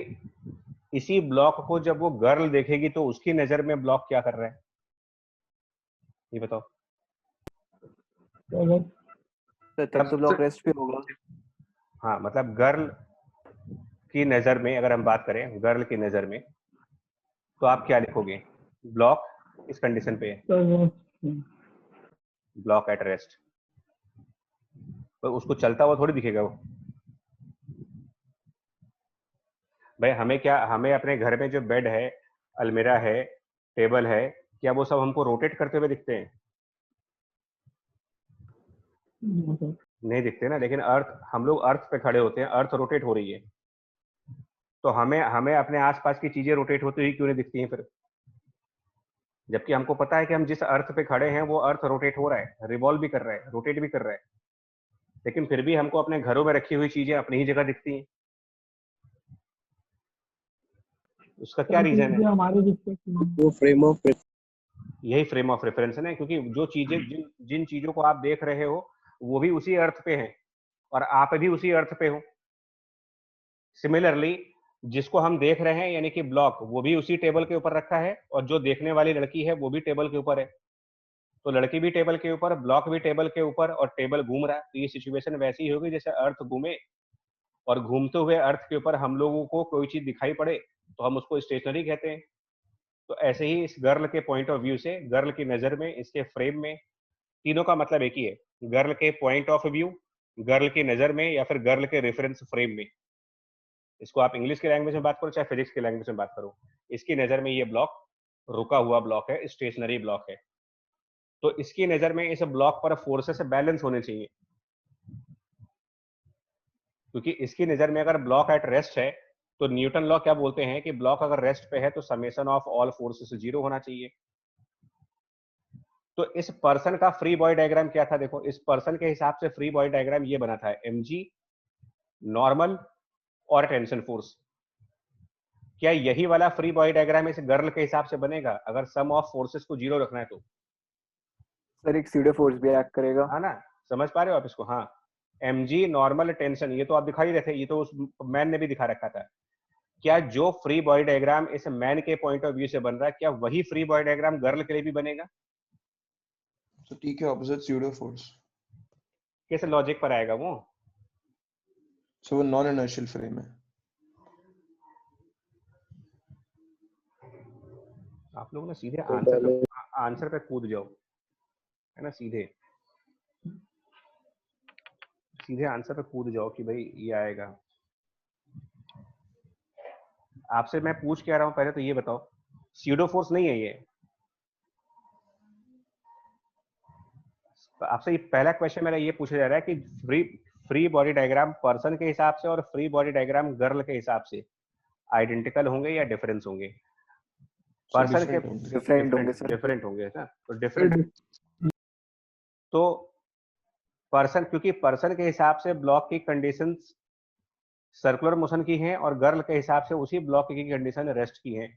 इसी ब्लॉक को जब वो गर्ल देखेगी तो उसकी नजर में ब्लॉक क्या कर रहा है ये बताओ। सर तब तो ब्लॉक रेस्ट पे होगा। हाँ मतलब गर्ल की नजर में अगर हम बात करें गर्ल की नजर में तो आप क्या लिखोगे, ब्लॉक इस कंडीशन पे है, ब्लॉक एट रेस्ट, तो उसको चलता हुआ थोड़ी दिखेगा वो। भाई हमें क्या, हमें अपने घर में जो बेड है, अलमीरा है, टेबल है, क्या वो सब हमको रोटेट करते हुए दिखते हैं? नहीं दिखते ना। लेकिन अर्थ, हम लोग अर्थ पे खड़े होते हैं, अर्थ रोटेट हो रही है, तो हमें अपने आसपास की चीजें रोटेट होती हुई क्यों नहीं दिखती हैं फिर? जबकि हमको पता है कि हम जिस अर्थ पे खड़े हैं वो अर्थ रोटेट हो रहा है, रिवॉल्व भी कर रहा है, रोटेट भी कर रहा है, लेकिन फिर भी हमको अपने घरों में रखी हुई चीजें अपनी ही जगह दिखती हैं। उसका क्या रीजन है? हमारे वो फ्रेम ऑफ यही फ्रेम ऑफ रेफरेंस है, क्योंकि जो चीजें जिन चीजों को आप देख रहे हो वो भी उसी अर्थ पे हैं और आप भी उसी अर्थ पे हो। सिमिलरली जिसको हम देख रहे हैं यानी कि ब्लॉक, वो भी उसी टेबल के ऊपर रखा है, और जो देखने वाली लड़की है वो भी टेबल के ऊपर है, तो लड़की भी टेबल के ऊपर, ब्लॉक भी टेबल के ऊपर, और टेबल घूम रहा है। तो ये सिचुएशन वैसी ही होगी जैसे अर्थ घूमे और घूमते हुए अर्थ के ऊपर हम लोगों को कोई चीज दिखाई पड़े तो हम उसको स्टेशनरी कहते हैं। तो ऐसे ही इस गर्ल के पॉइंट ऑफ व्यू से, गर्ल की नजर में, इसके फ्रेम में, तीनों का मतलब एक ही है, गर्ल के पॉइंट ऑफ व्यू, गर्ल की नजर में, या फिर गर्ल के रेफरेंस फ्रेम में। इसको आप इंग्लिश की लैंग्वेज में बात करो चाहे फिजिक्स की लैंग्वेज में बात करो, इसकी नजर में ये ब्लॉक रुका हुआ ब्लॉक है, स्टेशनरी ब्लॉक है। तो इसकी नजर में इस ब्लॉक पर फोर्सेस बैलेंस होने चाहिए, क्योंकि इसकी नजर में अगर ब्लॉक एट रेस्ट है तो न्यूटन लॉ क्या बोलते हैं कि ब्लॉक अगर रेस्ट पे है तो समेशन ऑफ ऑल फोर्सेस 0 होना चाहिए। तो इस पर्सन का फ्री बॉडी डायग्राम क्या था? देखो इस पर्सन के हिसाब से फ्री बॉडी डायग्राम ये बना था, mg नॉर्मल और टेंशन फोर्स। क्या यही वाला फ्री बॉडी डायग्राम इस गर्ल के हिसाब से बनेगा अगर सम ऑफ फोर्सेस को 0 रखना है तो? सर एक सीडो फोर्स भी एक्ट करेगा। हाँ ना, समझ पा रहे हो आप इसको? हाँ, mg नॉर्मल टेंशन, ये तो आप दिखा ही रहे थे, ये तो उस मैन ने भी दिखा रखा था। क्या जो फ्री बॉडी डायग्राम इस मैन के पॉइंट ऑफ व्यू से बन रहा है, क्या वही फ्री बॉडी डायग्राम गर्ल के लिए भी बनेगा? तो ठीक है, ऑपोजिट स्यूडो फोर्स। किस लॉजिक पर आएगा वो? सो वो नॉन इनर्शियल फ्रेम है। आप लोग ना सीधे तो आंसर पे कूद जाओ, है ना, सीधे आंसर पे कूद जाओ कि भाई ये आएगा। आपसे मैं पूछ क्या रहा हूं, पहले तो ये बताओ, स्यूडो फोर्स नहीं है ये? आपसे ये पहला क्वेश्चन मेरा ये पूछा जा रहा है कि फ्री बॉडी डायग्राम पर्सन के हिसाब से और फ्री बॉडी डायग्राम गर्ल के हिसाब से आइडेंटिकल होंगे या डिफरेंस होंगे? पर्सन के डिफरेंट होंगे ना, तो डिफरेंट। तो पर्सन, क्योंकि पर्सन के हिसाब से ब्लॉक की कंडीशंस सर्कुलर मोशन की हैं और गर्ल के हिसाब से उसी ब्लॉक की कंडीशन रेस्ट की हैं।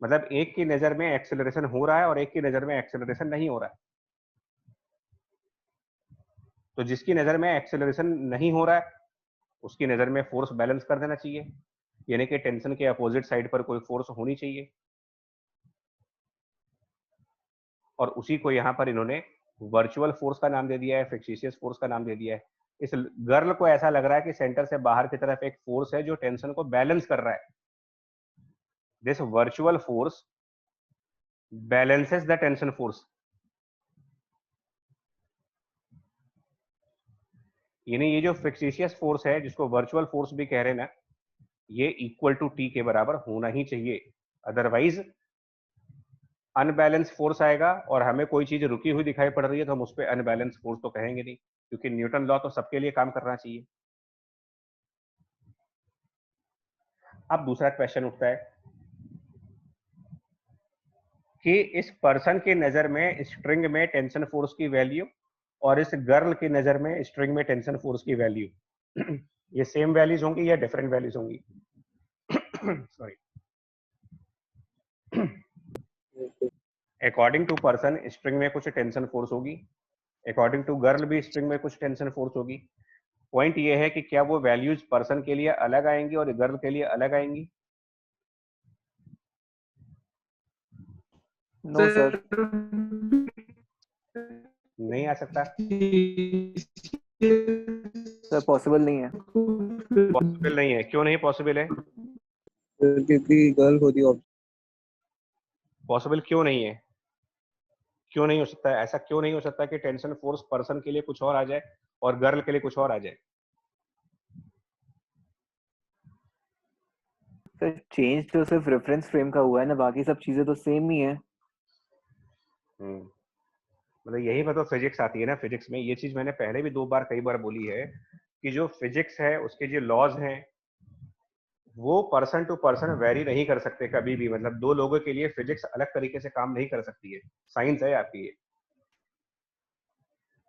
मतलब एक की नजर में एक्सेलरेशन हो रहा है और एक की नजर में एक्सेलरेशन नहीं हो रहा है। तो जिसकी नजर में एक्सेलरेशन नहीं हो रहा है उसकी नजर में फोर्स बैलेंस कर देना चाहिए, यानी कि टेंशन के अपोजिट साइड पर कोई फोर्स होनी चाहिए। और उसी को यहाँ पर इन्होंने वर्चुअल फोर्स का नाम दे दिया है, फिक्सिशियस फोर्स का नाम दे दिया है। इस गर्ल को ऐसा लग रहा है कि सेंटर से बाहर की तरफ एक फोर्स है जो टेंशन को बैलेंस कर रहा है। This virtual force balances the tension force. यानी ये जो फिक्सिशियस फोर्स है, जिसको वर्चुअल फोर्स भी कह रहे हैं ना, ये इक्वल टू टी के बराबर होना ही चाहिए। अदरवाइज अनबैलेंस फोर्स आएगा और हमें कोई चीज रुकी हुई दिखाई पड़ रही है तो हम उस पर अनबैलेंस फोर्स तो कहेंगे नहीं, क्योंकि न्यूटन लॉ तो सबके लिए काम करना चाहिए। अब दूसरा क्वेश्चन उठता है कि इस पर्सन की नजर में स्ट्रिंग में टेंशन फोर्स की वैल्यू और इस गर्ल की नजर में स्ट्रिंग में टेंशन फोर्स की वैल्यू ये सेम वैल्यूज होंगी या डिफरेंट वैल्यूज होंगी? Sorry. According to person string में कुछ टेंशन फोर्स होगी, अकॉर्डिंग टू गर्ल भी स्ट्रिंग में कुछ टेंशन फोर्स होगी। पॉइंट ये है कि क्या वो वैल्यूज पर्सन के लिए अलग आएंगी और गर्ल के लिए अलग आएंगी? नो सर, नहीं आ सकता। सर पॉसिबल नहीं है। पॉसिबल नहीं है। क्यों नहीं पॉसिबल है? क्योंकि गर्ल होती है। पॉसिबल क्यों नहीं है? क्यों नहीं हो सकता है? ऐसा क्यों नहीं हो सकता कि टेंशन फोर्स पर्सन के लिए कुछ और आ जाए और गर्ल के लिए कुछ और आ जाए? सर चेंज तो सिर्फ रेफरेंस फ्रेम का हुआ है ना, बाकी सब चीजें तो सेम ही है। मतलब यही मतलब फिजिक्स आती है ना। फिजिक्स में ये चीज मैंने पहले भी कई बार बोली है कि जो फिजिक्स है उसके जो लॉज हैं वो पर्सन टू पर्सन वेरी नहीं कर सकते कभी भी। मतलब दो लोगों के लिए फिजिक्स अलग तरीके से काम नहीं कर सकती है। साइंस है आपकी ये।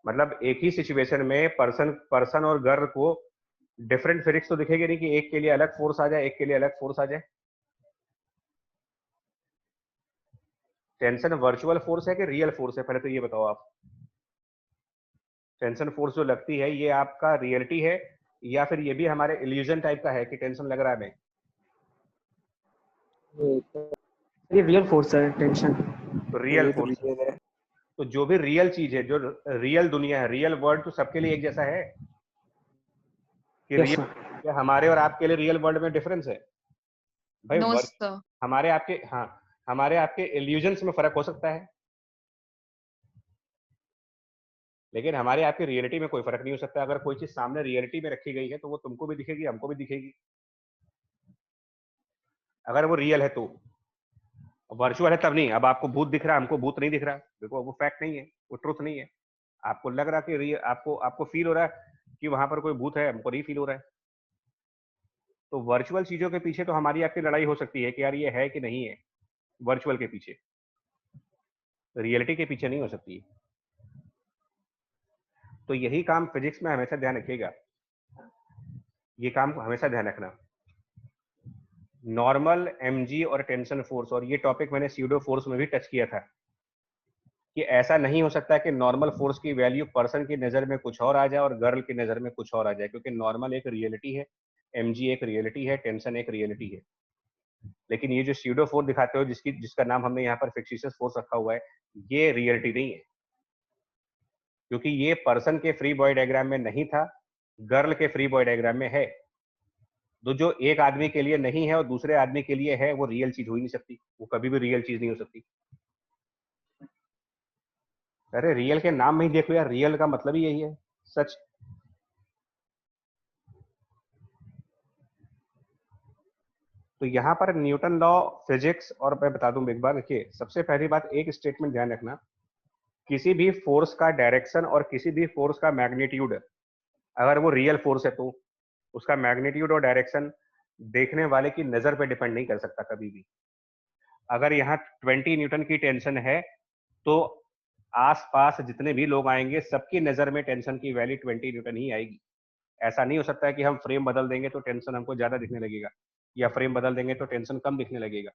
मतलब एक ही सिचुएशन में पर्सन और गर्ल को डिफरेंट फिजिक्स तो दिखेगी नहीं कि एक के लिए अलग फोर्स आ जाए, एक के लिए अलग फोर्स आ जाए। टेंशन वर्चुअल फोर्स है कि रियल फोर्स है? पहले तो ये बताओ आप। टेंशन फोर्स जो लगती है ये आपका रियलिटी है या फिर ये भी हमारे इल्यूजन टाइप का है कि टेंशन लग रहा है हमें? ये रियल फोर्स है टेंशन। तो रियल ये तो फोर्स। रियल है। तो जो भी रियल चीज है, जो रियल दुनिया है, रियल वर्ल्ड तो सबके लिए एक जैसा है कि Yes, रियल sir. या हमारे और आपके लिए रियल वर्ल्ड में डिफरेंस है? भाई नो सर। हमारे आपके इल्यूजन्स में फर्क हो सकता है, लेकिन हमारे आपके रियलिटी में कोई फर्क नहीं हो सकता। अगर कोई चीज सामने रियलिटी में रखी गई है तो वो तुमको भी दिखेगी, हमको भी दिखेगी, अगर वो रियल है तो। वर्चुअल है तब नहीं। अब आपको भूत दिख रहा है, हमको भूत नहीं दिख रहा, देखो वो फैक्ट नहीं है, वो ट्रुथ नहीं है। आपको लग रहा कि आपको फील हो रहा है कि वहां पर कोई भूत है, हमको नहीं फील हो रहा है। तो वर्चुअल चीजों के पीछे तो हमारी आपकी लड़ाई हो सकती है कि यार ये है कि नहीं है, वर्चुअल के पीछे, रियलिटी के पीछे नहीं हो सकती। तो यही काम फिजिक्स में हमेशा ध्यान रखिएगा, ये काम को हमेशा ध्यान रखना। नॉर्मल, एमजी और टेंशन फोर्स, और ये टॉपिक मैंने स्यूडो फोर्स में भी टच किया था कि ऐसा नहीं हो सकता कि नॉर्मल फोर्स की वैल्यू पर्सन की नजर में कुछ और आ जाए और गर्ल की नजर में कुछ और आ जाए, क्योंकि नॉर्मल एक रियलिटी है, एमजी एक रियलिटी है, टेंशन एक रियलिटी है। लेकिन ये जो स्यूडो फोर्स दिखाते हो, जिसका नाम हमने यहाँ पर फिक्सिशियस फोर्स रखा हुआ है, ये रियलिटी नहीं है, क्योंकि ये पर्सन के फ्री बॉडी डायग्राम में नहीं था, गर्ल के फ्री बॉडी डायग्राम में है। तो जो एक आदमी के लिए नहीं है और दूसरे आदमी के लिए है, वो रियल चीज हो ही नहीं सकती, वो कभी भी रियल चीज नहीं हो सकती। अरे रियल के नाम में ही देखो यार, रियल का मतलब ही यही है, सच। तो यहाँ पर न्यूटन लॉ, फिजिक्स, और मैं बता दूं एक बार, देखिए सबसे पहली बात, एक स्टेटमेंट ध्यान रखना, किसी भी फोर्स का डायरेक्शन और किसी भी फोर्स का मैग्नीट्यूड, अगर वो रियल फोर्स है तो उसका मैग्नीट्यूड और डायरेक्शन देखने वाले की नजर पे डिपेंड नहीं कर सकता कभी भी। अगर यहाँ 20 न्यूटन की टेंशन है तो आसपास जितने भी लोग आएंगे सबकी नजर में टेंशन की वैल्यू 20 न्यूटन ही आएगी। ऐसा नहीं हो सकता है कि हम फ्रेम बदल देंगे तो टेंशन हमको ज्यादा दिखने लगेगा, या फ्रेम बदल देंगे तो टेंशन कम दिखने लगेगा।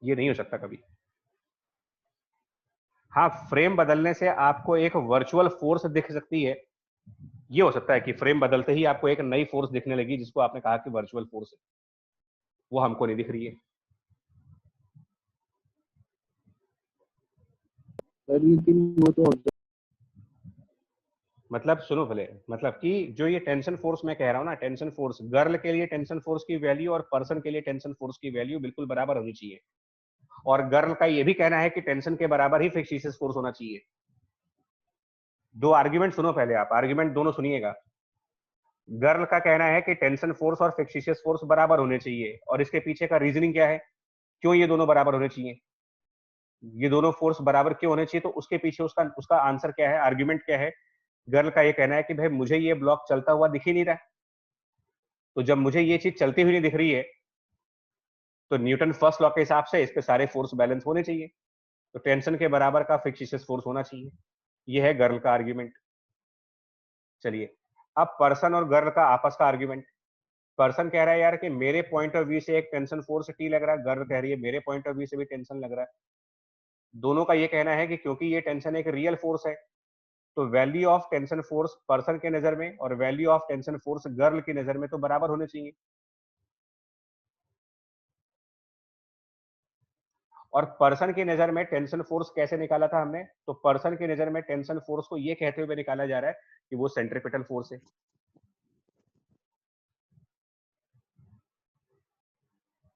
ये नहीं हो सकता कभी। हाँ, फ्रेम बदलने से आपको एक वर्चुअल फोर्स दिख सकती है, ये हो सकता है कि फ्रेम बदलते ही आपको एक नई फोर्स दिखने लगी जिसको आपने कहा कि वर्चुअल फोर्स है, वो हमको नहीं दिख रही है। सर लेकिन वो तो मतलब सुनो भले, मतलब कि जो ये टेंशन फोर्स मैं कह रहा हूँ ना, टेंशन फोर्स गर्ल के लिए टेंशन फोर्स की वैल्यू और पर्सन के लिए टेंशन फोर्स की वैल्यू बिल्कुल बराबर होनी चाहिए। और गर्ल का ये भी कहना है कि टेंशन के बराबर ही फिक्सियस फोर्स होना चाहिए। दो आर्ग्यूमेंट सुनो पहले, आप आर्ग्यूमेंट दोनों सुनिएगा। गर्ल का कहना है कि टेंशन फोर्स और फिक्सियस फोर्स बराबर होने चाहिए, और इसके पीछे का रीजनिंग क्या है, क्यों ये दोनों बराबर होने चाहिए, ये दोनों फोर्स बराबर क्यों होने चाहिए, तो उसके पीछे उसका उसका आंसर क्या है, आर्ग्यूमेंट क्या है। गर्ल का ये कहना है कि भाई मुझे ये ब्लॉक चलता हुआ दिख ही नहीं रहा, तो जब मुझे ये चीज चलती हुई नहीं दिख रही है तो न्यूटन फर्स्ट लॉ के हिसाब से इस पे सारे फोर्स बैलेंस होने चाहिए, तो टेंशन के बराबर का फिक्सियस फोर्स होना चाहिए। ये है गर्ल का आर्ग्यूमेंट। चलिए अब पर्सन और गर्ल का आपस का आर्ग्यूमेंट। पर्सन कह रहा है यार कि मेरे पॉइंट ऑफ व्यू से एक टेंशन फोर्स टी लग रहा है, गर्ल कह रही है मेरे पॉइंट ऑफ व्यू से भी टेंशन लग रहा है। दोनों का ये कहना है कि क्योंकि ये टेंशन एक रियल फोर्स है, तो value of tension force person के नजर में और value of tension force girl की नजर में तो बराबर होने चाहिए। और पर्सन की नजर में टेंशन फोर्स कैसे निकाला था हमने, तो पर्सन की नजर में टेंशन फोर्स को ये कहते हुए निकाला जा रहा है कि वो सेंट्रीपिटल फोर्स है।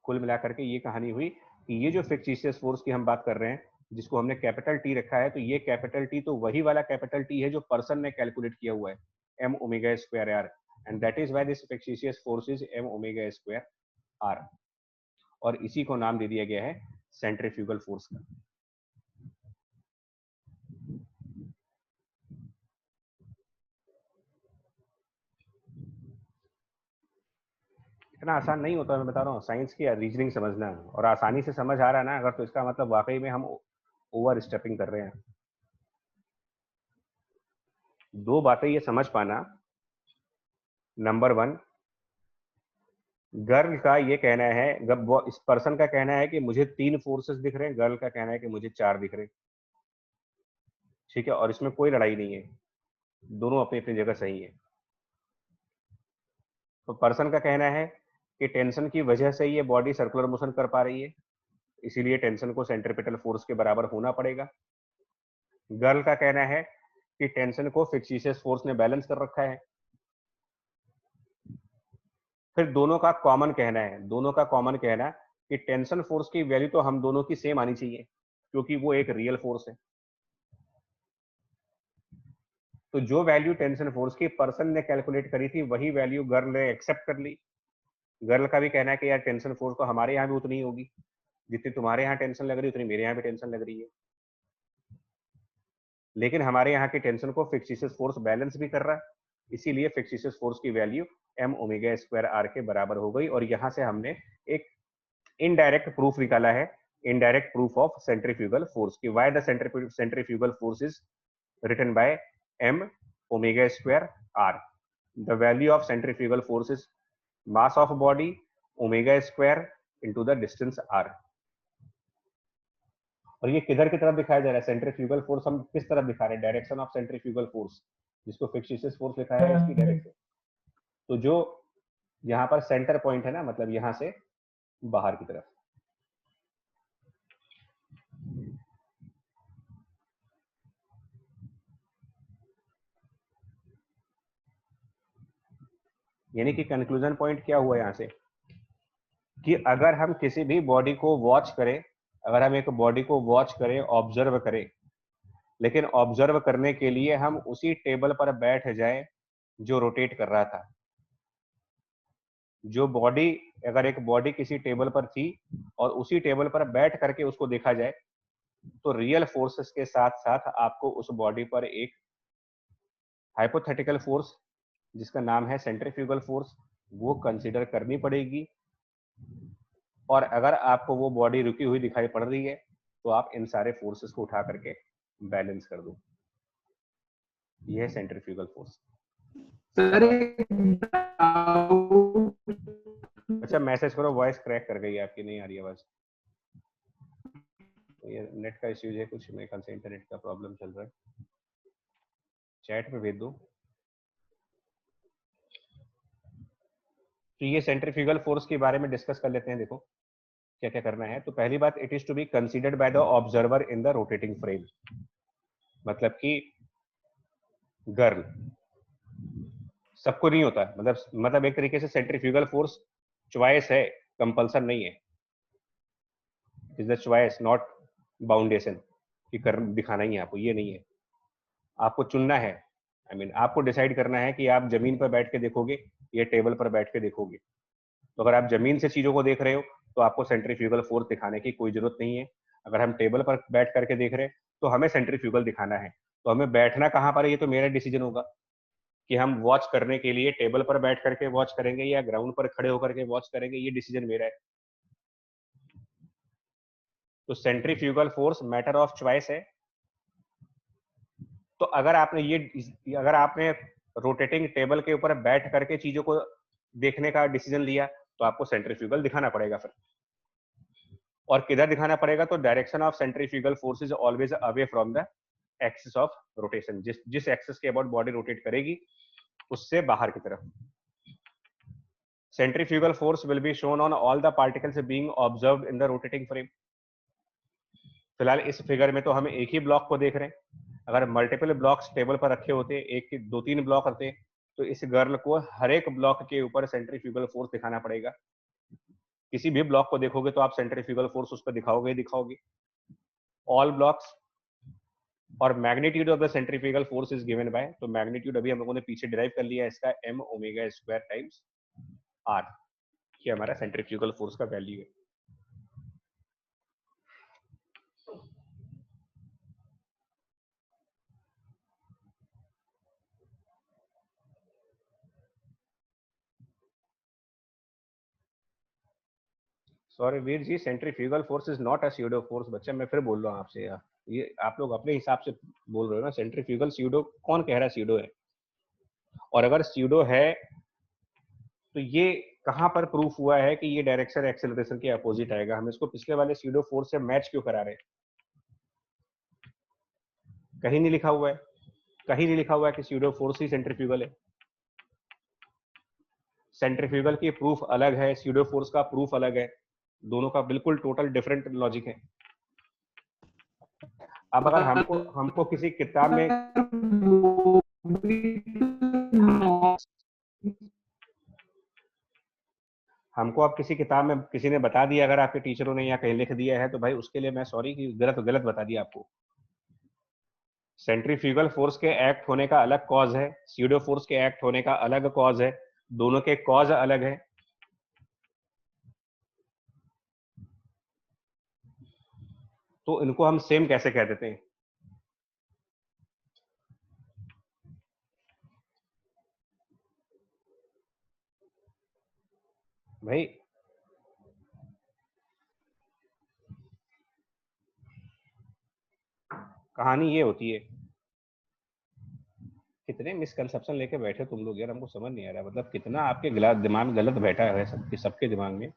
कुल मिलाकर के ये कहानी हुई कि ये जो फिक्सियस फोर्स की हम बात कर रहे हैं, जिसको हमने कैपिटल टी रखा है, तो ये कैपिटल टी तो वही वाला कैपिटल टी है जो पर्सन ने कैलकुलेट किया हुआ है, M omega square R, and that is why this fictitious force is M omega square R, और इसी को नाम दे दिया गया है सेंट्रीफ्यूगल फोर्स का। इतना आसान नहीं होता, मैं बता रहा हूँ, साइंस की रीजनिंग समझना, और आसानी से समझ आ रहा है ना अगर, तो इसका मतलब वाकई में हम ओवर स्टेपिंग कर रहे हैं। दो बातें ये समझ पाना, नंबर वन, गर्ल का ये कहना है, इस पर्सन का कहना है कि मुझे 3 फोर्सेस दिख रहे हैं, गर्ल का कहना है कि मुझे 4 दिख रहे हैं, ठीक है, और इसमें कोई लड़ाई नहीं है, दोनों अपनी अपनी जगह सही है। तो पर्सन का कहना है कि टेंशन की वजह से ये बॉडी सर्कुलर मोशन कर पा रही है, इसीलिए टेंशन को सेंट्रीपिटल फोर्स के बराबर होना पड़ेगा। गर्ल का कहना है कि टेंशन को फिक्सियस फोर्स ने बैलेंस कर रखा है। फिर दोनों का कॉमन कहना है, दोनों का कॉमन कहना कि टेंशन फोर्स की वैल्यू तो हम दोनों की सेम आनी चाहिए, क्योंकि वो एक रियल फोर्स है। तो जो वैल्यू टेंशन फोर्स की पर्सन ने कैलकुलेट करी थी, वही वैल्यू गर्ल ने एक्सेप्ट कर ली। गर्ल का भी कहना है कि यार टेंशन फोर्स तो हमारे यहाँ भी उतनी ही होगी, जितनी तुम्हारे यहाँ टेंशन लग रही है उतनी मेरे यहाँ भी टेंशन लग रही है, लेकिन हमारे यहाँ की टेंशन को फिक्सियस फोर्स बैलेंस भी कर रहा है, इसीलिए फिक्सियस फोर्स की value M omega square R के बराबर हो गई। और यहाँ से हमने एक इनडायरेक्ट प्रूफ निकाला है, indirect proof of centrifugal force की, why the centrifugal force is written by m omega square r. The value of centrifugal force is mass of body omega square into the distance r. और ये किधर की तरफ दिखाया जा रहा है, सेंट्रीफ्यूगल फोर्स हम किस तरफ दिखा रहे हैं, डायरेक्शन ऑफ सेंट्रीफ्यूगल फोर्स, जिसको फिक्सियस फोर्स लिखा है इसकी डायरेक्शन। तो जो यहाँ पर सेंटर पॉइंट है ना, मतलब यहाँ से बाहर की तरफ। यानी कि कंक्लूजन पॉइंट क्या हुआ यहाँ से, कि अगर हम किसी भी बॉडी को वॉच करें, अगर हम एक बॉडी को वॉच करें, ऑब्जर्व करें, लेकिन ऑब्जर्व करने के लिए हम उसी टेबल पर बैठ जाएं जो रोटेट कर रहा था, जो बॉडी, अगर एक बॉडी किसी टेबल पर थी और उसी टेबल पर बैठ करके उसको देखा जाए, तो रियल फोर्सेस के साथ साथ आपको उस बॉडी पर एक हाइपोथेटिकल फोर्स जिसका नाम है सेंट्रीफ्यूगल फोर्स वो कंसीडर करनी पड़ेगी। और अगर आपको वो बॉडी रुकी हुई दिखाई पड़ रही है तो आप इन सारे फोर्सेस को उठा करके बैलेंस कर दो। यह है सेंट्रीफ्यूगल फोर्स। अच्छा मैसेज करो, वॉइस क्रैक कर गई है आपकी, नहीं आ रही आवाज। ये नेट का इश्यूज है कुछ, मेरे ख्याल से इंटरनेट का प्रॉब्लम चल रहा है, चैट पे भेज दो। तो ये सेंट्रीफ्यूगल फोर्स के बारे में डिस्कस कर लेते हैं। देखो क्या क्या करना है। तो पहली बात, it is to be considered by the observer in the rotating frame. मतलब कि गर्ल, सबको नहीं होता, मतलब एक तरीके से सेंट्रीफ्यूगल फोर्स चॉइस है, कंपल्सन नहीं है। इज द चॉइस नॉट बाउंडेशन कि कर दिखाना ही है आपको, ये नहीं है। आपको चुनना है, आपको डिसाइड करना है कि आप जमीन पर बैठ के देखोगे या टेबल पर बैठ के देखोगे। तो अगर आप जमीन से चीजों को देख रहे हो तो आपको सेंट्रीफ्यूगल फोर्स दिखाने की कोई जरूरत नहीं है। अगर हम टेबल पर बैठ करके देख रहे हैं तो हमें सेंट्रीफ्यूगल दिखाना है। तो हमें बैठना कहाँ पर है, ये तो मेरा डिसीजन होगा कि हम वॉच करने के लिए टेबल पर बैठ करके वॉच करेंगे या ग्राउंड पर खड़े होकर के वॉच करेंगे, ये डिसीजन मेरा है। तो centrifugal force matter of choice है। तो अगर आपने रोटेटिंग टेबल के ऊपर बैठ करके चीजों को देखने का डिसीजन लिया तो आपको सेंट्रीफ्यूगल दिखाना पड़ेगा फिर। और किधर दिखाना पड़ेगा, तो direction of centrifugal force is always away from the axis of rotation. जिस एक्सिस के अबाउट बॉडी रोटेट करेगी उससे बाहर की तरफ। Centrifugal force will be shown on all the particles being observed in the rotating frame. फिलहाल इस figure में तो हम एक ही ब्लॉक को देख रहे हैं। अगर मल्टीपल ब्लॉक्स टेबल पर रखे होते, एक के 2-3 ब्लॉक होते, तो इस गर्ल को हर एक ब्लॉक के ऊपर सेंट्रीफ्यूगल फोर्स दिखाना पड़ेगा। किसी भी ब्लॉक को देखोगे तो आप सेंट्रीफ्यूगल फोर्स उस पर दिखाओगे। All blocks. और magnitude of the centrifugal force is given by, तो मैग्नीट्यूड अभी हम लोगों ने पीछे डिराइव कर लिया है इसका, m omega square times r। ये हमारा सेंट्रीफ्यूगल फोर्स का वैल्यू है। Sorry Veer ji, centrifugal force is not a pseudo force. बच्चा मैं फिर बोल रहा हूँ आपसे, ये आप लोग अपने हिसाब से बोल रहे हो ना। सेंट्रीफ्यूगल स्यूडो कौन कह रहा है स्यूडो है? और अगर स्यूडो है तो ये कहां पर प्रूफ हुआ है कि ये डायरेक्शन एक्सेलरेशन के अपोजिट आएगा? हम इसको पिछले वाले स्यूडो फोर्स से मैच क्यों करा रहे हैं? कहीं नहीं लिखा हुआ है, कहीं नहीं लिखा हुआ है कि स्यूडो फोर्स ही सेंट्रीफ्यूगल है। सेंट्रीफ्यूगल की प्रूफ अलग है, स्यूडो फोर्स का प्रूफ अलग है। दोनों का बिल्कुल टोटल डिफरेंट लॉजिक है। अब अगर हमको किसी किताब में अब किसी किताब में किसी ने बता दिया, अगर आपके टीचरों ने या कहीं लिख दिया है, तो भाई उसके लिए मैं सॉरी कि गलत बता दिया आपको। सेंट्रीफ्यूगल फोर्स के एक्ट होने का अलग कॉज है, स्यूडो फोर्स के एक्ट होने का अलग कॉज है। दोनों के कॉज अलग है। तो इनको हम सेम कैसे कह देते हैं? भाई कहानी ये होती है। कितने मिसकंसेप्शन लेके बैठे तुम लोग यार, हमको समझ नहीं आ रहा। मतलब कितना आपके दिमाग में गलत बैठा है सबके दिमाग में।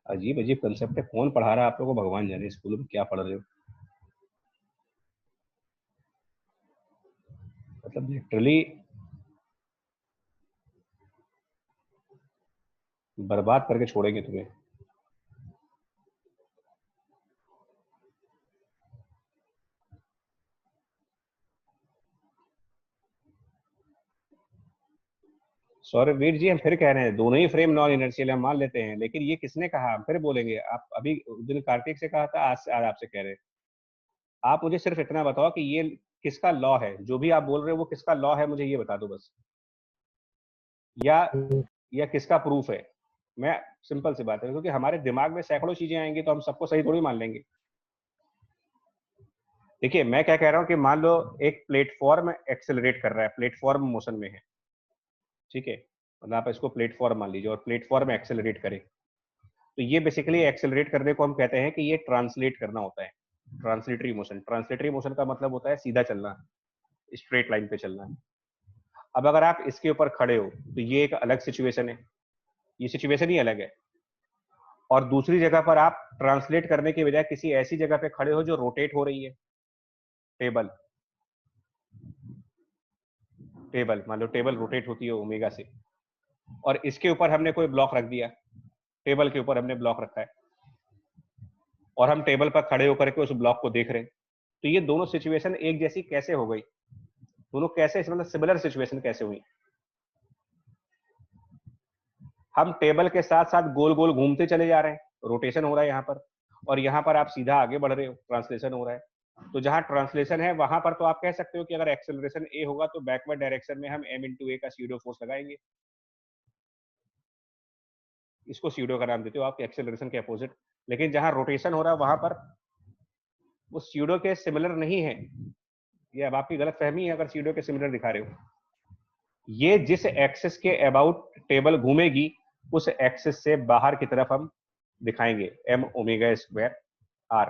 अजीब अजीब कंसेप्ट है। कौन पढ़ा रहा है आप लोगों को, भगवान जाने स्कूल में क्या पढ़ रहे हो। मतलब लिटरली बर्बाद करके छोड़ेंगे तुम्हें। सौरभवीर जी, हम फिर कह रहे हैं दोनों ही फ्रेम नॉन इनर्शियल हम मान लेते हैं, लेकिन ये किसने कहा? हम फिर बोलेंगे। आप अभी उस दिन कार्तिक से कहा था, आज आपसे कह रहे हैं। आप मुझे सिर्फ इतना बताओ कि ये किसका लॉ है? जो भी आप बोल रहे हो वो किसका लॉ है, मुझे ये बता दो बस। या किसका प्रूफ है? मैं सिंपल सी बात है, क्योंकि हमारे दिमाग में सैकड़ों चीजें आएंगी तो हम सबको सही थोड़ी मान लेंगे। देखिए मैं क्या कह रहा हूँ कि मान लो एक प्लेटफॉर्म एक्सेलरेट कर रहा है, प्लेटफॉर्म मोशन में है, ठीक है। मतलब आप इसको प्लेटफॉर्म मान लीजिए और प्लेटफॉर्म एक्सेलरेट करे, तो ये बेसिकली एक्सेलरेट करने को हम कहते हैं कि ये ट्रांसलेट करना होता है, ट्रांसलेटरी मोशन। ट्रांसलेटरी मोशन का मतलब होता है सीधा चलना, स्ट्रेट लाइन पे चलना। अब अगर आप इसके ऊपर खड़े हो तो ये एक अलग सिचुएशन है, ये सिचुएशन ही अलग है। और दूसरी जगह पर आप ट्रांसलेट करने के बजाय किसी ऐसी जगह पे खड़े हो जो रोटेट हो रही है। टेबल मान लो टेबल रोटेट होती है ओमेगा से, और इसके ऊपर हमने कोई ब्लॉक रख दिया, टेबल के ऊपर हमने ब्लॉक रखा है और हम टेबल पर खड़े होकर के उस ब्लॉक को देख रहे हैं। तो ये दोनों सिचुएशन एक जैसी कैसे हो गई? दोनों कैसे, मतलब सिमिलर सिचुएशन कैसे हुई? हम टेबल के साथ साथ गोल गोल घूमते चले जा रहे हैं, रोटेशन हो रहा है यहाँ पर, और यहाँ पर आप सीधा आगे बढ़ रहे हो, ट्रांसलेशन हो रहा है। तो जहां ट्रांसलेशन है वहां पर तो आप कह सकते हो कि अगर एक्सेलरेशन ए होगा तो बैकवर्ड डायरेक्शन में हम m × a का स्यूडो फोर्स लगाएंगे। इसको स्यूडो का नाम देते हो आप, एक्सेलरेशन के अपोजिट। लेकिन जहां रोटेशन हो रहा है वहां पर वो स्यूडो के सिमिलर नहीं है। ये अब आपकी गलत फहमी है अगर स्यूडो के सिमिलर दिखा रहे हो। ये जिस एक्सिस के अबाउट टेबल घूमेगी उस एक्सिस से बाहर की तरफ हम दिखाएंगे m⍵² r।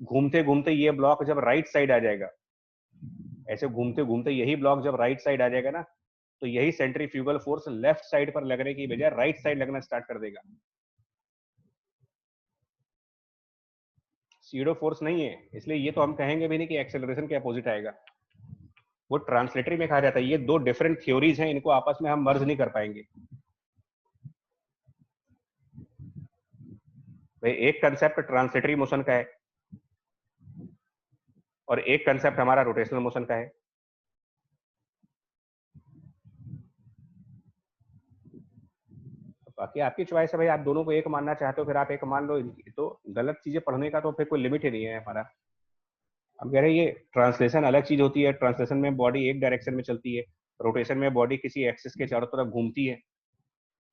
घूमते घूमते ये ब्लॉक जब राइट साइड आ जाएगा, ऐसे घूमते घूमते यही ब्लॉक जब राइट साइड आ जाएगा ना, तो यही सेंट्रीफ्यूगल फोर्स लेफ्ट साइड पर लगने की बजाय राइट साइड लगना स्टार्ट कर देगा। स्यूडो फोर्स नहीं है, इसलिए ये तो हम कहेंगे भी नहीं कि एक्सेलरेशन के अपोजिट आएगा। वो ट्रांसलेटरी में कहा जाता है। ये दो डिफरेंट थ्योरीज हैं, इनको आपस में हम मर्ज नहीं कर पाएंगे। भाई एक कंसेप्ट ट्रांसलेटरी मोशन का है और एक कंसेप्ट हमारा रोटेशनल मोशन का है। बाकी आपकी चॉइस है भाई, आप दोनों को एक मानना चाहते हो फिर आप एक मान लो। तो गलत चीजें पढ़ने का तो फिर कोई लिमिट ही नहीं है हमारा। हम कह रहे हैं ये ट्रांसलेशन अलग चीज होती है। ट्रांसलेशन में बॉडी एक डायरेक्शन में चलती है, रोटेशन में बॉडी किसी एक्सिस के चारों तरफ घूमती है।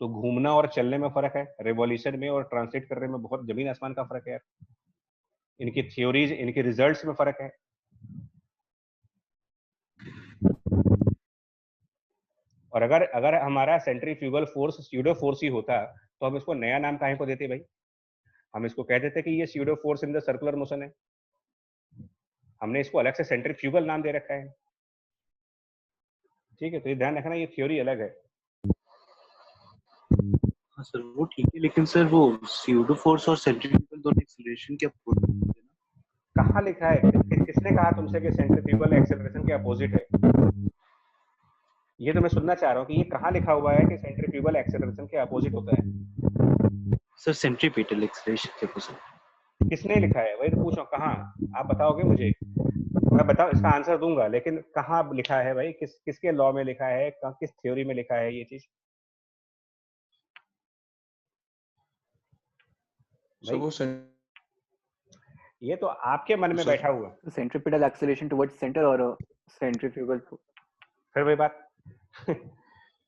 तो घूमना और चलने में फर्क है, रिवॉल्यूशन में और ट्रांसलेट करने में बहुत जमीन आसमान का फर्क है। इनकी थ्योरीज, इनके रिजल्ट्स में फर्क है। और अगर हमारा सेंट्रीफ्यूगल फोर्स स्यूडो फोर्स ही होता तो हम इसको नया नाम काहे को देते भाई? हम इसको कह देते कि ये pseudo force in the circular motion है। हमने इसको अलग से सेंट्रीफ्यूगल नाम दे रखा है। ठीक है, तो ये ध्यान रखना, ये थ्योरी अलग है। हाँ सर वो ठीक है, लेकिन सर वो स्यूडो फोर्स और सेंट्रीफ्यूगल दोनों एक्सीलरेशन के अपोजिट है ना? कहाँ लिखा है? किसने कहा तुमसे कि सेंट्रीफ्यूगल एक्सेलरेशन के अपोजिट है? ये तो मैं सुनना चाह रहा हूँ कि ये कहाँ लिखा हुआ है कि सेंट्रीफ्यूगल एक्सेलरेशन के अपोजिट होता है? सर सेंट्रीपिटल एक्सीलरेशन के अपोजिट। किसने लिखा है वही तो पूछ रहा हूँ। कहाँ आप बताओगे मुझे? मैं बताओ, इसका आंसर दूंगा, लेकिन कहाँ लिखा है भाई? किसके लॉ में लिखा है? किस थ्योरी में लिखा है ये चीज? ये तो आपके मन में बैठा हुआ। सेंट्रीपिटल एक्सेलरेशन टुवर्ड्स सेंटर और सेंट्रीफ्यूगल। फिर वही बात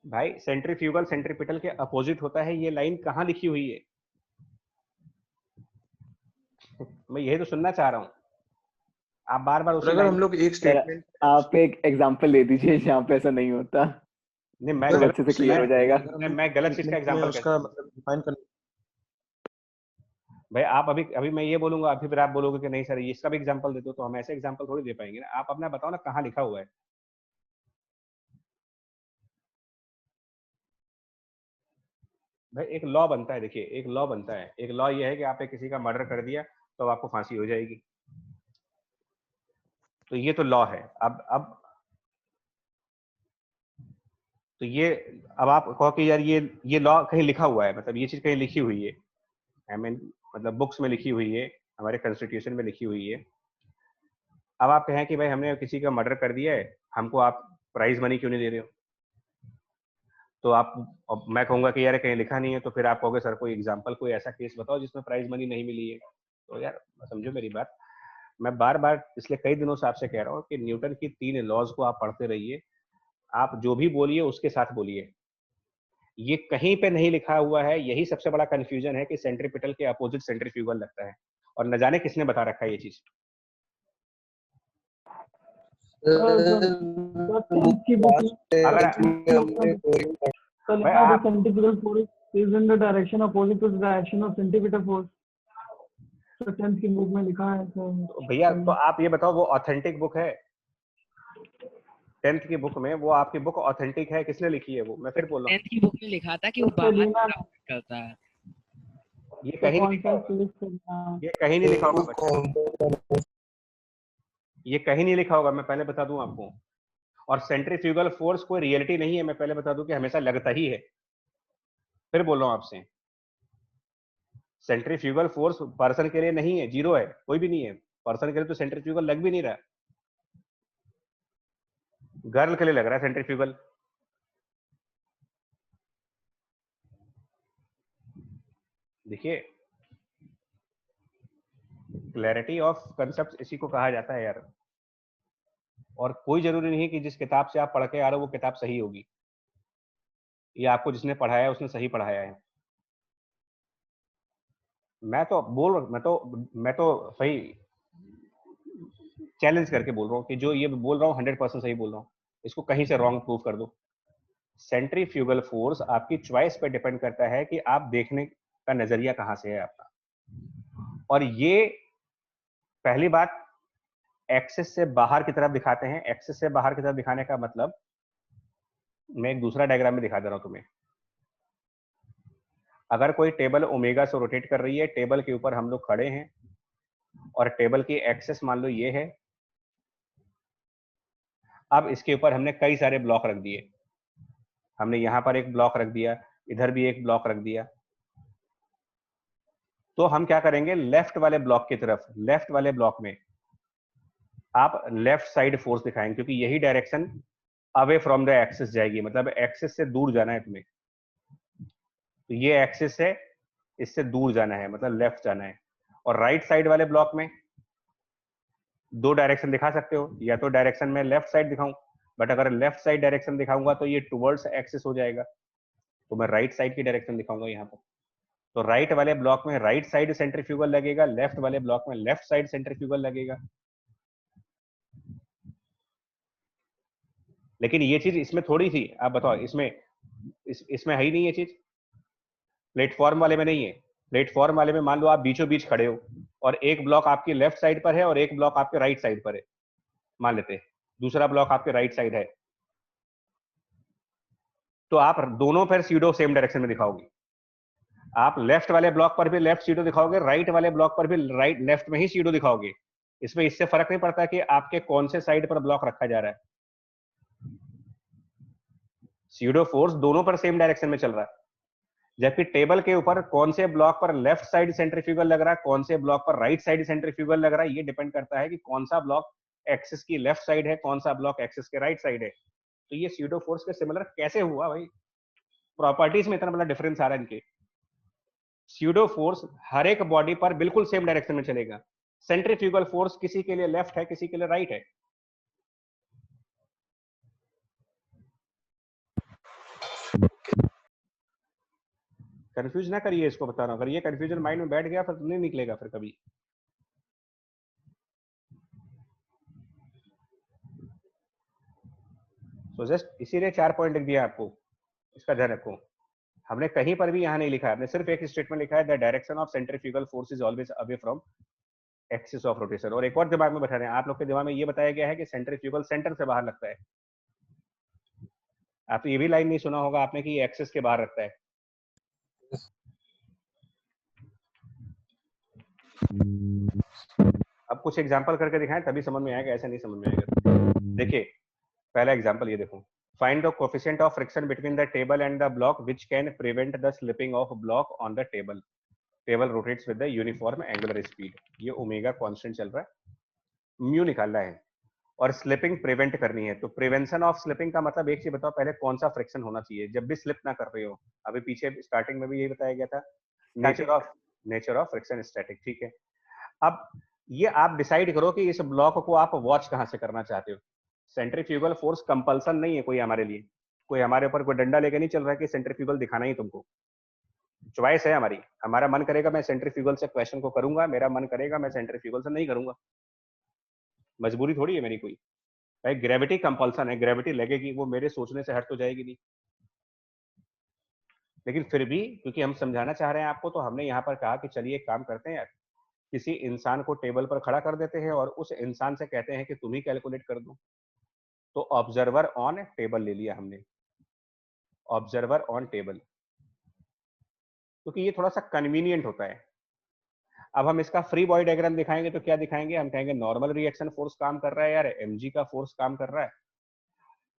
भाई, सेंट्रीफ्यूगल सेंट्रीपिटल के अपोजिट होता है। ये लाइन कहाँ लिखी हुई है? मैं यही तो सुनना चाह रहा हूँ। आप बार बार अगर हम लोग एक स्टेटमेंट, आप एक एग्जांपल दे दीजिए जहाँ पे ऐसा नहीं होता। नहीं, मैं तो अच्छे से क्लियर हो जाएगा। मैं गलत चीज का एग्जांपल उसका मतलब डिफाइन करना। भाई आप अभी मैं ये बोलूंगा, अभी फिर आप बोलोगे कि नहीं सर इसका भी एग्जांपल दे दो, तो हम ऐसे एग्जांपल थोड़ी दे पाएंगे ना। आप अपना बताओ ना कहाँ लिखा हुआ है। भाई एक लॉ बनता है, देखिए एक लॉ बनता है। एक लॉ ये है कि आपने किसी का मर्डर कर दिया तो आपको फांसी हो जाएगी। तो ये तो लॉ है। अब तो ये, अब आप कहो कि यार ये लॉ कहीं लिखा हुआ है, मतलब ये चीज कहीं लिखी हुई है, आई मीन मतलब बुक्स में लिखी हुई है, हमारे कॉन्स्टिट्यूशन में लिखी हुई है। अब आप कहें कि भाई हमने किसी का मर्डर कर दिया है, हमको आप प्राइज मनी क्यों नहीं दे रहे हो? तो अब मैं कहूंगा कि यार कहीं लिखा नहीं है, तो फिर आप कहोगे सर कोई एग्जांपल, कोई ऐसा केस बताओ जिसमें प्राइज मनी नहीं मिली है। तो यार समझो मेरी बात। मैं बार बार पिछले कई दिनों से आपसे कह रहा हूँ कि न्यूटन की 3 लॉज को आप पढ़ते रहिए। आप जो भी बोलिए उसके साथ बोलिए। ये कहीं पे नहीं लिखा हुआ है। यही सबसे बड़ा कंफ्यूजन है कि सेंट्रीपिटल के अपोजिट सेंट्रीफ्यूगल लगता है, और न जाने किसने बता रखा है ये चीज। centripetal force is in the direction opposite to the direction of centripetal force. तो 10th की बुक में लिखा है। तो भैया तो आप ये बताओ वो ऑथेंटिक बुक है? 10th की बुक में वो आपकी बुक ऑथेंटिक है? किसने लिखी है वो? मैं फिर बोल रहा हूँ 10th की बुक में लिखा था कि वो बाहर करता है। ये कहीं नहीं लिखा होगा। ये कहीं नहीं लिखा होगा बच्चा। ये कहीं नहीं लिखा होगा, मैं पहले बता दूं आपको। और सेंट्रीफ्यूगल फोर्स कोई रियलिटी नहीं है, मैं पहले बता दूं कि हमेशा लगता ही है। फिर बोल रहा हूं आपसे, सेंट्रीफ्यूगल फोर्स पर्सन के लिए नहीं है, जीरो है, कोई भी नहीं है। पर्सन के लिए तो सेंट्रीफ्यूगल लग भी नहीं रहा, गर्ल के लिए लग रहा है सेंट्रीफ्यूगल। देखिए क्लैरिटी ऑफ कंसेप्ट इसी को कहा जाता है यार। और कोई जरूरी नहीं है कि जिस किताब से आप पढ़ के आ रहे हो वो किताब सही होगी, या आपको जिसने पढ़ाया है उसने सही पढ़ाया है। मैं तो सही चैलेंज करके बोल रहा हूँ कि जो ये बोल रहा हूँ 100% सही बोल रहा हूँ, इसको कहीं से रॉन्ग प्रूव कर दो। सेंट्रीफ्यूगल फोर्स आपकी चॉइस पे डिपेंड करता है कि आप देखने का नजरिया कहाँ से है आपका। और ये पहली बात एक्सिस से बाहर की तरफ दिखाते हैं। एक्सिस से बाहर की तरफ दिखाने का मतलब मैं एक दूसरा डायग्राम में दिखा दे रहा हूं तुम्हें। अगर कोई टेबल ओमेगा से रोटेट कर रही है, टेबल के ऊपर हम लोग खड़े हैं और टेबल की एक्सिस मान लो ये है। अब इसके ऊपर हमने कई सारे ब्लॉक रख दिए, हमने यहां पर एक ब्लॉक रख दिया, इधर भी एक ब्लॉक रख दिया। तो हम क्या करेंगे, लेफ्ट वाले ब्लॉक की तरफ, लेफ्ट वाले ब्लॉक में आप लेफ्ट साइड फोर्स दिखाएंगे, क्योंकि यही direction away from the axis जाएगी, मतलब एक्सिस से दूर जाना है तुम्हें। तो ये एक्सिस है, इससे दूर जाना है, मतलब लेफ्ट जाना है। और राइट साइड वाले ब्लॉक में दो डायरेक्शन दिखा सकते हो, या तो डायरेक्शन में लेफ्ट साइड दिखाऊं, बट अगर लेफ्ट साइड डायरेक्शन दिखाऊंगा तो ये टुवर्ड्स एक्सिस हो जाएगा, तो मैं राइट साइड की डायरेक्शन दिखाऊंगा यहाँ पर। तो राइट वाले ब्लॉक में राइट साइड सेंट्रीफ्यूगल लगेगा, लेफ्ट वाले ब्लॉक में लेफ्ट साइड सेंट्रीफ्यूगल लगेगा। लेकिन ये चीज इसमें थोड़ी थी, आप बताओ, इसमें है ही नहीं ये चीज, प्लेटफॉर्म वाले में नहीं है। प्लेटफॉर्म वाले में मान लो आप बीचों बीच खड़े हो और एक ब्लॉक आपकी लेफ्ट साइड पर है और एक ब्लॉक आपके राइट साइड पर है, मान लेते हैं दूसरा ब्लॉक आपके राइट साइड है, तो आप दोनों पर सीडो सेम डायरेक्शन में दिखाओगे। आप लेफ्ट वाले ब्लॉक पर भी लेफ्ट सीडो दिखाओगे, राइट वाले ब्लॉक पर भी राइट लेफ्ट में ही सीडो दिखाओगे। इसमें इससे फर्क नहीं पड़ता कि आपके कौन से साइड पर ब्लॉक रखा जा रहा है, सीडो फोर्स दोनों पर सेम डायरेक्शन में चल रहा है। जबकि टेबल के ऊपर कौन से ब्लॉक पर लेफ्ट साइड सेंट्रीफ्यूगल लग रहा है, कौन से ब्लॉक पर राइट साइड सेंट्रीफ्यूगल लग रहा है, ये डिपेंड करता है कि कौन सा ब्लॉक एक्सिस की लेफ्ट साइड है, कौन सा ब्लॉक एक्सिस के राइट साइड है। तो ये सीडो फोर्स के सिमिलर कैसे हुआ भाई, प्रॉपर्टीज में इतना बड़ा डिफरेंस आ रहा है इनके। सीडो फोर्स हर एक बॉडी पर बिल्कुल सेम डायरेक्शन में चलेगा, सेंट्रीफ्यूगल फोर्स किसी के लिए लेफ्ट है, किसी के लिए राइट है। कंफ्यूज ना करिए, इसको बता रहा हूं, अगर ये कंफ्यूजन माइंड में बैठ गया फिर नहीं निकलेगा फिर कभी। सो जस्ट इसीलिए 4 पॉइंट लिख दिया आपको, इसका ध्यान रखो। हमने कहीं पर भी यहाँ नहीं लिखा है, हमने सिर्फ एक स्टेटमेंट लिखा है, the direction of centrifugal force is always away from axis of rotation. और एक और दिमाग में बैठा रहे हैं आप लोग के दिमाग में, ये बताया गया है कि सेंट्रीफ्यूगल सेंटर से बाहर लगता है। आप ये भी लाइन नहीं सुना होगा आपने कि एक्सिस के बाहर रखता है। अब कुछ एग्जांपल करके दिखाएं तभी समझ में आएगा, ऐसा नहीं समझ में आएगा। देखिए पहला एग्जांपल ये देखो, find the coefficient of friction between the table and the block which can prevent the slipping of block on the table. Table rotates with the uniform angular speed. ये ओमेगा कांस्टेंट चल रहा है, mu निकालना है और slipping prevent करनी है। तो प्रिवेंशन ऑफ स्लिपिंग का मतलब एक चीज बताओ, पहले कौन सा फ्रिक्शन होना चाहिए जब भी स्लिप ना कर रहे हो। अभी पीछे स्टार्टिंग में भी यही बताया गया था, नेचर ऑफ फ्रिक्शन स्टैटिक, ठीक है। अब ये आप डिसाइड करो कि इस ब्लॉक को आप वॉच कहां से करना चाहते हो। सेंट्रीफ्यूगल फोर्स कंपल्सन नहीं है कोई हमारे लिए, कोई हमारे ऊपर कोई डंडा लेके नहीं चल रहा है कि सेंट्रीफ्यूगल दिखाना ही तुमको। चॉइस है हमारी, हमारा मन करेगा मैं सेंट्रीफ्यूगल से क्वेश्चन को करूंगा, मेरा मन करेगा मैं सेंट्रीफ्यूगल से नहीं करूंगा, मजबूरी थोड़ी है मेरी कोई। भाई ग्रेविटी कंपल्सन है, ग्रेविटी लगेगी, वो मेरे सोचने से हट तो जाएगी नहीं। लेकिन फिर भी क्योंकि हम समझाना चाह रहे हैं आपको, तो हमने यहाँ पर कहा कि चलिए एक काम करते हैं यार, किसी इंसान को टेबल पर खड़ा कर देते हैं और उस इंसान से कहते हैं कि तुम ही कैलकुलेट कर दो। तो ऑब्जर्वर ऑन टेबल ले लिया हमने, ऑब्जर्वर ऑन टेबल, क्योंकि ये थोड़ा सा कन्वीनियंट होता है। अब हम इसका फ्री बॉडी डायग्राम दिखाएंगे तो क्या दिखाएंगे, हम कहेंगे नॉर्मल रिएक्शन फोर्स काम कर रहा है यार, एमजी का फोर्स काम कर रहा है।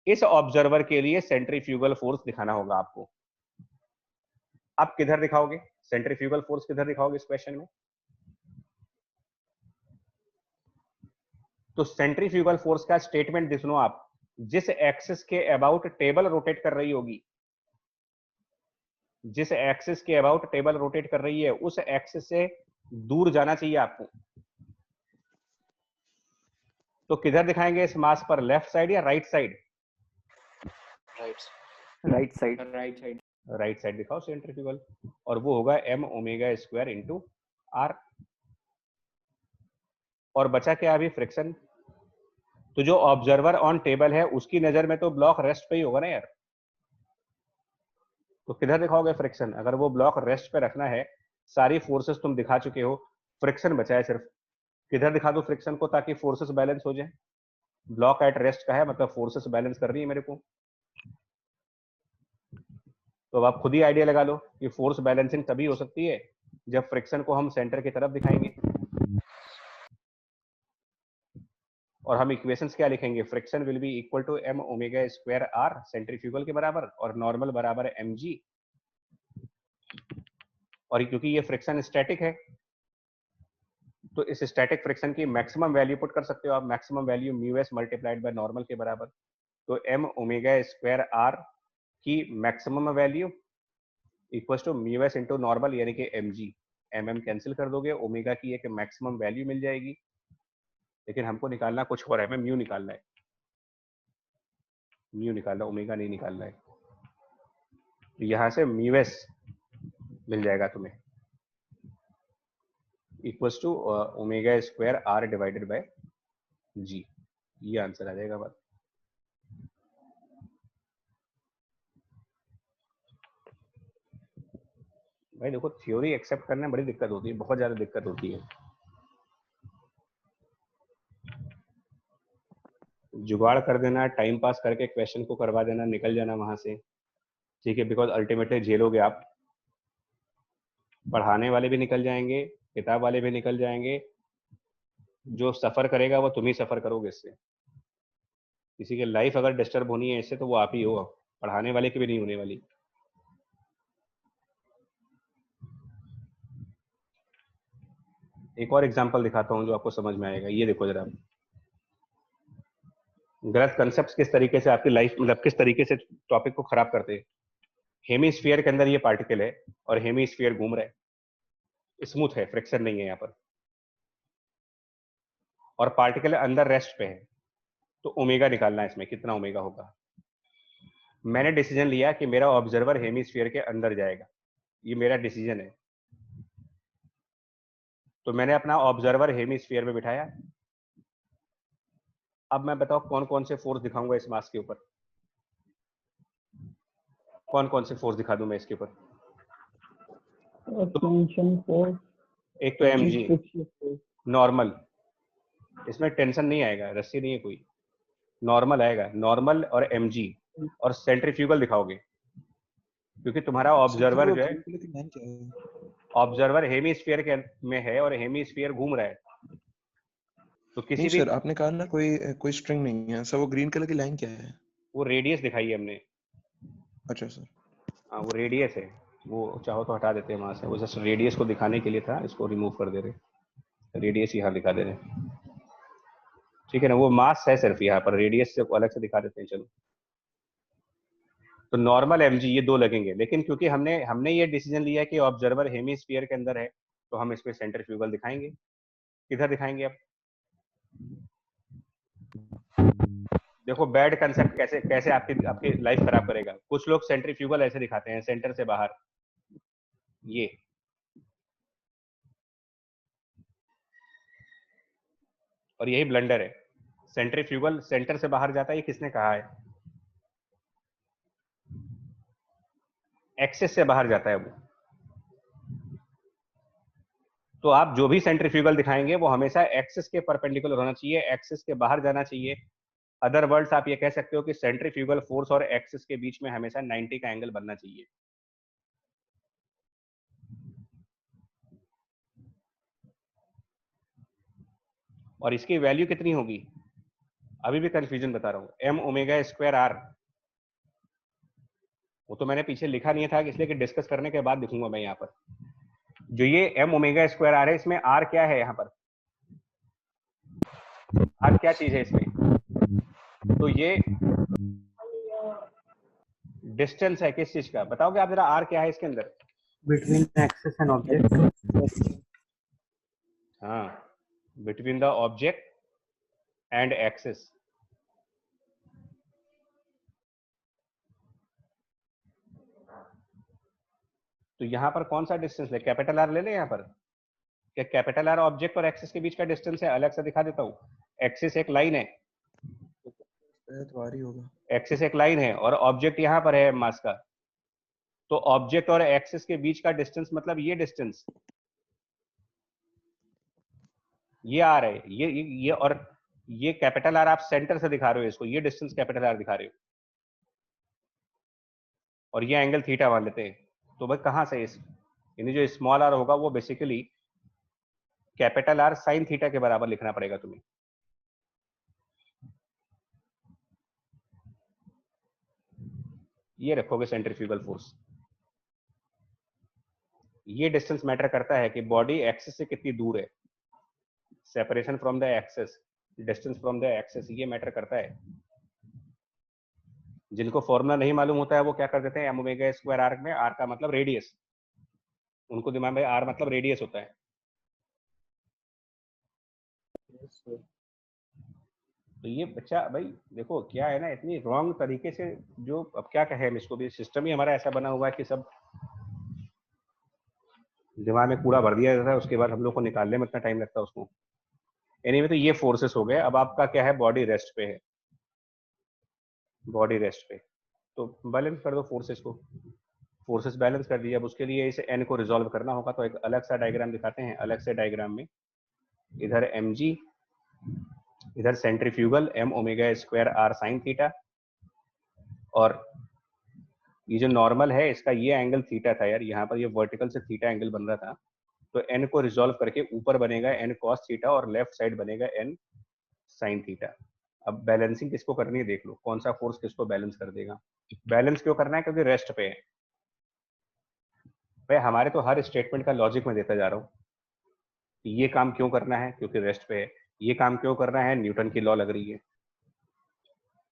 इस ऑब्जर्वर के लिए सेंट्रीफ्यूगल फोर्स दिखाना होगा आपको। आप किधर दिखाओगे सेंट्रीफ्यूगल फोर्स, किधर दिखाओगे इस क्वेश्चन में? तो सेंट्रीफ्यूगल फोर्स का स्टेटमेंट देख लो आप, जिस एक्सिस के अबाउट टेबल रोटेट कर रही होगी, जिस एक्सिस के अबाउट टेबल रोटेट कर रही है उस एक्सिस से दूर जाना चाहिए आपको। तो किधर दिखाएंगे इस मास पर, लेफ्ट साइड या right side? Right side. Right side दिखाओ सेंट्रीफ्यूगल, और वो होगा m omega square into R. और बचा क्या अभी? फ्रिक्शन। तो जो ऑब्जर्वर ऑन टेबल है उसकी नजर में तो ब्लॉक रेस्ट पे ही होगा ना यार, तो किधर दिखाओगे फ्रिक्शन? अगर वो ब्लॉक रेस्ट पे रखना है, सारी फोर्सेस तुम दिखा चुके हो, फ्रिक्शन बचा है सिर्फ, किधर दिखा दो फ्रिक्शन को ताकि फोर्सेस बैलेंस हो जाए? ब्लॉक एट रेस्ट का है, मतलब फोर्सेस बैलेंस कर रही है मेरे को। तो अब आप खुद ही आइडिया लगा लो कि फोर्स बैलेंसिंग तभी हो सकती है जब फ्रिक्शन को हम सेंटर की तरफ दिखाएंगे। और हम इक्वेशंस क्या लिखेंगे? Friction will be equal to m omega square R, centrifugal के बराबर, और नॉर्मल बराबर है mg। और क्योंकि ये फ्रिक्शन स्टैटिक है तो इस स्टैटिक फ्रिक्शन की मैक्सिमम वैल्यू पुट कर सकते हो आप, maximum value mu S multiplied by normal के बराबर। तो m ओमेगा स्क्वायर आर की maximum value equal to mu S into normal, यानी कि mg। mm कैंसिल कर दोगे, ओमेगा की एक मैक्सिमम वैल्यू मिल जाएगी, लेकिन हमको निकालना कुछ और है, हमें म्यू निकालना है, म्यू निकालना, ओमेगा नहीं निकालना है। तो यहां से म्यू एस मिल जाएगा तुम्हें equals to omega square R divided by G. ये आंसर आ जाएगा बात। भाई देखो, थ्योरी एक्सेप्ट करने में बड़ी दिक्कत होती है, बहुत ज्यादा दिक्कत होती है। जुगाड़ कर देना, टाइम पास करके क्वेश्चन को करवा देना, निकल जाना वहां से, ठीक है? बिकॉज अल्टीमेटली झेलोगे आप, पढ़ाने वाले भी निकल जाएंगे, किताब वाले भी निकल जाएंगे, जो सफर करेगा वो तुम ही सफर करोगे इससे। किसी की लाइफ अगर डिस्टर्ब होनी है इससे तो वो आप ही हो, पढ़ाने वाले की भी नहीं होने वाली। एक और एग्जांपल दिखाता हूं जो आपको समझ में आएगा। ये देखो जरा, गलत कंसेप्ट किस तरीके से आपकी लाइफ, मतलब किस तरीके से टॉपिक को खराब करते हैं। हेमीस्फीयर के अंदर ये पार्टिकल है और हेमीस्फीयर घूम रहा है, स्मूथ है, फ्रिक्शन नहीं है यहाँ पर, और पार्टिकल अंदर रेस्ट पे है। तो ओमेगा निकालना है इसमें, कितना ओमेगा होगा। मैंने डिसीजन लिया कि मेरा ऑब्जर्वर हेमीस्फीयर के अंदर जाएगा, ये मेरा डिसीजन है। तो मैंने अपना ऑब्जर्वर हेमीस्फीयर में बिठाया। अब मैं बताओ कौन कौन से फोर्स दिखाऊंगा इस मास के ऊपर, कौन कौन से फोर्स दिखा दूं मैं इसके ऊपर? टेंशन फोर्स, एक तो mg नॉर्मल, इसमें टेंशन नहीं आएगा, रस्सी नहीं है कोई, नॉर्मल आएगा, नॉर्मल और mg। और सेंट्रीफ्यूगल दिखाओगे क्योंकि तुम्हारा ऑब्जर्वर जो है, ऑब्जर्वर हेमीस्फीयर के में है और हेमीस्फीयर घूम रहा है। तो किसी नहीं भी सर, आपने कहा ना कोई स्ट्रिंग नहीं है सर, वो ग्रीन कलर की लाइन क्या है? वो रेडियस दिखाई है हमने। अच्छा सर। हाँ वो रेडियस है, वो चाहो तो हटा देते हैं वहां से, वो जस्ट रेडियस को दिखाने के लिए था, इसको रिमूव कर दे रहे, रेडियस यहाँ दिखा दे रहे, ठीक है ना? वो मास है सिर्फ, यहाँ पर रेडियस से अलग से दिखा देते हैं। चलो, तो नॉर्मल mg ये दो लगेंगे, लेकिन क्योंकि हमने ये डिसीजन लिया कि ऑब्जर्वर हेमीस्फीयर के अंदर है तो हम इसमें सेंट्रीफ्यूगल दिखाएंगे। किधर दिखाएंगे अब? देखो बैड कंसेप्ट कैसे कैसे आपकी लाइफ खराब करेगा। कुछ लोग सेंट्रीफ्यूगल ऐसे दिखाते हैं, सेंटर से बाहर, ये और यही ब्लंडर है। सेंट्रीफ्यूगल सेंटर से बाहर जाता है, ये किसने कहा है? एक्सिस से बाहर जाता है वो। तो आप जो भी सेंट्रीफ्यूगल दिखाएंगे वो हमेशा एक्सिस के परपेंडिकुलर होना चाहिए, एक्सिस के बाहर जाना चाहिए। अदर वर्ड्स आप ये कह सकते हो कि सेंट्रीफ्यूगल फोर्स और एक्सिस के बीच में हमेशा 90 का एंगल बनना चाहिए। और इसकी वैल्यू कितनी होगी? अभी भी कंफ्यूजन बता रहा हूं। m ओमेगा स्क्वायर आर, वो तो मैंने पीछे लिखा नहीं था इसलिए कि डिस्कस करने के बाद लिखूंगा मैं यहाँ पर। जो ये m ओमेगा स्क्वायर आर है, इसमें r क्या है यहाँ पर? आर क्या चीज है इसमें? तो ये डिस्टेंस है किस चीज का? बताओगे आप जरा, आर क्या है इसके अंदर? Between axis and object. हाँ, between the object and axis. तो यहां पर कौन सा डिस्टेंस ले? कैपिटल आर ले लें यहां पर? क्या कैपिटल आर ऑब्जेक्ट और एक्सिस के बीच का डिस्टेंस है? अलग से दिखा देता हूं। एक्सिस एक लाइन है, तो आर ही होगा। एक्सिस एक लाइन है और ऑब्जेक्ट यहां पर है मास का। तो ऑब्जेक्ट और एक्सिस के बीच का डिस्टेंस मतलब ये डिस्टेंस, ये आर है। ये और ये कैपिटल आर आप सेंटर से दिखा रहे हो इसको, ये डिस्टेंस कैपिटल आर दिखा रहे हो, और ये एंगल थीटा मान लेते हैं। तो भाई कहां से इस, यानी जो स्मॉल आर होगा वो basically capital R sine theta के बराबर लिखना पड़ेगा तुम्हें। ये रखोगे सेंट्रीफ्यूगल फोर्स। ये डिस्टेंस मैटर करता है कि बॉडी एक्सिस से कितनी दूर है, separation from the axis, distance from the axis, ये मैटर करता है। जिनको फॉर्मूला नहीं मालूम होता है वो क्या कर देते हैं, एम ओमेगा स्क्वायर आर में आर का मतलब रेडियस, उनको दिमाग में आर मतलब रेडियस होता है। तो ये बच्चा भाई देखो क्या है ना, इतनी रॉन्ग तरीके से, जो अब क्या कहें हम इसको, भी सिस्टम ही हमारा ऐसा बना हुआ है कि सब दिमाग में कूड़ा भर दिया जाता है, उसके बाद हम लोग को निकालने में इतना टाइम लगता है उसको। एनीवे तो ये फोर्सेस हो गए। अब आपका क्या है, बॉडी रेस्ट पे है, बॉडी रेस्ट पे। तो बैलेंस कर दो फोर्सेस को, फोर्सेस बैलेंस कर दिया। अब उसके लिए इसे एन को रिजॉल्व करना होगा, तो एक अलग सा डायग्राम दिखाते हैं। अलग से डायग्राम में इधर एम जी, इधर centrifugal M omega square R sine theta, और ये जो नॉर्मल है इसका ये एंगल थीटा था यार, यहाँ पर ये वर्टिकल से थीटा एंगल बन रहा था। तो एन को रिजॉल्व करके ऊपर बनेगा एन कॉस थीटा और लेफ्ट साइड बनेगा एन साइन थीटा। अब बैलेंसिंग किसको करनी है देख लो, कौन सा फोर्स किसको बैलेंस कर देगा। बैलेंस क्यों करना है? क्योंकि रेस्ट पे है। भाई हमारे तो हर स्टेटमेंट का लॉजिक में देता जा रहा हूँ। ये काम क्यों करना है? क्योंकि रेस्ट पे है। ये काम क्यों करना है? न्यूटन की लॉ लग रही है।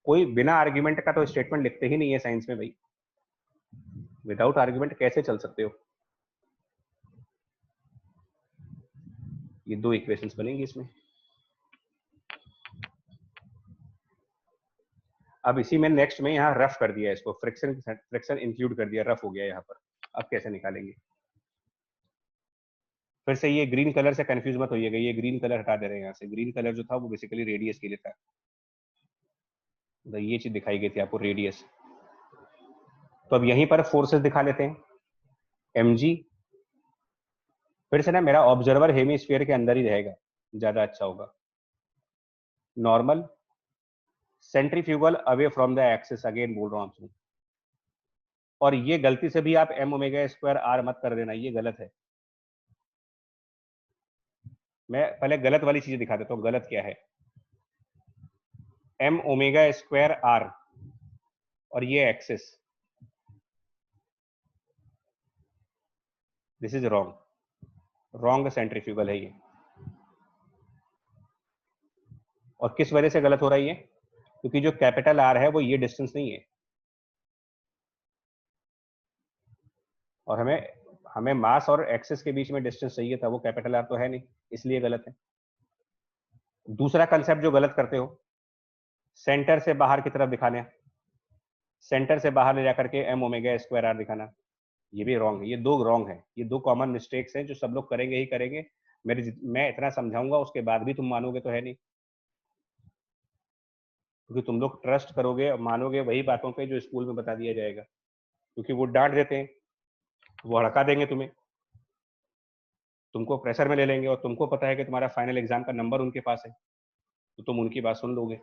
कोई बिना आर्ग्यूमेंट का तो स्टेटमेंट लिखते ही नहीं है साइंस में भाई। विदाउट आर्ग्यूमेंट कैसे चल सकते हो? ये दो इक्वेशंस बनेंगी इसमें। अब इसी में नेक्स्ट में यहाँ रफ कर दिया इसको, फ्रिक्शन फ्रिक्शन इंक्लूड कर दिया, रफ हो गया यहाँ पर। अब कैसे निकालेंगे? फिर से ये ग्रीन कलर से कंफ्यूज मत होइएगा, ये ग्रीन कलर हटा दे रहे हैं यहाँ से। ग्रीन कलर जो था वो बेसिकली रेडियस के लिए था, तो ये चीज दिखाई गई थी आपको, रेडियस। तो अब यहीं पर फोर्सेस दिखा लेते हैं। mg, फिर से ना मेरा ऑब्जर्वर हेमीस्फीयर के अंदर ही रहेगा, ज्यादा अच्छा होगा। Normal, centrifugal away from the axis, again बोल रहा हूं आपको। और ये गलती से भी आप एम ओमेगा स्क्वायर आर मत कर देना, ये गलत है। मैं पहले गलत वाली चीज दिखा देता हूँ, गलत क्या है। एम ओमेगा स्क्वायर आर और ये axis, this is wrong, wrong centrifugal है ये। और किस वजह से गलत हो रही है? क्योंकि जो कैपिटल आर है वो ये डिस्टेंस नहीं है, और हमें मास और एक्सिस के बीच में डिस्टेंस चाहिए था, वो कैपिटल आर तो है नहीं, इसलिए गलत है। दूसरा कंसेप्ट जो गलत करते हो, सेंटर से बाहर की तरफ दिखाना, सेंटर से बाहर ले जाकर के एम ओमेगा स्क्वायर आर दिखाना, ये भी रॉन्ग है। ये दो रॉन्ग है, ये दो कॉमन मिस्टेक्स हैं जो सब लोग करेंगे ही करेंगे। मैं इतना समझाऊंगा उसके बाद भी तुम मानोगे तो है नहीं, क्योंकि तुम लोग ट्रस्ट करोगे, मानोगे वही बातों पे जो स्कूल में बता दिया जाएगा, क्योंकि वो डांट देते हैं, वो हड़का देंगे तुम्हें, तुमको प्रेशर में ले लेंगे, और तुमको पता है कि तुम्हारा फाइनल एग्जाम का नंबर उनके पास है, तो तुम उनकी बात सुन लोगे।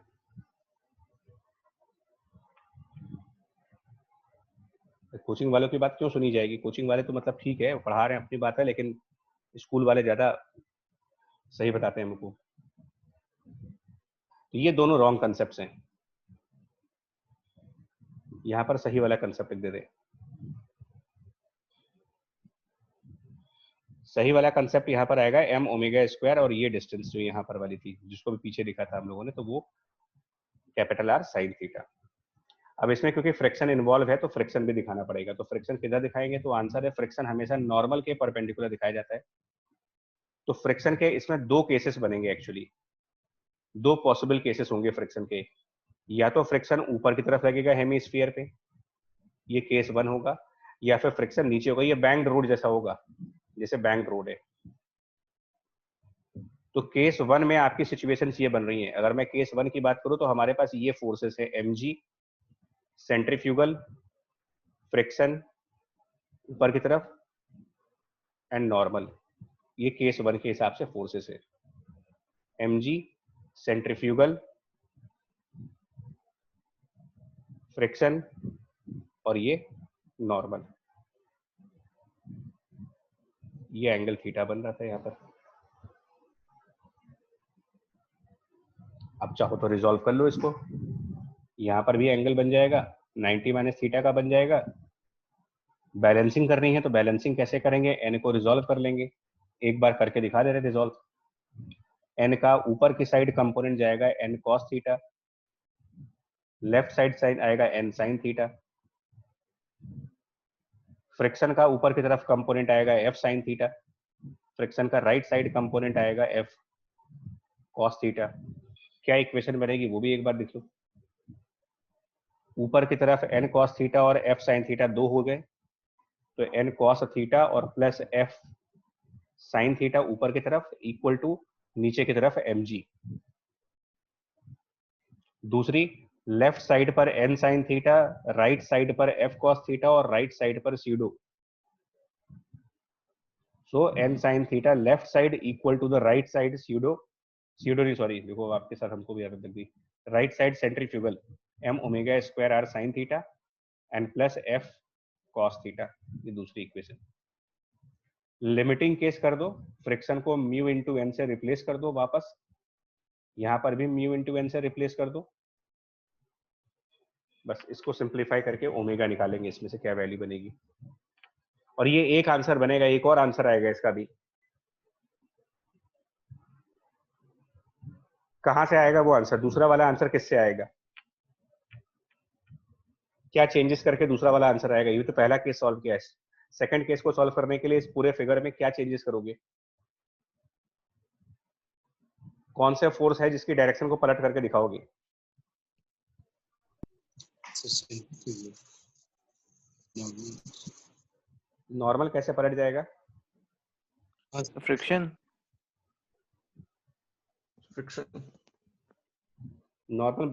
कोचिंग वालों की बात क्यों सुनी जाएगी? कोचिंग वाले तो मतलब ठीक है पढ़ा रहे हैं, अपनी बात है, लेकिन स्कूल वाले ज्यादा सही बताते हैं हमको। तो ये दोनों रॉन्ग कंसेप्ट्स हैं। यहां पर सही वाला कंसेप्ट दे दे। सही वाला कंसेप्ट यहाँ पर आएगा m ओमेगा स्क्वायर, और ये डिस्टेंस जो यहाँ पर वाली थी जिसको भी पीछे लिखा था हम लोगों ने, तो वो कैपिटल R sin थीटा। अब इसमें क्योंकि फ्रिक्शन इन्वॉल्व है तो फ्रिक्शन भी दिखाना पड़ेगा। तो फ्रिक्शन किधर दिखाएंगे, तो आंसर है फ्रिक्शन हमेशा नॉर्मल के परपेंडिकुलर दिखाया जाता है। तो फ्रिक्शन के इसमें दो केसेस बनेंगे एक्चुअली, दो पॉसिबल केसेस होंगे फ्रिक्शन के। या तो फ्रिक्शन ऊपर की तरफ लगेगा हेमीस्फीयर पे, ये केस 1 होगा, या फिर फ्रिक्शन नीचे होगा, ये बैंक्ड रोड जैसा होगा, जैसे बैंक्ड रोड है। तो केस 1 में आपकी सिचुएशन ये बन रही है। अगर मैं केस 1 की बात करूं तो हमारे पास ये फोर्सेस है mg, सेंट्रीफ्यूगल, फ्रिक्शन ऊपर की तरफ, एंड नॉर्मल। ये केस 1 के हिसाब से फोर्सेस है, mg, सेंट्रीफ्यूगल, फ्रिक्शन और ये नॉर्मल। ये एंगल थीटा बन रहा था यहाँ पर। अब चाहो तो रिजॉल्व कर लो इसको, यहाँ पर भी एंगल बन जाएगा 90 माइनस थीटा का बन जाएगा। बैलेंसिंग करनी है तो बैलेंसिंग कैसे करेंगे, एन को रिजॉल्व कर लेंगे। एक बार करके दिखा दे रहे रिजॉल्व। एन का ऊपर की साइड कंपोनेंट जाएगा N cos theta, left side sine आएगा एन साइन थीटा। फ्रिक्शन का ऊपर की तरफ कंपोनेंट आएगा एफ साइन थीटा, फ्रिक्शन का राइट साइड कंपोनेंट आएगा एफ कॉस थीटा। क्या इक्वेशन बनेगी वो भी एक बार देख लो। ऊपर की तरफ एन कॉस थीटा और एफ साइन थीटा दो हो गए, तो एन कॉस थीटा और प्लस एफ साइन थीटा ऊपर की तरफ इक्वल टू नीचे की तरफ mg। दूसरी, लेफ्ट साइड पर n sine theta, right side पर f कॉस थीटा और राइट साइड पर pseudo. So n sine theta left side equal to the right side pseudo नहीं, सॉरी देखो आपके साथ हमको भी याद दी, right side centrifugal m omega square r sine theta and plus f cos theta. ये दूसरी इक्वेशन। लिमिटिंग केस कर दो, फ्रिक्शन को म्यू इंटू एन से रिप्लेस कर दो वापस, यहां पर भी म्यू इंटू एन से रिप्लेस कर दो। बस इसको सिंप्लीफाई करके ओमेगा निकालेंगे, इसमें से क्या वैल्यू बनेगी। और ये एक आंसर बनेगा, एक और आंसर आएगा इसका भी। कहां से आएगा वो आंसर, दूसरा वाला आंसर किससे आएगा, क्या चेंजेस करके दूसरा वाला आंसर आएगा। ये तो पहला केस सॉल्व किया है, सेकंड केस को सॉल्व करने के लिए इस पूरे फिगर में क्या चेंजेस करोगे, कौन सा फोर्स है जिसकी डायरेक्शन को पलट करके दिखाओगे। नॉर्मल कैसे पलट जाएगा, फ्रिक्शन नॉर्मल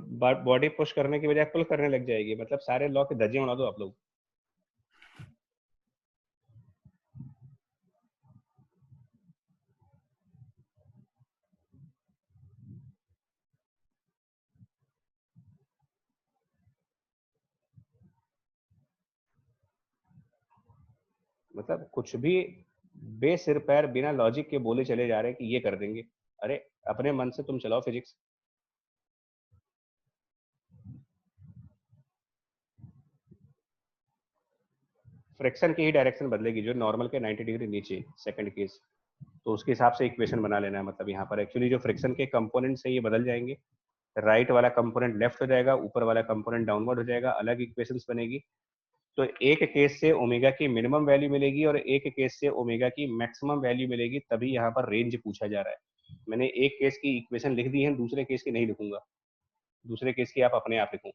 बॉडी पुश करने की बजाय पुल करने लग जाएगी। मतलब सारे लॉ के धज्जे उड़ा दो आप लोग। मतलब कुछ भी बेसिर पैर बिना लॉजिक के बोले चले जा रहे हैं कि ये कर देंगे। अरे अपने मन से तुम चलाओ फिजिक्स। फ्रिक्शन की ही डायरेक्शन बदलेगी, जो नॉर्मल के 90 डिग्री नीचे सेकंड केस, तो उसके हिसाब से इक्वेशन बना लेना है। मतलब यहाँ पर एक्चुअली जो फ्रिक्शन के कंपोनेंट से ये बदल जाएंगे, राइट वाला कंपोनेंट लेफ्ट हो जाएगा, ऊपर वाला कंपोनेंट डाउनवर्ड हो जाएगा, अलग इक्वेशंस बनेगी। तो एक केस से ओमेगा की मिनिमम वैल्यू मिलेगी और एक केस से ओमेगा की मैक्सिमम वैल्यू मिलेगी, तभी यहाँ पर रेंज पूछा जा रहा है। मैंने एक केस की इक्वेशन लिख दी है, दूसरे केस की नहीं लिखूंगा, दूसरे केस की आप अपने आप लिखूं,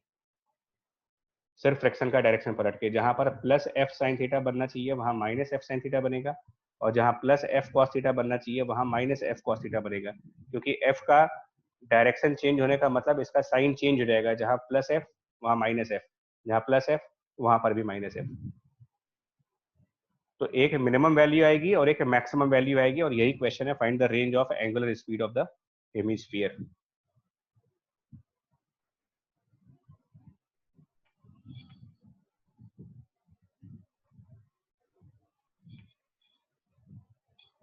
सिर्फ फ्रिक्शन का डायरेक्शन पलट के। जहां पर प्लस एफ साइन थीटा बनना चाहिए वहां माइनस एफ साइन थीटा बनेगा, और जहां प्लस एफ कॉस थीटा बनना चाहिए वहां माइनस एफ कॉस थीटा बनेगा, क्योंकि एफ का डायरेक्शन चेंज होने का मतलब इसका साइन चेंज हो जाएगा। जहां प्लस एफ वहां माइनस एफ, जहां प्लस एफ वहां पर भी माइनस एफ। तो एक मिनिमम वैल्यू आएगी और एक मैक्सिमम वैल्यू आएगी, और यही क्वेश्चन है, find the range of angular speed of the hemisphere.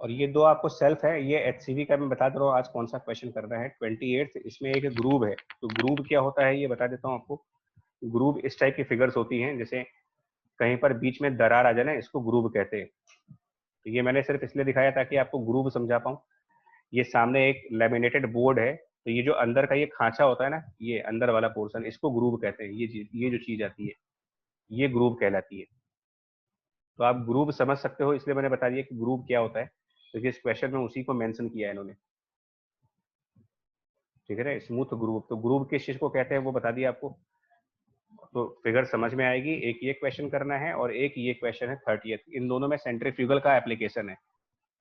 और ये दो आपको सेल्फ है, ये HCV का मैं बता दे रहा हूँ आज कौन सा क्वेश्चन करना है 28। इसमें एक ग्रूव है, तो ग्रूव क्या होता है ये बता देता हूँ आपको। ग्रूव इस टाइप की फिगर्स होती हैं, जैसे कहीं पर बीच में दरार आ जाए ना, इसको ग्रूव कहते हैं, तो ये मैंने सिर्फ इसलिए दिखाया ताकि आपको ग्रुप समझा पाऊँ। ये सामने एक लैमिनेटेड बोर्ड है, तो ये जो अंदर का ये खांचा होता है ना, ये अंदर वाला पोर्शन, इसको ग्रुप कहते हैं। ये जो चीज आती है ये ग्रुप कहलाती है। तो आप ग्रुप समझ सकते हो, इसलिए मैंने बता दिया कि ग्रुप क्या होता है, क्योंकि इस क्वेश्चन में उसी को मेंशन किया है इन्होंने। ठीक है ना, स्मूथ ग्रुप। तो ग्रुप किस चीज को कहते हैं वो बता दिया आपको, तो फिगर समझ में आएगी। एक ये क्वेश्चन करना है और एक ये क्वेश्चन है 30th। इन दोनों में सेंट्रीफ्यूगल का एप्लीकेशन है।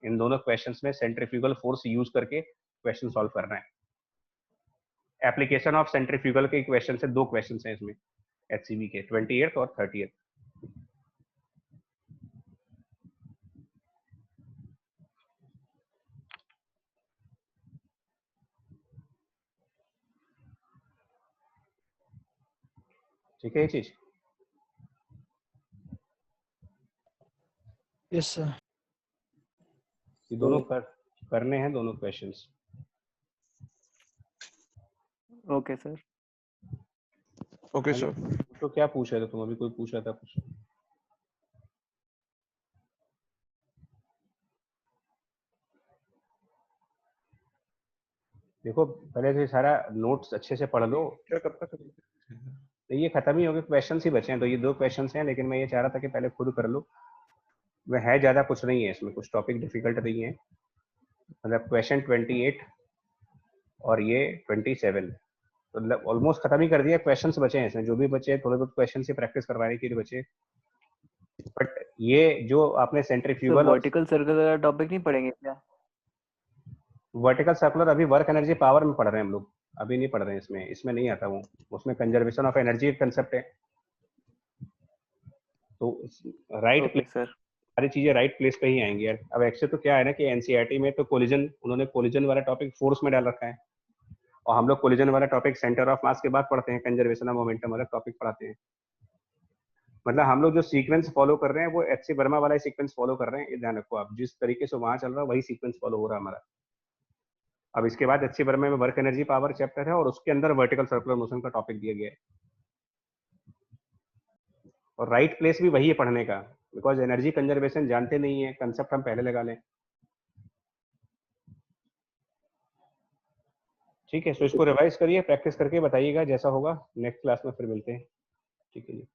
इन दोनों क्वेश्चंस में सेंट्रीफ्यूगल फोर्स यूज करके क्वेश्चन सॉल्व करना है। एप्लीकेशन ऑफ सेंट्रीफ्यूगल के क्वेश्चन से 2 क्वेश्चन हैं इसमें एचसीवी के, 28th और 30th। ठीक है ये चीज। Yes sir. ये दोनों करने हैं दोनों questions. Okay sir. Okay sir. तो क्या पूछ रहे थे तुम? अभी कोई पूछ रहा था कुछ? देखो पहले तो ये सारा नोट्स अच्छे से पढ़ लो। क्या करता था? तो ये खत्म ही हो गए, क्वेश्चन ही बचे हैं। तो ये 2 क्वेश्चन हैं, लेकिन मैं ये चाह रहा था कि पहले खुद कर लो। वह है ज्यादा कुछ नहीं है इसमें, कुछ टॉपिक डिफिकल्ट नहीं है। मतलब क्वेश्चन 28 और ये 27, तो ऑलमोस्ट खत्म ही कर दिया। क्वेश्चंस बचे हैं इसमें, जो भी बचे थोड़े बहुत क्वेश्चन से प्रैक्टिस करवाने के लिए बचे। बट ये जो आपने तो सेंट्रीफ्यूगल और वर्टिकल सर्कल वाला टॉपिक नहीं पढ़ेंगे क्या? वर्टिकल सर्कुलर अभी वर्क एनर्जी पावर में पढ़ रहे हैं हम लोग, अभी नहीं पढ़ रहे हैं इसमें। इसमें नहीं आता वो, उसमें कंजर्वेशन ऑफ एनर्जी एक कंसेप्ट है। तो राइट ओके सर। सारी चीजें राइट प्लेस पे ही आएंगी यार। अब एक्चुअली तो क्या है ना कि एनसीईआरटी में तो कोलिजन, उन्होंने कोलिजन वाला टॉपिक फोर्स में डाल रखा है, और हम लोग कोलिजन वाला टॉपिक सेंटर ऑफ मास के बाद पढ़ते हैं, कंजर्वेशन ऑफ मोमेंटम वाला टॉपिक पढ़ाते हैं। मतलब हम लोग जो सीक्वेंस फॉलो कर रहे हैं वो एच सी वर्मा वाला सीक्वेंस फॉलो कर रहे हैं, ये ध्यान रखो आप। जिस तरीके से वहां चल रहा है वही सीक्वेंस फॉलो हो रहा है हमारा। अब इसके बाद एच सी वर्मा में वर्क एनर्जी पावर चैप्टर है, और उसके अंदर वर्टिकल सर्कुलर मोशन का टॉपिक दिया गया है। और राइट प्लेस भी वही है पढ़ने का, बिकॉज एनर्जी कंजर्वेशन जानते नहीं है, कंसेप्ट हम पहले लगा लें। ठीक है, तो इसको रिवाइज करिए, प्रैक्टिस करके बताइएगा जैसा होगा। नेक्स्ट क्लास में फिर मिलते हैं। ठीक है जी।